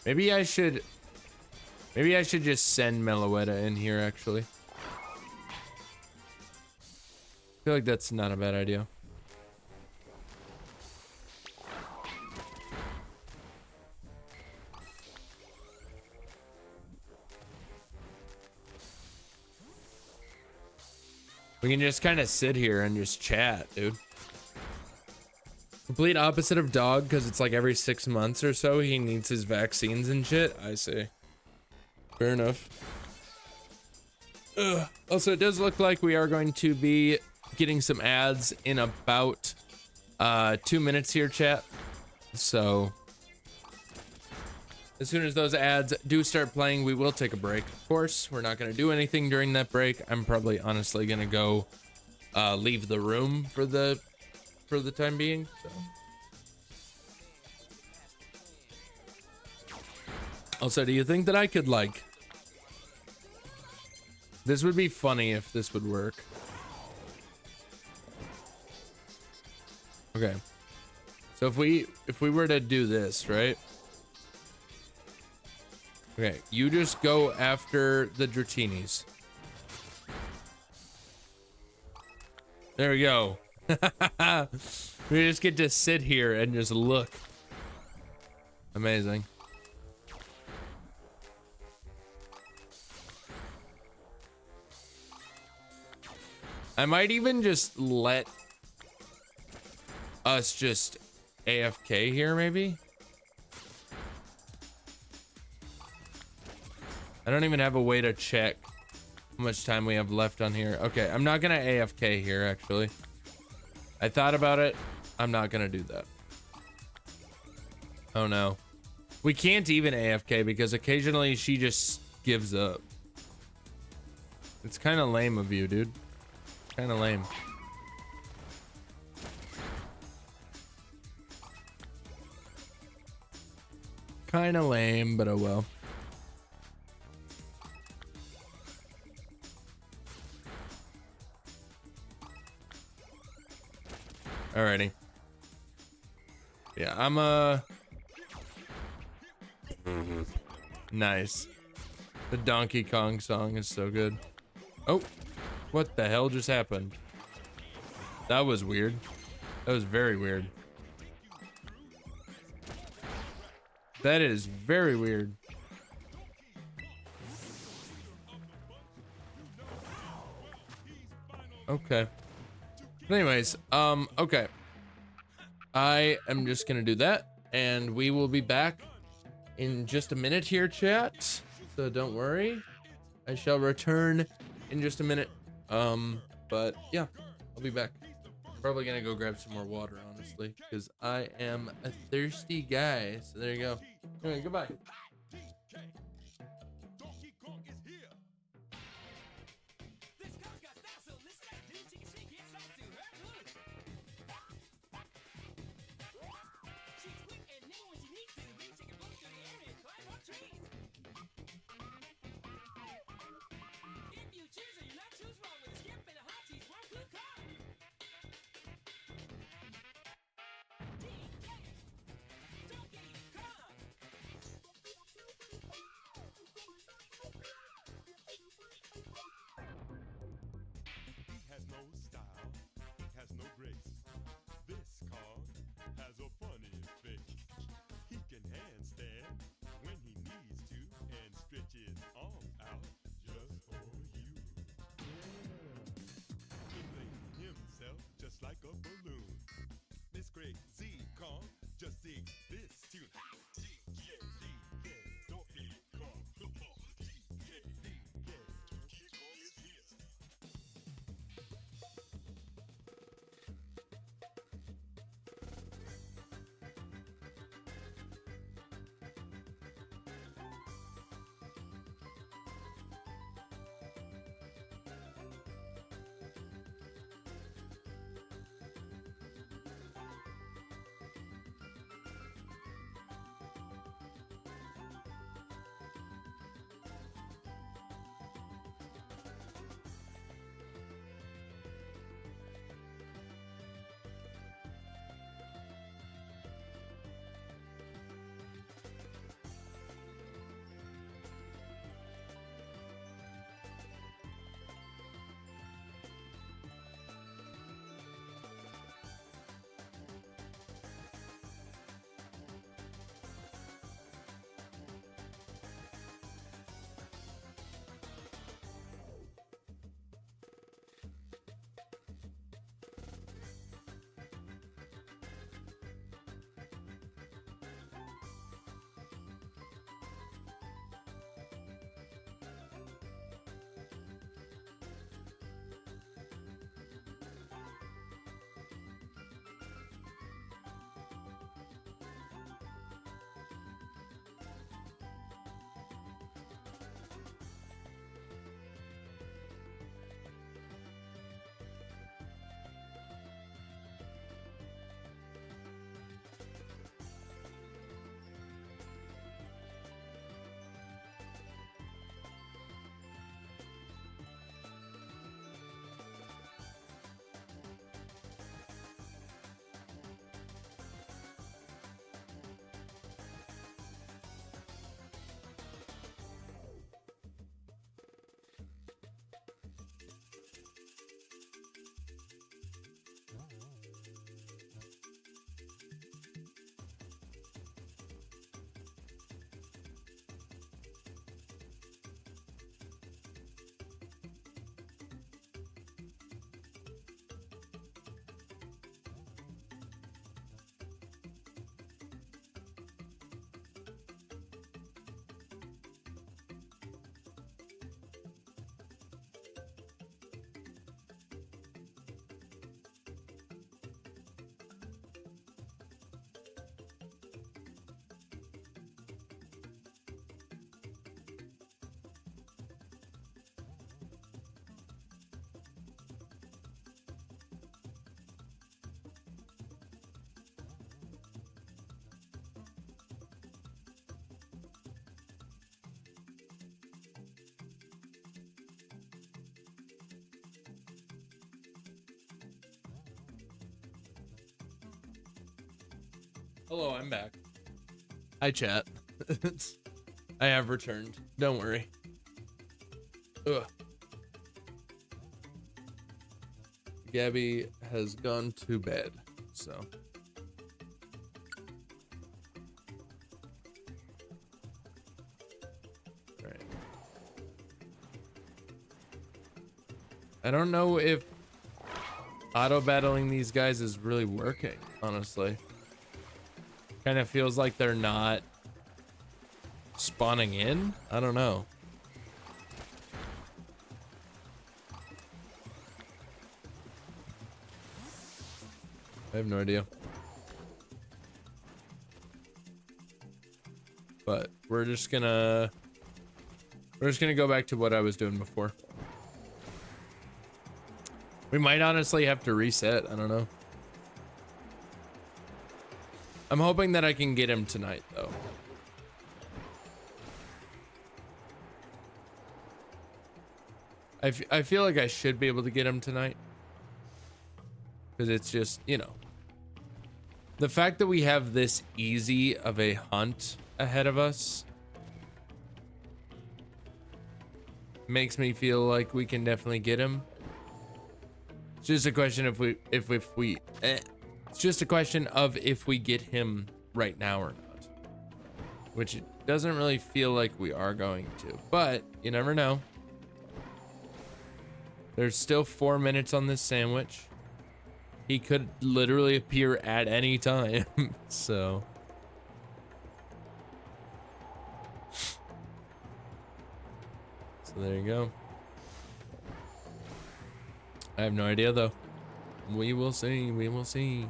Maybe I should just send Meloetta in here, actually. I feel like that's not a bad idea. We can just kind of sit here and just chat, dude. Complete opposite of dog, because it's like every 6 months or so he needs his vaccines and shit. I see. Fair enough. Also, it does look like we are going to be getting some ads in about 2 minutes here, chat. So as soon as those ads do start playing, we will take a break. Of course, we're not going to do anything during that break. I'm probably honestly going to go leave the room for the time being. So. Also, do you think that I could like, this would be funny if this would work. Okay. So if we were to do this, right? Okay, you just go after the Dratinis. There we go. We just get to sit here and just look. Amazing. I might even just let us just AFK here, maybe? I don't even have a way to check how much time we have left on here. Okay, I'm not gonna AFK here, actually. I thought about it. I'm not gonna do that. Oh no. We can't even AFK because occasionally she just gives up. It's kind of lame of you, dude. Kind of lame. Kind of lame, but oh well. Alrighty. Yeah, I'm Nice. The Donkey Kong song is so good. Oh, what the hell just happened? That was weird. That was very weird. That is very weird. Okay. But anyways, okay. I am just gonna do that, and we will be back in just a minute here, chat. So don't worry. I shall return in just a minute. But yeah, I'll be back. Probably gonna go grab some more water, honestly, because I am a thirsty guy. So there you go. Anyway, goodbye. Has no style, has no grace. This car has a funny face. He can handstand when he needs to and stretch his arms out just for you. Inflating himself just like a balloon. This crazy car just sings this tune. Donkey Kong. Donkey Kong is here. Hello, I'm back. Hi, chat. I have returned. Don't worry. Ugh. Gabby has gone to bed, so. I don't know if auto battling these guys is really working, honestly. Kind of feels like they're not spawning in. I don't know. I have no idea. But we're just gonna go back to what I was doing before. We might honestly have to reset. I don't know. I'm hoping that I can get him tonight, though. I feel like I should be able to get him tonight. Because it's just, you know. The fact that we have this easy of a hunt ahead of us makes me feel like we can definitely get him. It's just a question it's just a question of if we get him right now or not, which it doesn't really feel like we are going to, but you never know. There's still 4 minutes on this sandwich. He could literally appear at any time. So there you go. I have no idea though. We will see. We will see.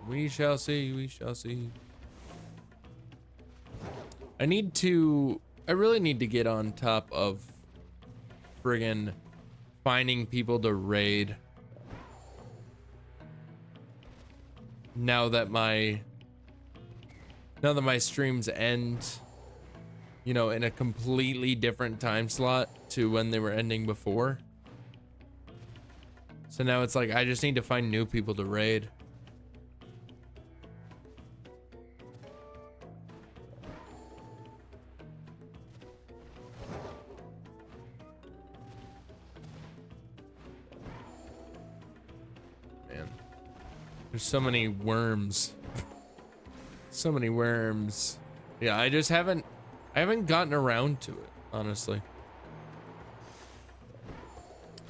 We shall see. We shall see. I really need to get on top of friggin' finding people to raid. Now that my streams end, you know, in a completely different time slot to when they were ending before. So now it's like I just need to find new people to raid. Man, there's so many worms. So many worms. Yeah, I haven't gotten around to it, honestly.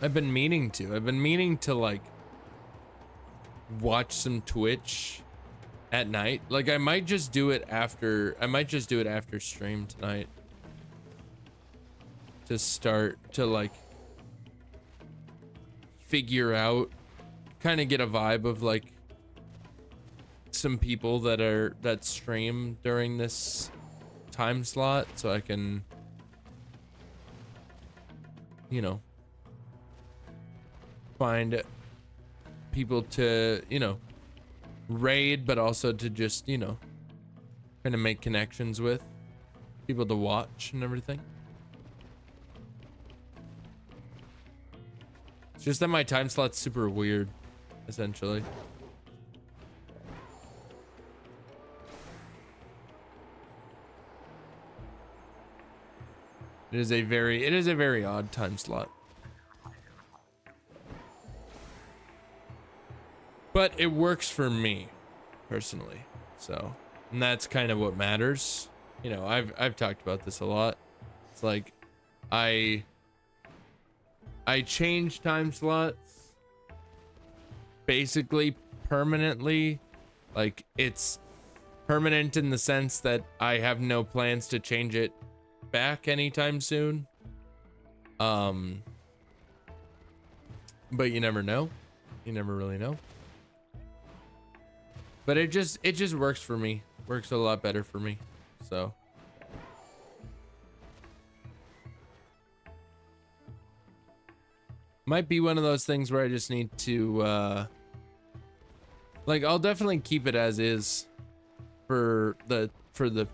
I've been meaning to like watch some Twitch at night. Like I might just do it after stream tonight. To start to like figure out, kind of get a vibe of like some people that stream during this time slot, so I can, you know, find people to, you know, raid, but also to just, you know, kind of make connections with people to watch and everything. It's just that my time slot's super weird, essentially. It is a very odd time slot. But it works for me personally. So, and that's kind of what matters. You know, I've talked about this a lot. It's like I change time slots basically permanently. Like it's permanent in the sense that I have no plans to change it back anytime soon. But you never know. You never really know. But it just works for me. Works a lot better for me. So might be one of those things where I just need to like I'll definitely keep it as is for the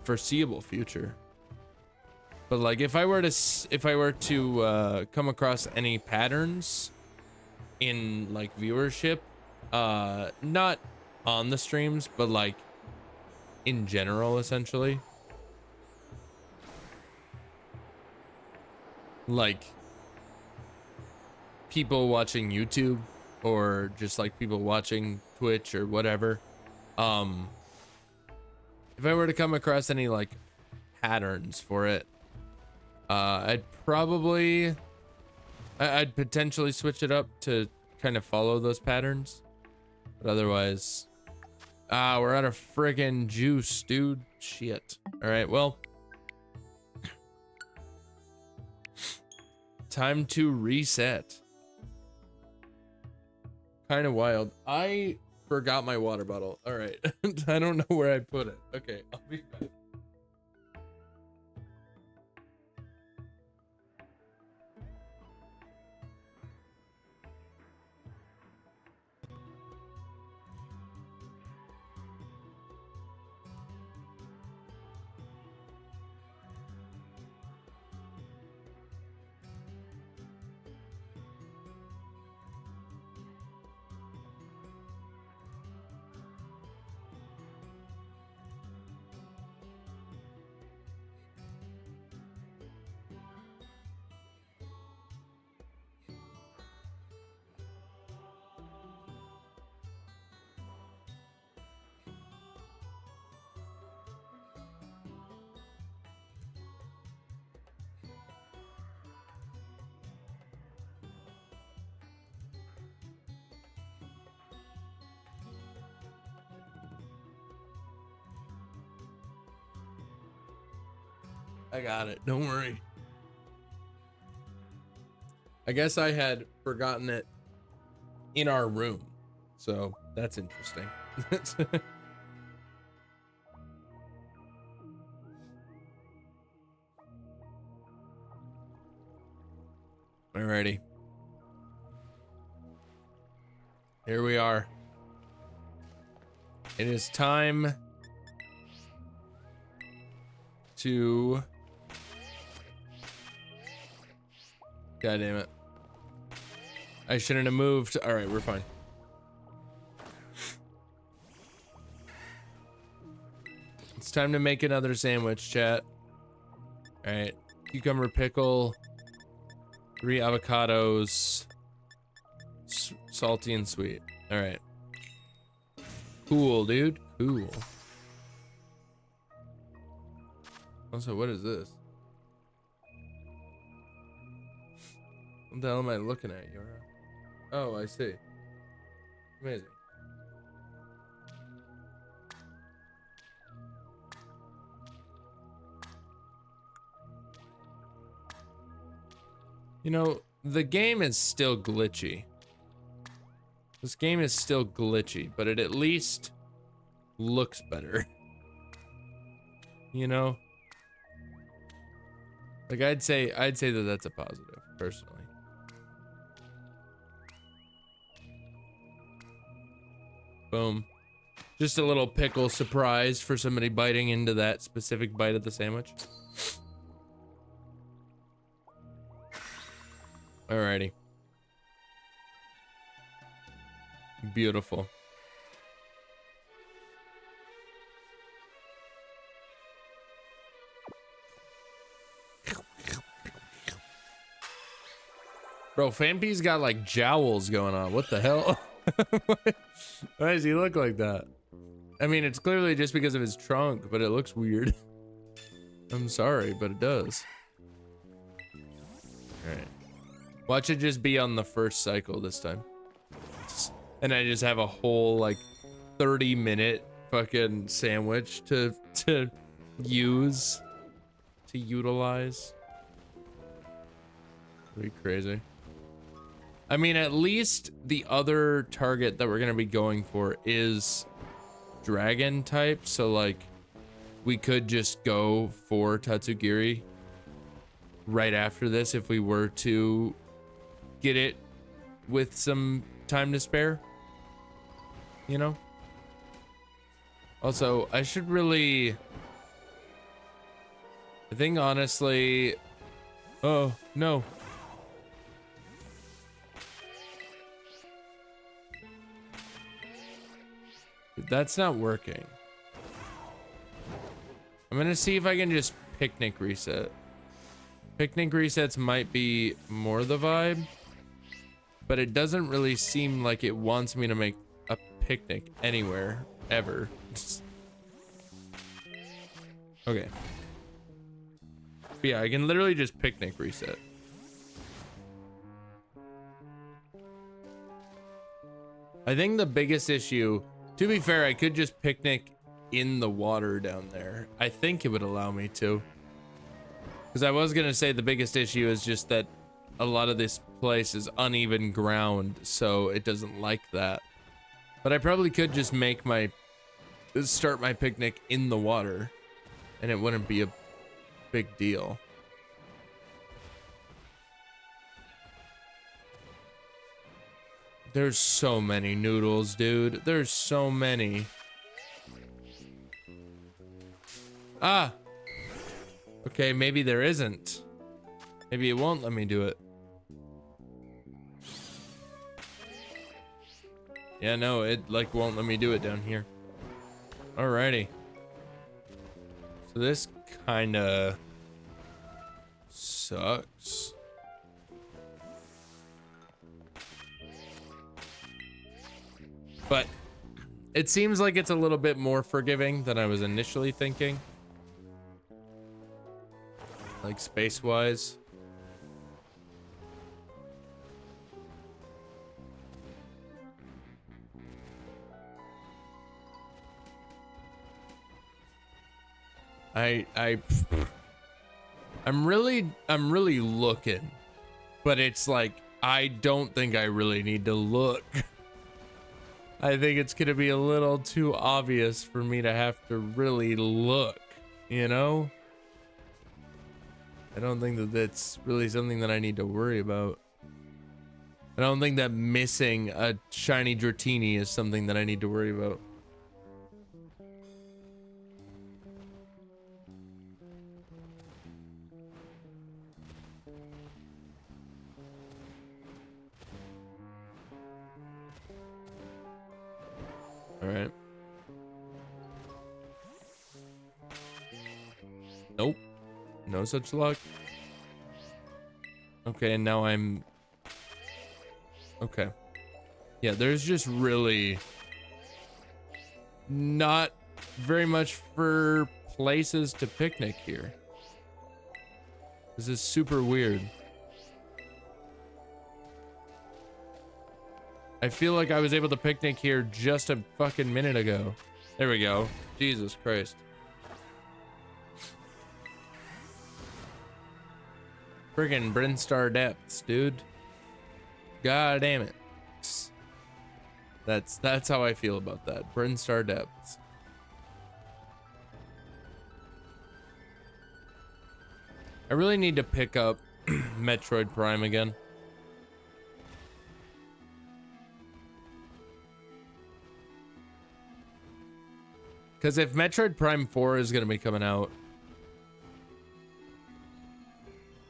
foreseeable future. But like if I were to come across any patterns in like viewership, not on the streams, but like in general, essentially, like people watching YouTube or just like people watching Twitch or whatever, if I were to come across any like patterns for it. I'd potentially switch it up to kind of follow those patterns, but otherwise, we're out of friggin' juice, dude. Shit. All right, well, time to reset. Kind of wild. I forgot my water bottle. All right. I don't know where I put it. Okay, I'll be back. I got it. Don't worry. I guess I had forgotten it in our room. So that's interesting. Alrighty. Here we are. It is time to... God damn it. I shouldn't have moved. All right, we're fine. It's time to make another sandwich, chat. All right. Cucumber pickle. 3 avocados. Salty and sweet. All right. Cool, dude. Cool. Also, what is this? What the hell am I looking at, Yora? Oh, I see. Amazing. You know, the game is still glitchy. This game is still glitchy, but it at least looks better. You know? Like I'd say that that's a positive, personally. Boom. Just a little pickle surprise for somebody biting into that specific bite of the sandwich. Alrighty. Beautiful. Bro, Fampi's got like jowls going on. What the hell? Why does he look like that? I mean, it's clearly just because of his trunk, but it looks weird. I'm sorry, but it does. Alright. Watch it just be on the first cycle this time. And I just have a whole like 30-minute fucking sandwich to utilize. Pretty crazy. I mean, at least the other target that we're gonna be going for is dragon type, so like we could just go for Tatsugiri right after this if we were to get it with some time to spare, you know? Also, I should really, I think honestly, oh no. That's not working. I'm gonna see if I can just picnic reset. Picnic resets might be more the vibe, but it doesn't really seem like it wants me to make a picnic anywhere, ever. Okay. But yeah, I can literally just picnic reset. I think the biggest issue, to be fair, I could just picnic in the water down there. I think it would allow me to. Because I was going to say the biggest issue is just that a lot of this place is uneven ground, so it doesn't like that. But I probably could just start my picnic in the water, and it wouldn't be a big deal. There's so many noodles, dude. There's so many. Ah! Okay, maybe there isn't. Maybe it won't let me do it. Yeah, no, it like won't let me do it down here. Alrighty. So this kinda sucks. But it seems like it's a little bit more forgiving than I was initially thinking. Like space-wise. I'm really looking, but it's like I don't think I really need to look. I think it's gonna be a little too obvious for me to have to really look, you know? I don't think that that's really something that I need to worry about. I don't think that missing a shiny Dratini is something that I need to worry about. All right. Nope. No such luck. Okay, and now I'm... Okay. Yeah, there's just really not very much for places to picnic here. This is super weird. I feel like I was able to picnic here just a fucking minute ago. There we go. Jesus Christ. Friggin' Brinstar Depths, dude. God damn it. That's how I feel about that. Brinstar Depths. I really need to pick up Metroid Prime again. Because if Metroid Prime 4 is going to be coming out,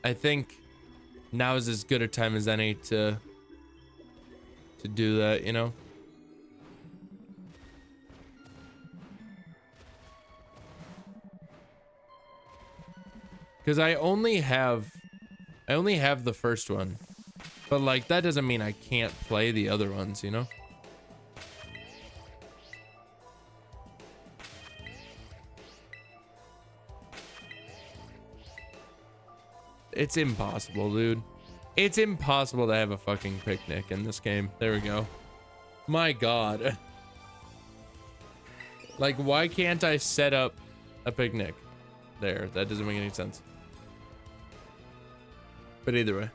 I think now is as good a time as any to do that, you know? Because I only have the first one, but like that doesn't mean I can't play the other ones, you know? It's impossible, dude. It's impossible to have a fucking picnic in this game. There we go. My God. Like, why can't I set up a picnic there? That doesn't make any sense. But either way.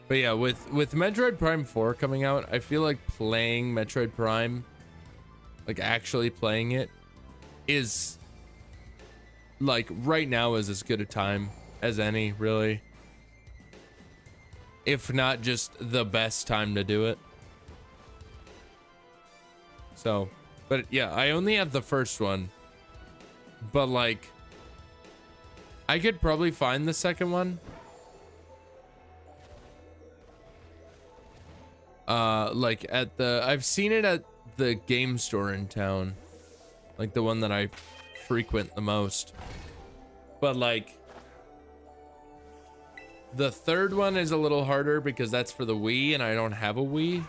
But yeah, with Metroid Prime 4 coming out, I feel like playing Metroid Prime, like actually playing it, is like right now is as good a time as any, really. If not just the best time to do it. So, but yeah, I only have the first one. But like, I could probably find the second one. Like at I've seen it at the game store in town. Like the one that I frequent the most. But like, the third one is a little harder because that's for the Wii and I don't have a Wii.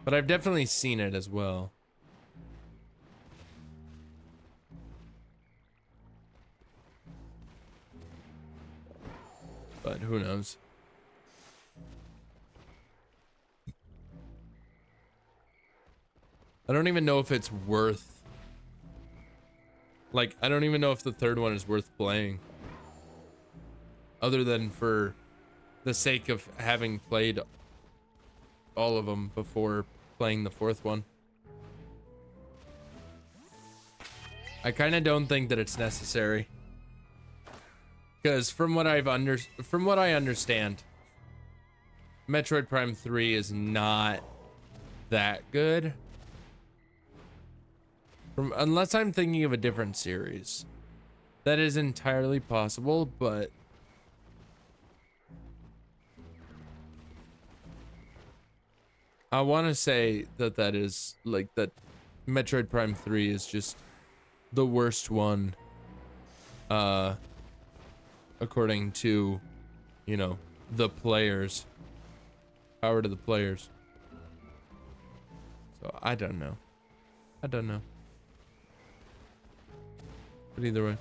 But I've definitely seen it as well. but who knows? I don't even know if it's worth, like, I don't even know if the third one is worth playing, other than for the sake of having played all of them before playing the fourth one. I kind of don't think that it's necessary, because from what I understand, Metroid Prime 3 is not that good. Unless I'm thinking of a different series. That is entirely possible, but I want to say that that is like that Metroid Prime 3 is just the worst one, according to, you know, the players. Power to the players. So I don't know. I don't know. But either way.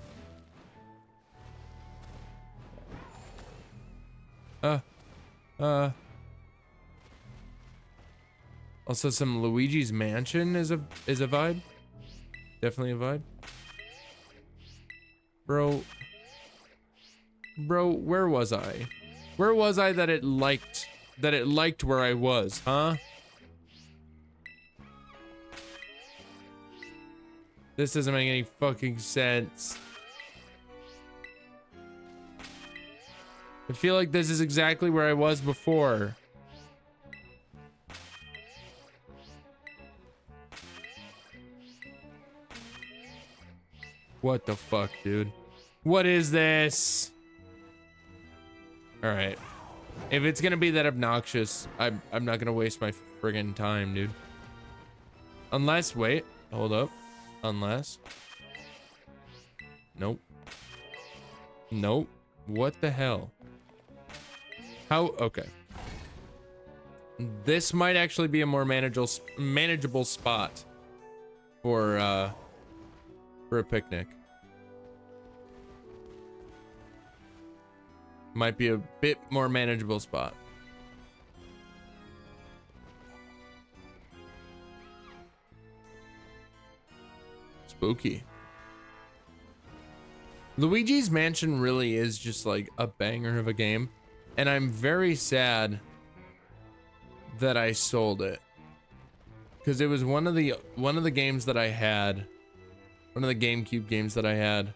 Also some Luigi's Mansion is a vibe. Definitely a vibe. Bro, where was I? Where was I that it liked where I was, huh? This doesn't make any fucking sense. I feel like this is exactly where I was before. What the fuck, dude? What is this? All right. If it's gonna be that obnoxious, I'm not gonna waste my friggin' time, dude. Unless, wait, hold up. Unless. Nope. Nope. What the hell? How? Okay. This might actually be a more manageable spot for a picnic. Might be a bit more manageable spot. Spooky. Luigi's Mansion really is just like a banger of a game, and I'm very sad that I sold it, because it was one of the games that I had, one of the GameCube games that I had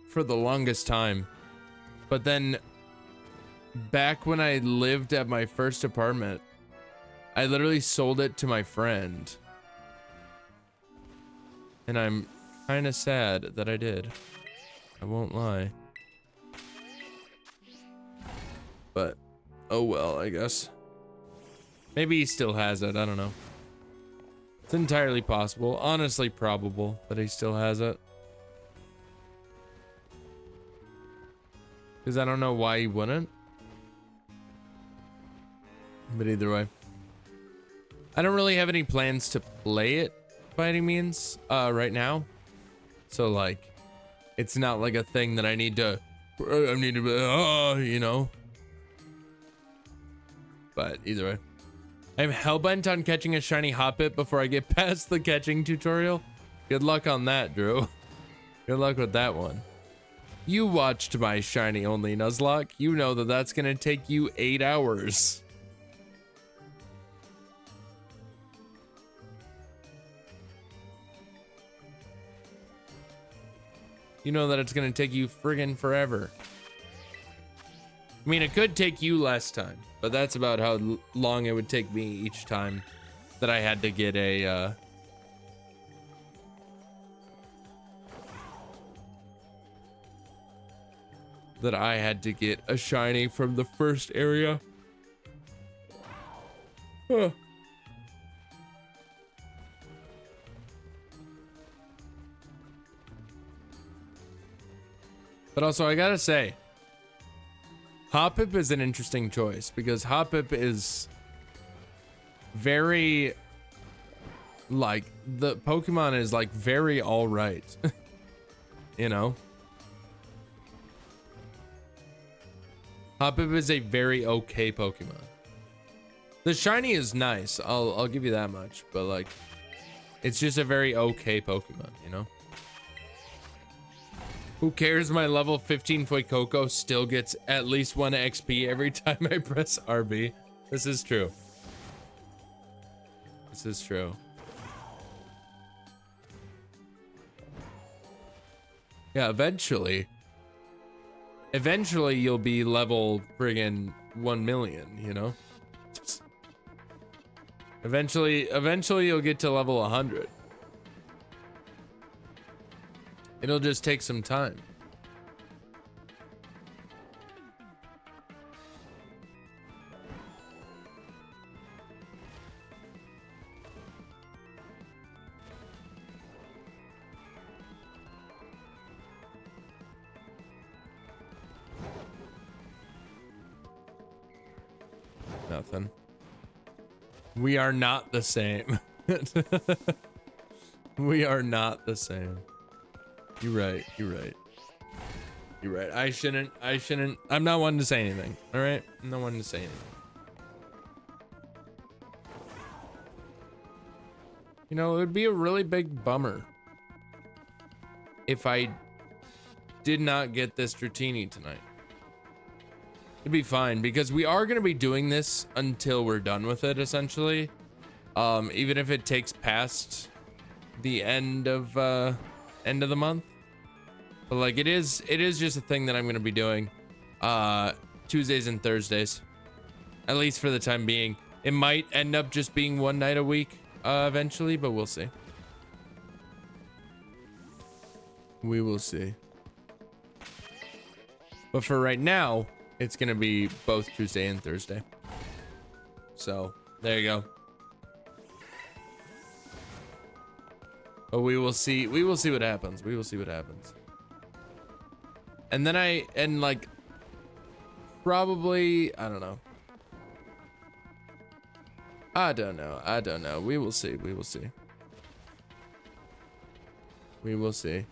for the longest time. But then back when I lived at my first apartment, I literally sold it to my friend. And I'm kind of sad that I did. I won't lie. But, oh well, I guess. Maybe he still has it, I don't know. It's entirely possible, honestly probable, that he still has it. Because I don't know why he wouldn't. But either way. I don't really have any plans to play it by any means right now. So like, it's not like a thing that I need to, you know. But either way. I'm hellbent on catching a shiny Hoppip before I get past the catching tutorial. Good luck on that, Drew. Good luck with that one. You watched my shiny only, Nuzlocke. You know that that's gonna take you 8 hours. You know that it's gonna take you friggin' forever. I mean, it could take you less time, but that's about how long it would take me each time that I had to get a, shiny from the first area. Huh. But also, I gotta say, Hoppip is an interesting choice, because Hoppip is very, like, the Pokemon is like very all right. You know? Hoppip is a very okay Pokemon. The shiny is nice. I'll give you that much, but like, it's just a very okay Pokemon, you know? Who cares? My level 15 Fuecoco still gets at least 1 XP every time I press RB. This is true. This is true. Yeah, eventually you'll be level friggin' 1 million, you know? Eventually you'll get to level 100. It'll just take some time. Nothing. We are not the same. We are not the same. You're right. You're right. You're right. I shouldn't. I'm not one to say anything. All right. I'm not one to say anything. You know, it would be a really big bummer if I did not get this Dratini tonight. It'd be fine because we are going to be doing this until we're done with it, essentially. Even if it takes past the end of the month. But like it is just a thing that I'm going to be doing Tuesdays and Thursdays, at least for the time being. It might end up just being one night a week eventually, but we'll see. We will see. But for right now, it's gonna be both Tuesday and Thursday. So there you go. But we will see. We will see what happens. We will see what happens. And then like probably I don't know. I don't know. We will see. We will see. We will see.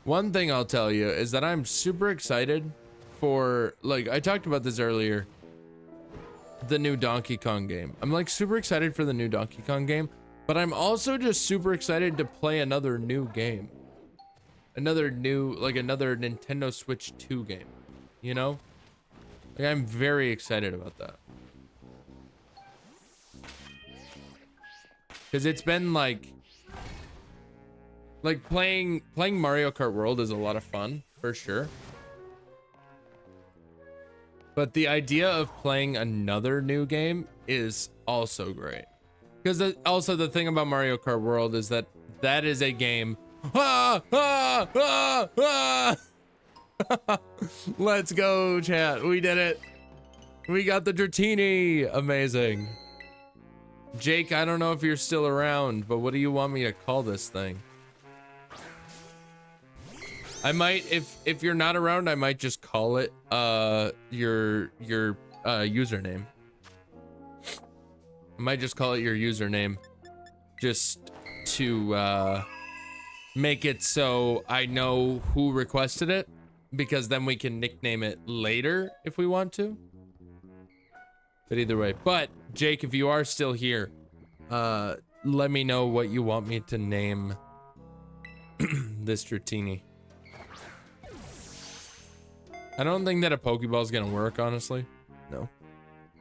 One thing I'll tell you is that I'm super excited for, like, I talked about this earlier, the new Donkey Kong game. I'm like super excited for the new Donkey Kong game, but I'm also just super excited to play another new game. Another Nintendo Switch 2 game, you know? Like, I'm very excited about that. Because it's been like playing Mario Kart World is a lot of fun, for sure. But the idea of playing another new game is also great. Because also the thing about Mario Kart World is that is a game. Let's go, chat. We did it. We got the Dratini. Amazing. Jake, I don't know if you're still around, but what do you want me to call this thing? I might, if you're not around, I might just call it your username. I might just call it your username, just to make it so I know who requested it, because then we can nickname it later if we want to. But either way, but Jake, if you are still here, let me know what you want me to name this Dratini. I don't think that a Pokeball is gonna work, honestly. No,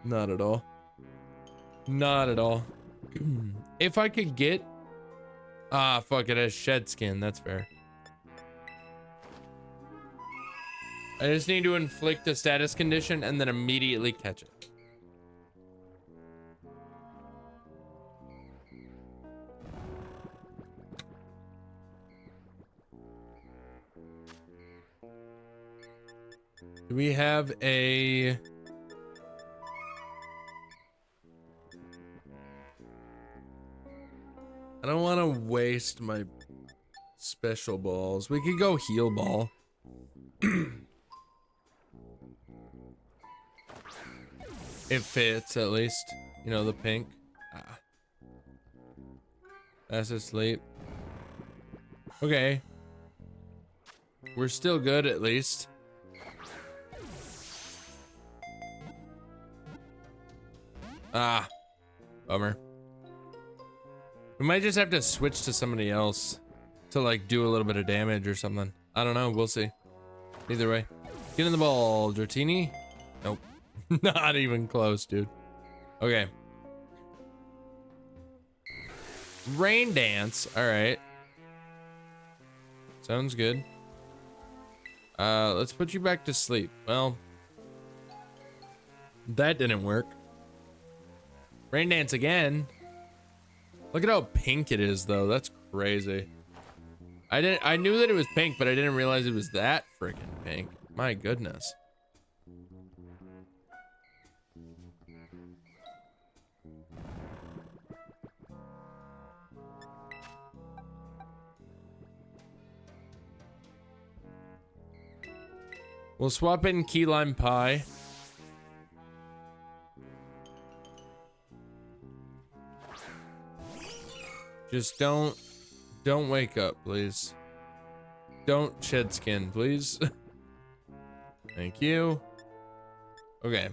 not at all. Not at all. If I could get, fuck, it has shed skin. That's fair. I just need to inflict a status condition and then immediately catch it. Do we have a... I don't want to waste my special balls. We could go heal ball. It fits, at least. You know, the pink. Ah. That's asleep. Okay. We're still good, at least. Ah, bummer. We might just have to switch to somebody else to like do a little bit of damage or something. I don't know. We'll see. Either way. Get in the ball, Dratini. Nope. Not even close, dude. Okay. Rain dance. All right. Sounds good. Let's put you back to sleep. Well, that didn't work. Rain dance again. Look at how pink it is, though. That's crazy. I knew that it was pink, but I didn't realize it was that freaking pink. My goodness. We'll swap in key lime pie. Just don't wake up, please. Don't shed skin, please. Thank you. Okay.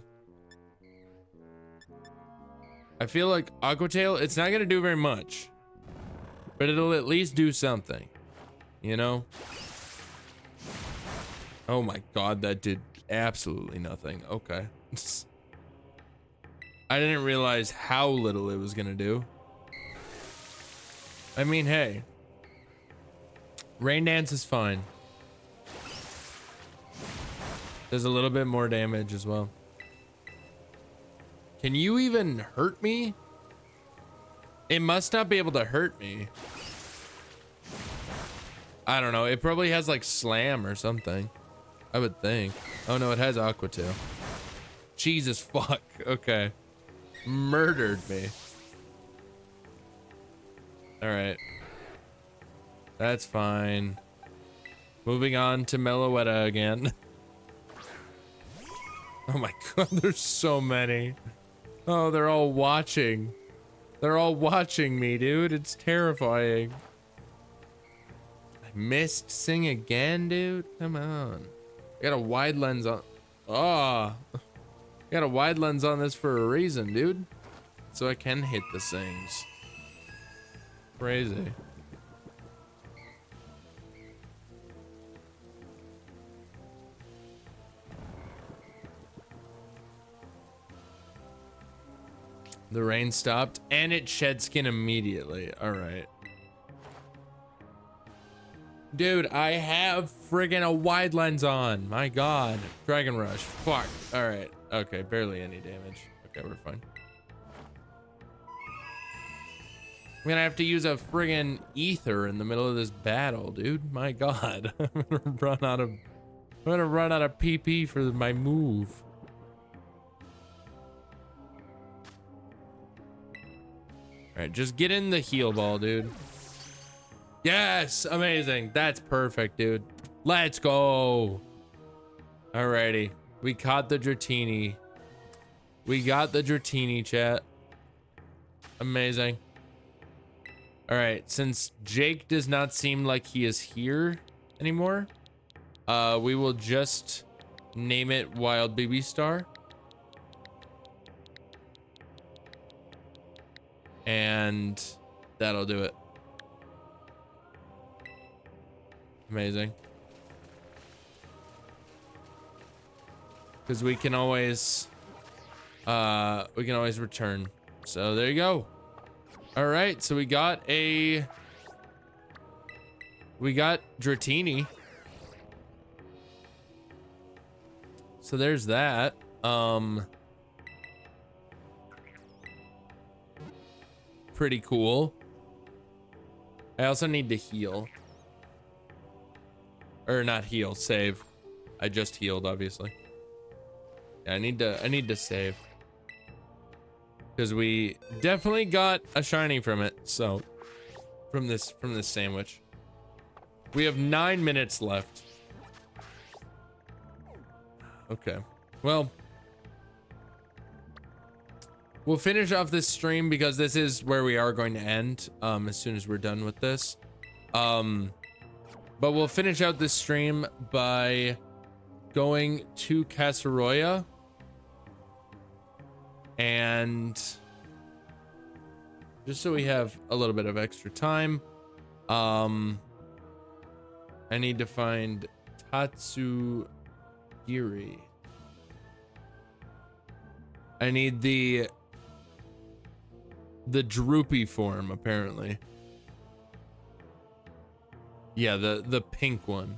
I feel like Aquatail, it's not gonna do very much, but it'll at least do something, you know? Oh my god, that did absolutely nothing. Okay. I didn't realize how little it was gonna do. I mean, hey. Rain dance is fine. Does a little bit more damage as well. Can you even hurt me? It must not be able to hurt me. I don't know. It probably has like slam or something. I would think. Oh no, it has Aqua Tail. Jesus fuck. Okay. Murdered me. Alright. That's fine. Moving on to Meloetta again. Oh my god, there's so many. Oh, they're all watching. They're all watching me, dude. It's terrifying. I missed Sing again, dude. Come on. I got a wide lens on. Oh, I got a wide lens on this for a reason, dude. So I can hit the Sings. Crazy. The rain stopped and it shed skin immediately. All right. Dude, I have friggin' a wide lens on. My god. Dragon Rush. Fuck. All right. Okay, barely any damage. Okay, we're fine. I'm gonna have to use a friggin' ether in the middle of this battle, dude. My god. I'm gonna run out of PP for my move. All right, just get in the heal ball, dude. Yes, amazing. That's perfect, dude. Let's go. Alrighty, we caught the Dratini. We got the Dratini, chat. Amazing. All right, since Jake does not seem like he is here anymore, we will just name it Wild Baby Star. And that'll do it. Amazing. Because we can always return. So there you go. All right, so we got Dratini. So there's that. Pretty cool. I also need to heal. Or not heal, save. I just healed, obviously. Yeah, I need to save. Because we definitely got a shiny from it, so from this sandwich. We have 9 minutes left. Okay. Well, we'll finish off this stream because this is where we are going to end as soon as we're done with this. But we'll finish out this stream by going to Casaroya And just so we have a little bit of extra time, I need to find Tatsugiri. I need the droopy form, apparently. Yeah, the pink one.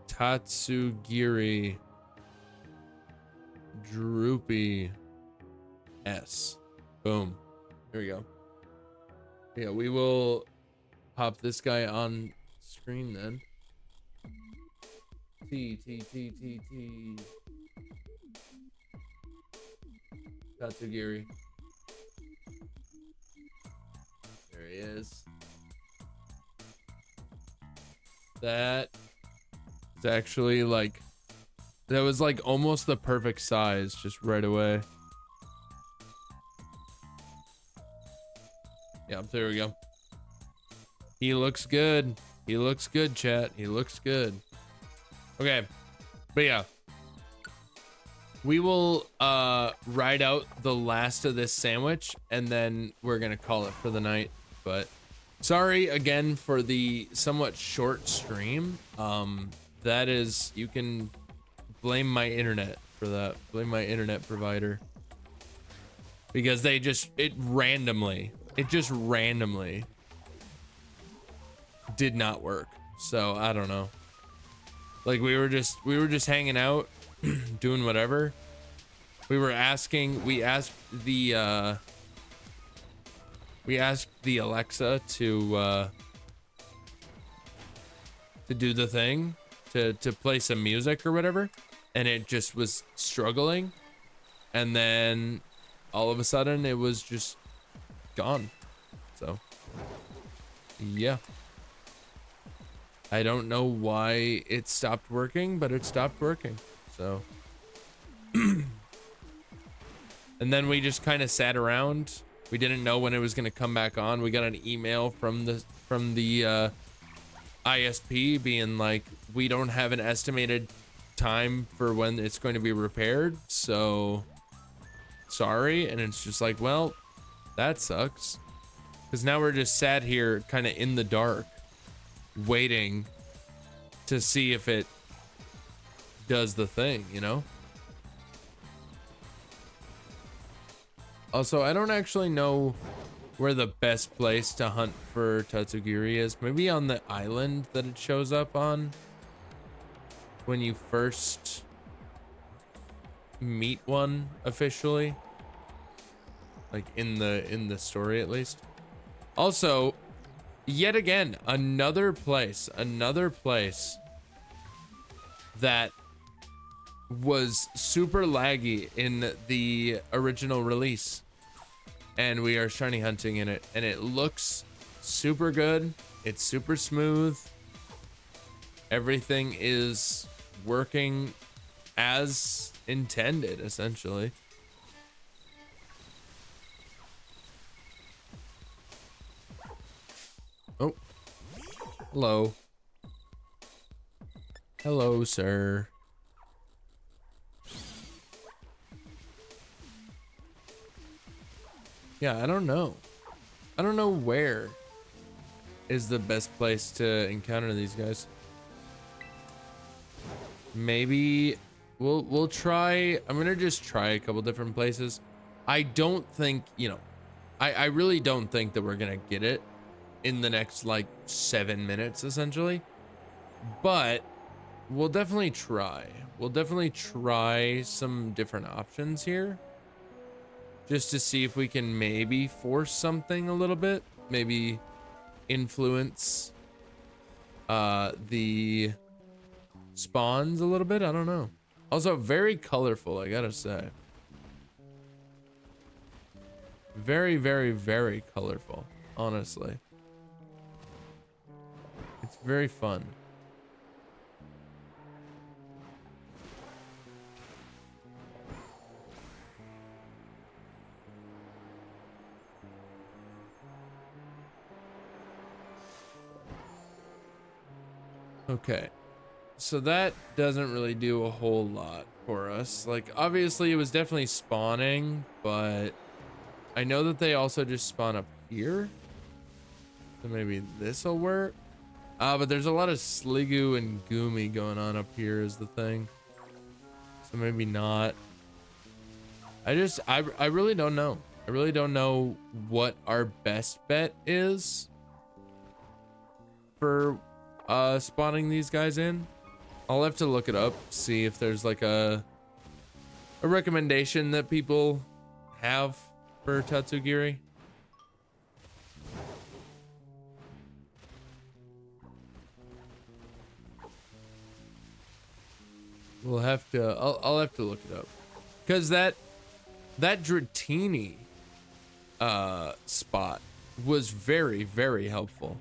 Tatsugiri droopy S. Boom. There we go. Yeah, we will pop this guy on screen then. T. Tatsugiri. There he is. That is actually like, that was like almost the perfect size just right away. Yeah, there we go. He looks good. He looks good, chat. He looks good. Okay. But yeah. We will ride out the last of this sandwich and then we're gonna call it for the night. But sorry again for the somewhat short stream. That is, you can blame my internet for that. Blame my internet provider. Because they just, it just randomly did not work. So I don't know. Like we were just hanging out, doing whatever. We asked the Alexa to do the thing, to play some music or whatever, and it just was struggling, and then all of a sudden it was just gone. So yeah, I don't know why it stopped working, but it stopped working. So and then we just kind of sat around. We didn't know when it was going to come back on. We got an email from the ISP being like, we don't have an estimated time for when it's going to be repaired, so sorry. And it's just like, well, that sucks, because now we're just sat here kind of in the dark waiting to see if it does the thing, you know? Also, I don't actually know where the best place to hunt for Tatsugiri is. Maybe on the island that it shows up on when you first meet one officially, like in the story at least. Also, yet again, another place that was super laggy in the original release, and we are shiny hunting in it, and it looks super good. It's super smooth. Everything is working as intended, essentially. Oh, hello. Hello, sir. Yeah, I don't know. I don't know where is the best place to encounter these guys. Maybe we'll try. I'm gonna just try a couple different places. I don't think, you know, I really don't think that we're gonna get it in the next like 7 minutes essentially, but we'll definitely try. We'll definitely try some different options here, just to see if we can maybe force something a little bit, maybe influence the spawns a little bit. I don't know. Also very colorful, I gotta say. Very, very, very colorful, honestly. It's very fun. Okay. so that doesn't really do a whole lot for us. Like, obviously it was definitely spawning, but I know that they also just spawn up here. So maybe this will work. But there's a lot of Sliggoo and Goomy going on up here is the thing. So maybe not. I really don't know. I really don't know what our best bet is for spawning these guys in. I'll have to look it up, see if there's like a recommendation that people have for Tatsugiri. We'll have to, I'll have to look it up. Because that Dratini spot was very, very helpful.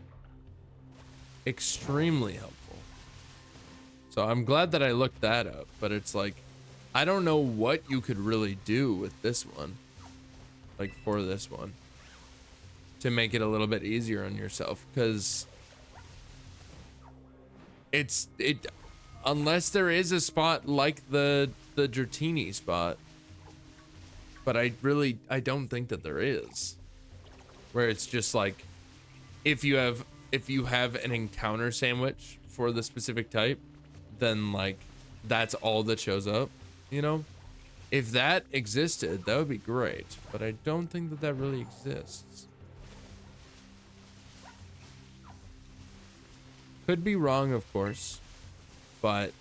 Extremely helpful. So I'm glad that I looked that up, but it's like, I don't know what you could really do with this one. Like for this one. To make it a little bit easier on yourself. Because unless there is a spot like the Dratini spot. But I don't think that there is. Where it's just like, if you have an encounter sandwich for the specific type, then like that's all that shows up, you know? If that existed, that would be great, but I don't think that that really exists. Could be wrong, of course, but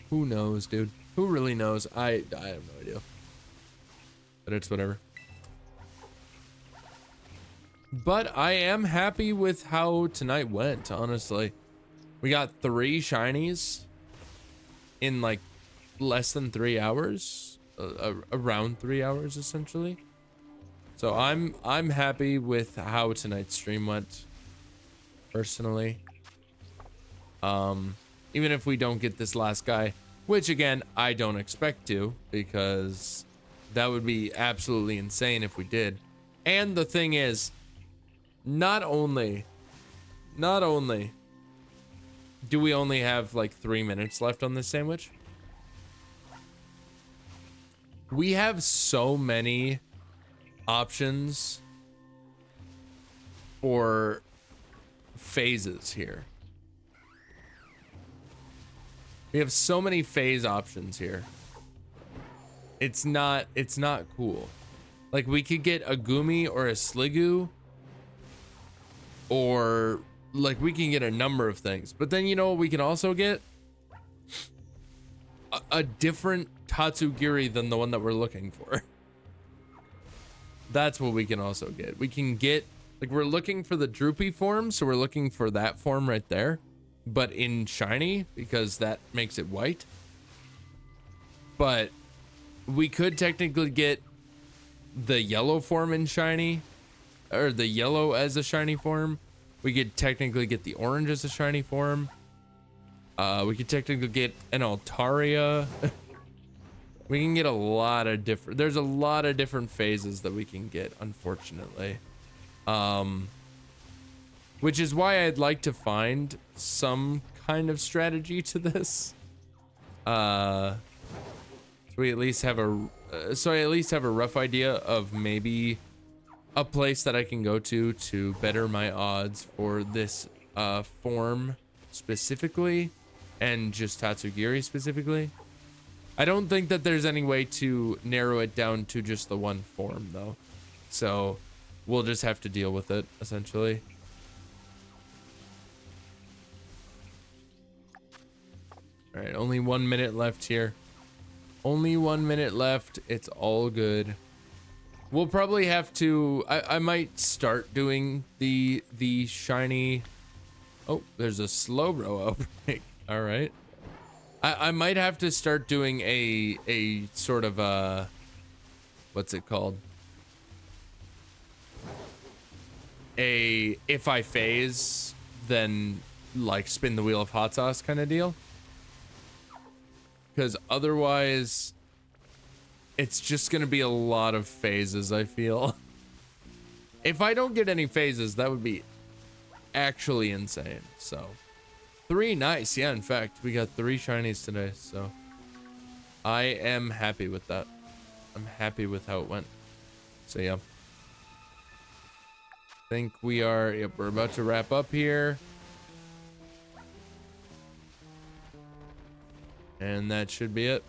who knows, dude? Who really knows? I have no idea. But it's whatever. But I am happy with how tonight went, honestly. We got 3 shinies in like less than 3 hours, around 3 hours essentially. So I'm happy with how tonight's stream went, personally. Even if we don't get this last guy, which again I don't expect to, because that would be absolutely insane if we did. And the thing is, not only do we only have like 3 minutes left on this sandwich, we have so many options for phases here. We have so many phase options here. It's not cool. Like, we could get a Goomy or a Sliggoo, or like we can get a number of things. But then, you know what we can also get? A different Tatsugiri than the one that we're looking for. That's what we can also get. We can get, like, we're looking for the droopy form, so we're looking for that form right there, but in shiny, because that makes it white. But we could technically get the yellow form in shiny, or the yellow as a shiny form. We could technically get the orange as a shiny form. We could technically get an Altaria. We can get a lot of different, there's a lot of different phases that we can get, unfortunately. Which is why I'd like to find some kind of strategy to this. So we at least have so I at least have a rough idea of maybe a place that I can go to better my odds for this form specifically, and just Tatsugiri specifically. I don't think that there's any way to narrow it down to just the one form though. So we'll just have to deal with it essentially. All right, only 1 minute left here. Only 1 minute left. It's all good. We'll probably have to, I might start doing the shiny. Oh, there's a Slowbro opening. All right. I might have to start doing a sort of what's it called? If I phase, then like spin the wheel of hot sauce kind of deal. Because otherwise, it's just gonna be a lot of phases, I feel. If I don't get any phases, that would be actually insane. So 3, nice. Yeah, in fact, we got 3 shinies today, so I am happy with that. I'm happy with how it went. So yeah, think we are, yep, we're about to wrap up here. And that should be it.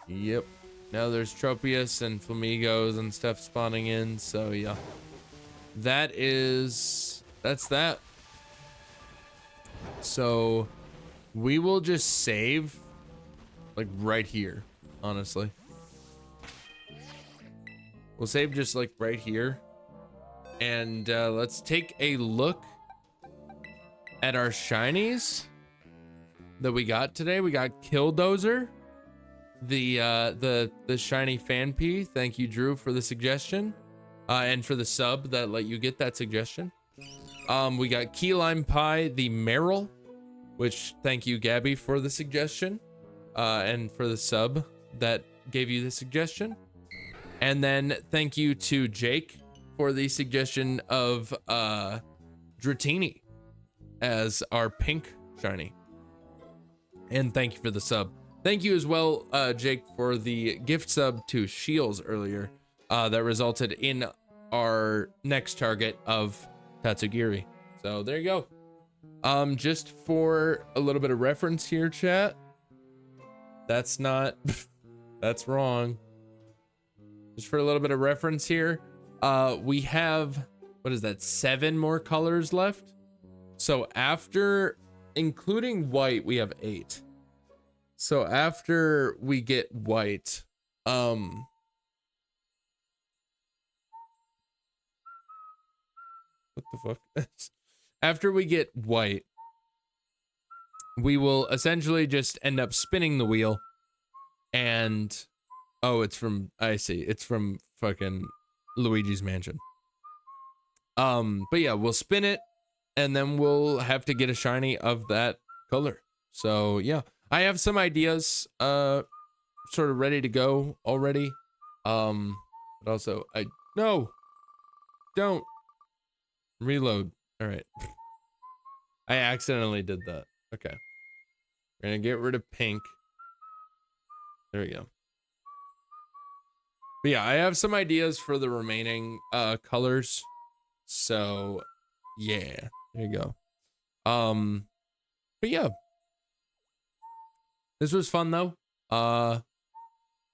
Yep. Now there's Tropius and Flamingos and stuff spawning in, so yeah. That's that. So we will just save like right here, honestly. We'll save just like right here. And let's take a look at our shinies that we got today. We got Killdozer, the shiny Fanpy. Thank you, Drew, for the suggestion. And for the sub that let you get that suggestion. We got Key Lime Pie, the Meryl, which thank you, Gabby, for the suggestion. And for the sub that gave you the suggestion. And then thank you to Jake for the suggestion of Dratini as our pink shiny. And thank you for the sub. Thank you as well, Jake, for the gift sub to Shields earlier. That resulted in our next target of Tatsugiri. So there you go. Just for a little bit of reference here, chat. That's not, that's wrong. Just for a little bit of reference here. We have, what is that? 7 more colors left. So after, including white, we have 8. So after we get white, what the fuck? After we get white, we will essentially just end up spinning the wheel. And oh, it's from, I see, it's from fucking Luigi's Mansion. But yeah, we'll spin it and then we'll have to get a shiny of that color. So yeah, I have some ideas sort of ready to go already. But also no, don't reload. All right. I accidentally did that. Okay. We're gonna get rid of pink. There we go. But yeah, I have some ideas for the remaining colors. So yeah, there you go. But yeah. This was fun though. I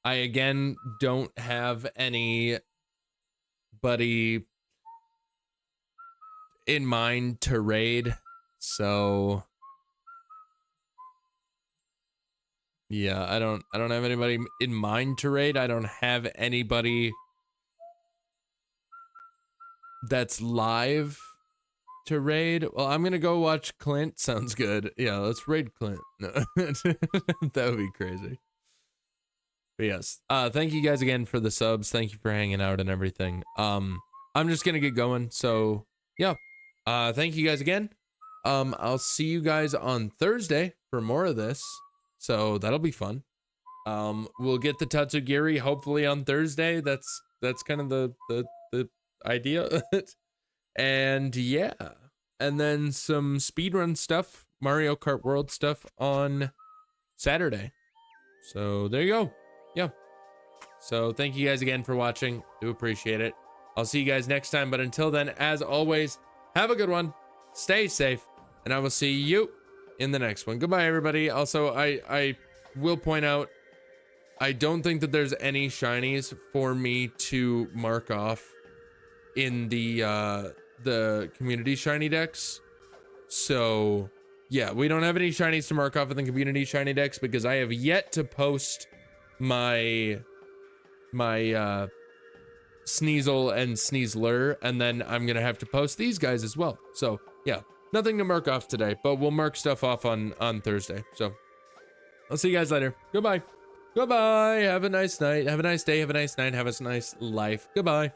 again don't have anybody in mind to raid, so yeah, I don't have anybody in mind to raid. I don't have anybody that's live to raid. Well, I'm gonna go watch Clint. Sounds good. Yeah, let's raid Clint. No. That would be crazy. But yes, thank you guys again for the subs. Thank you for hanging out and everything. I'm just gonna get going, so yeah. Thank you guys again. I'll see you guys on Thursday for more of this. So that'll be fun. We'll get the Tatsugiri hopefully on Thursday. That's kind of the idea. And yeah. And then some speedrun stuff, Mario Kart World stuff on Saturday. So there you go. Yeah. So thank you guys again for watching. Do appreciate it. I'll see you guys next time. But until then, as always, have a good one. Stay safe. And I will see you in the next one. Goodbye, everybody. Also, I will point out, I don't think that there's any shinies for me to mark off in the community shiny decks. So yeah, we don't have any shinies to mark off in the community shiny decks because I have yet to post my Sneasel and Sneasler, and then I'm gonna have to post these guys as well. So yeah, nothing to mark off today, but we'll mark stuff off on Thursday. So I'll see you guys later. Goodbye. Goodbye. Have a nice night. Have a nice day. Have a nice night. Have a nice life. Goodbye.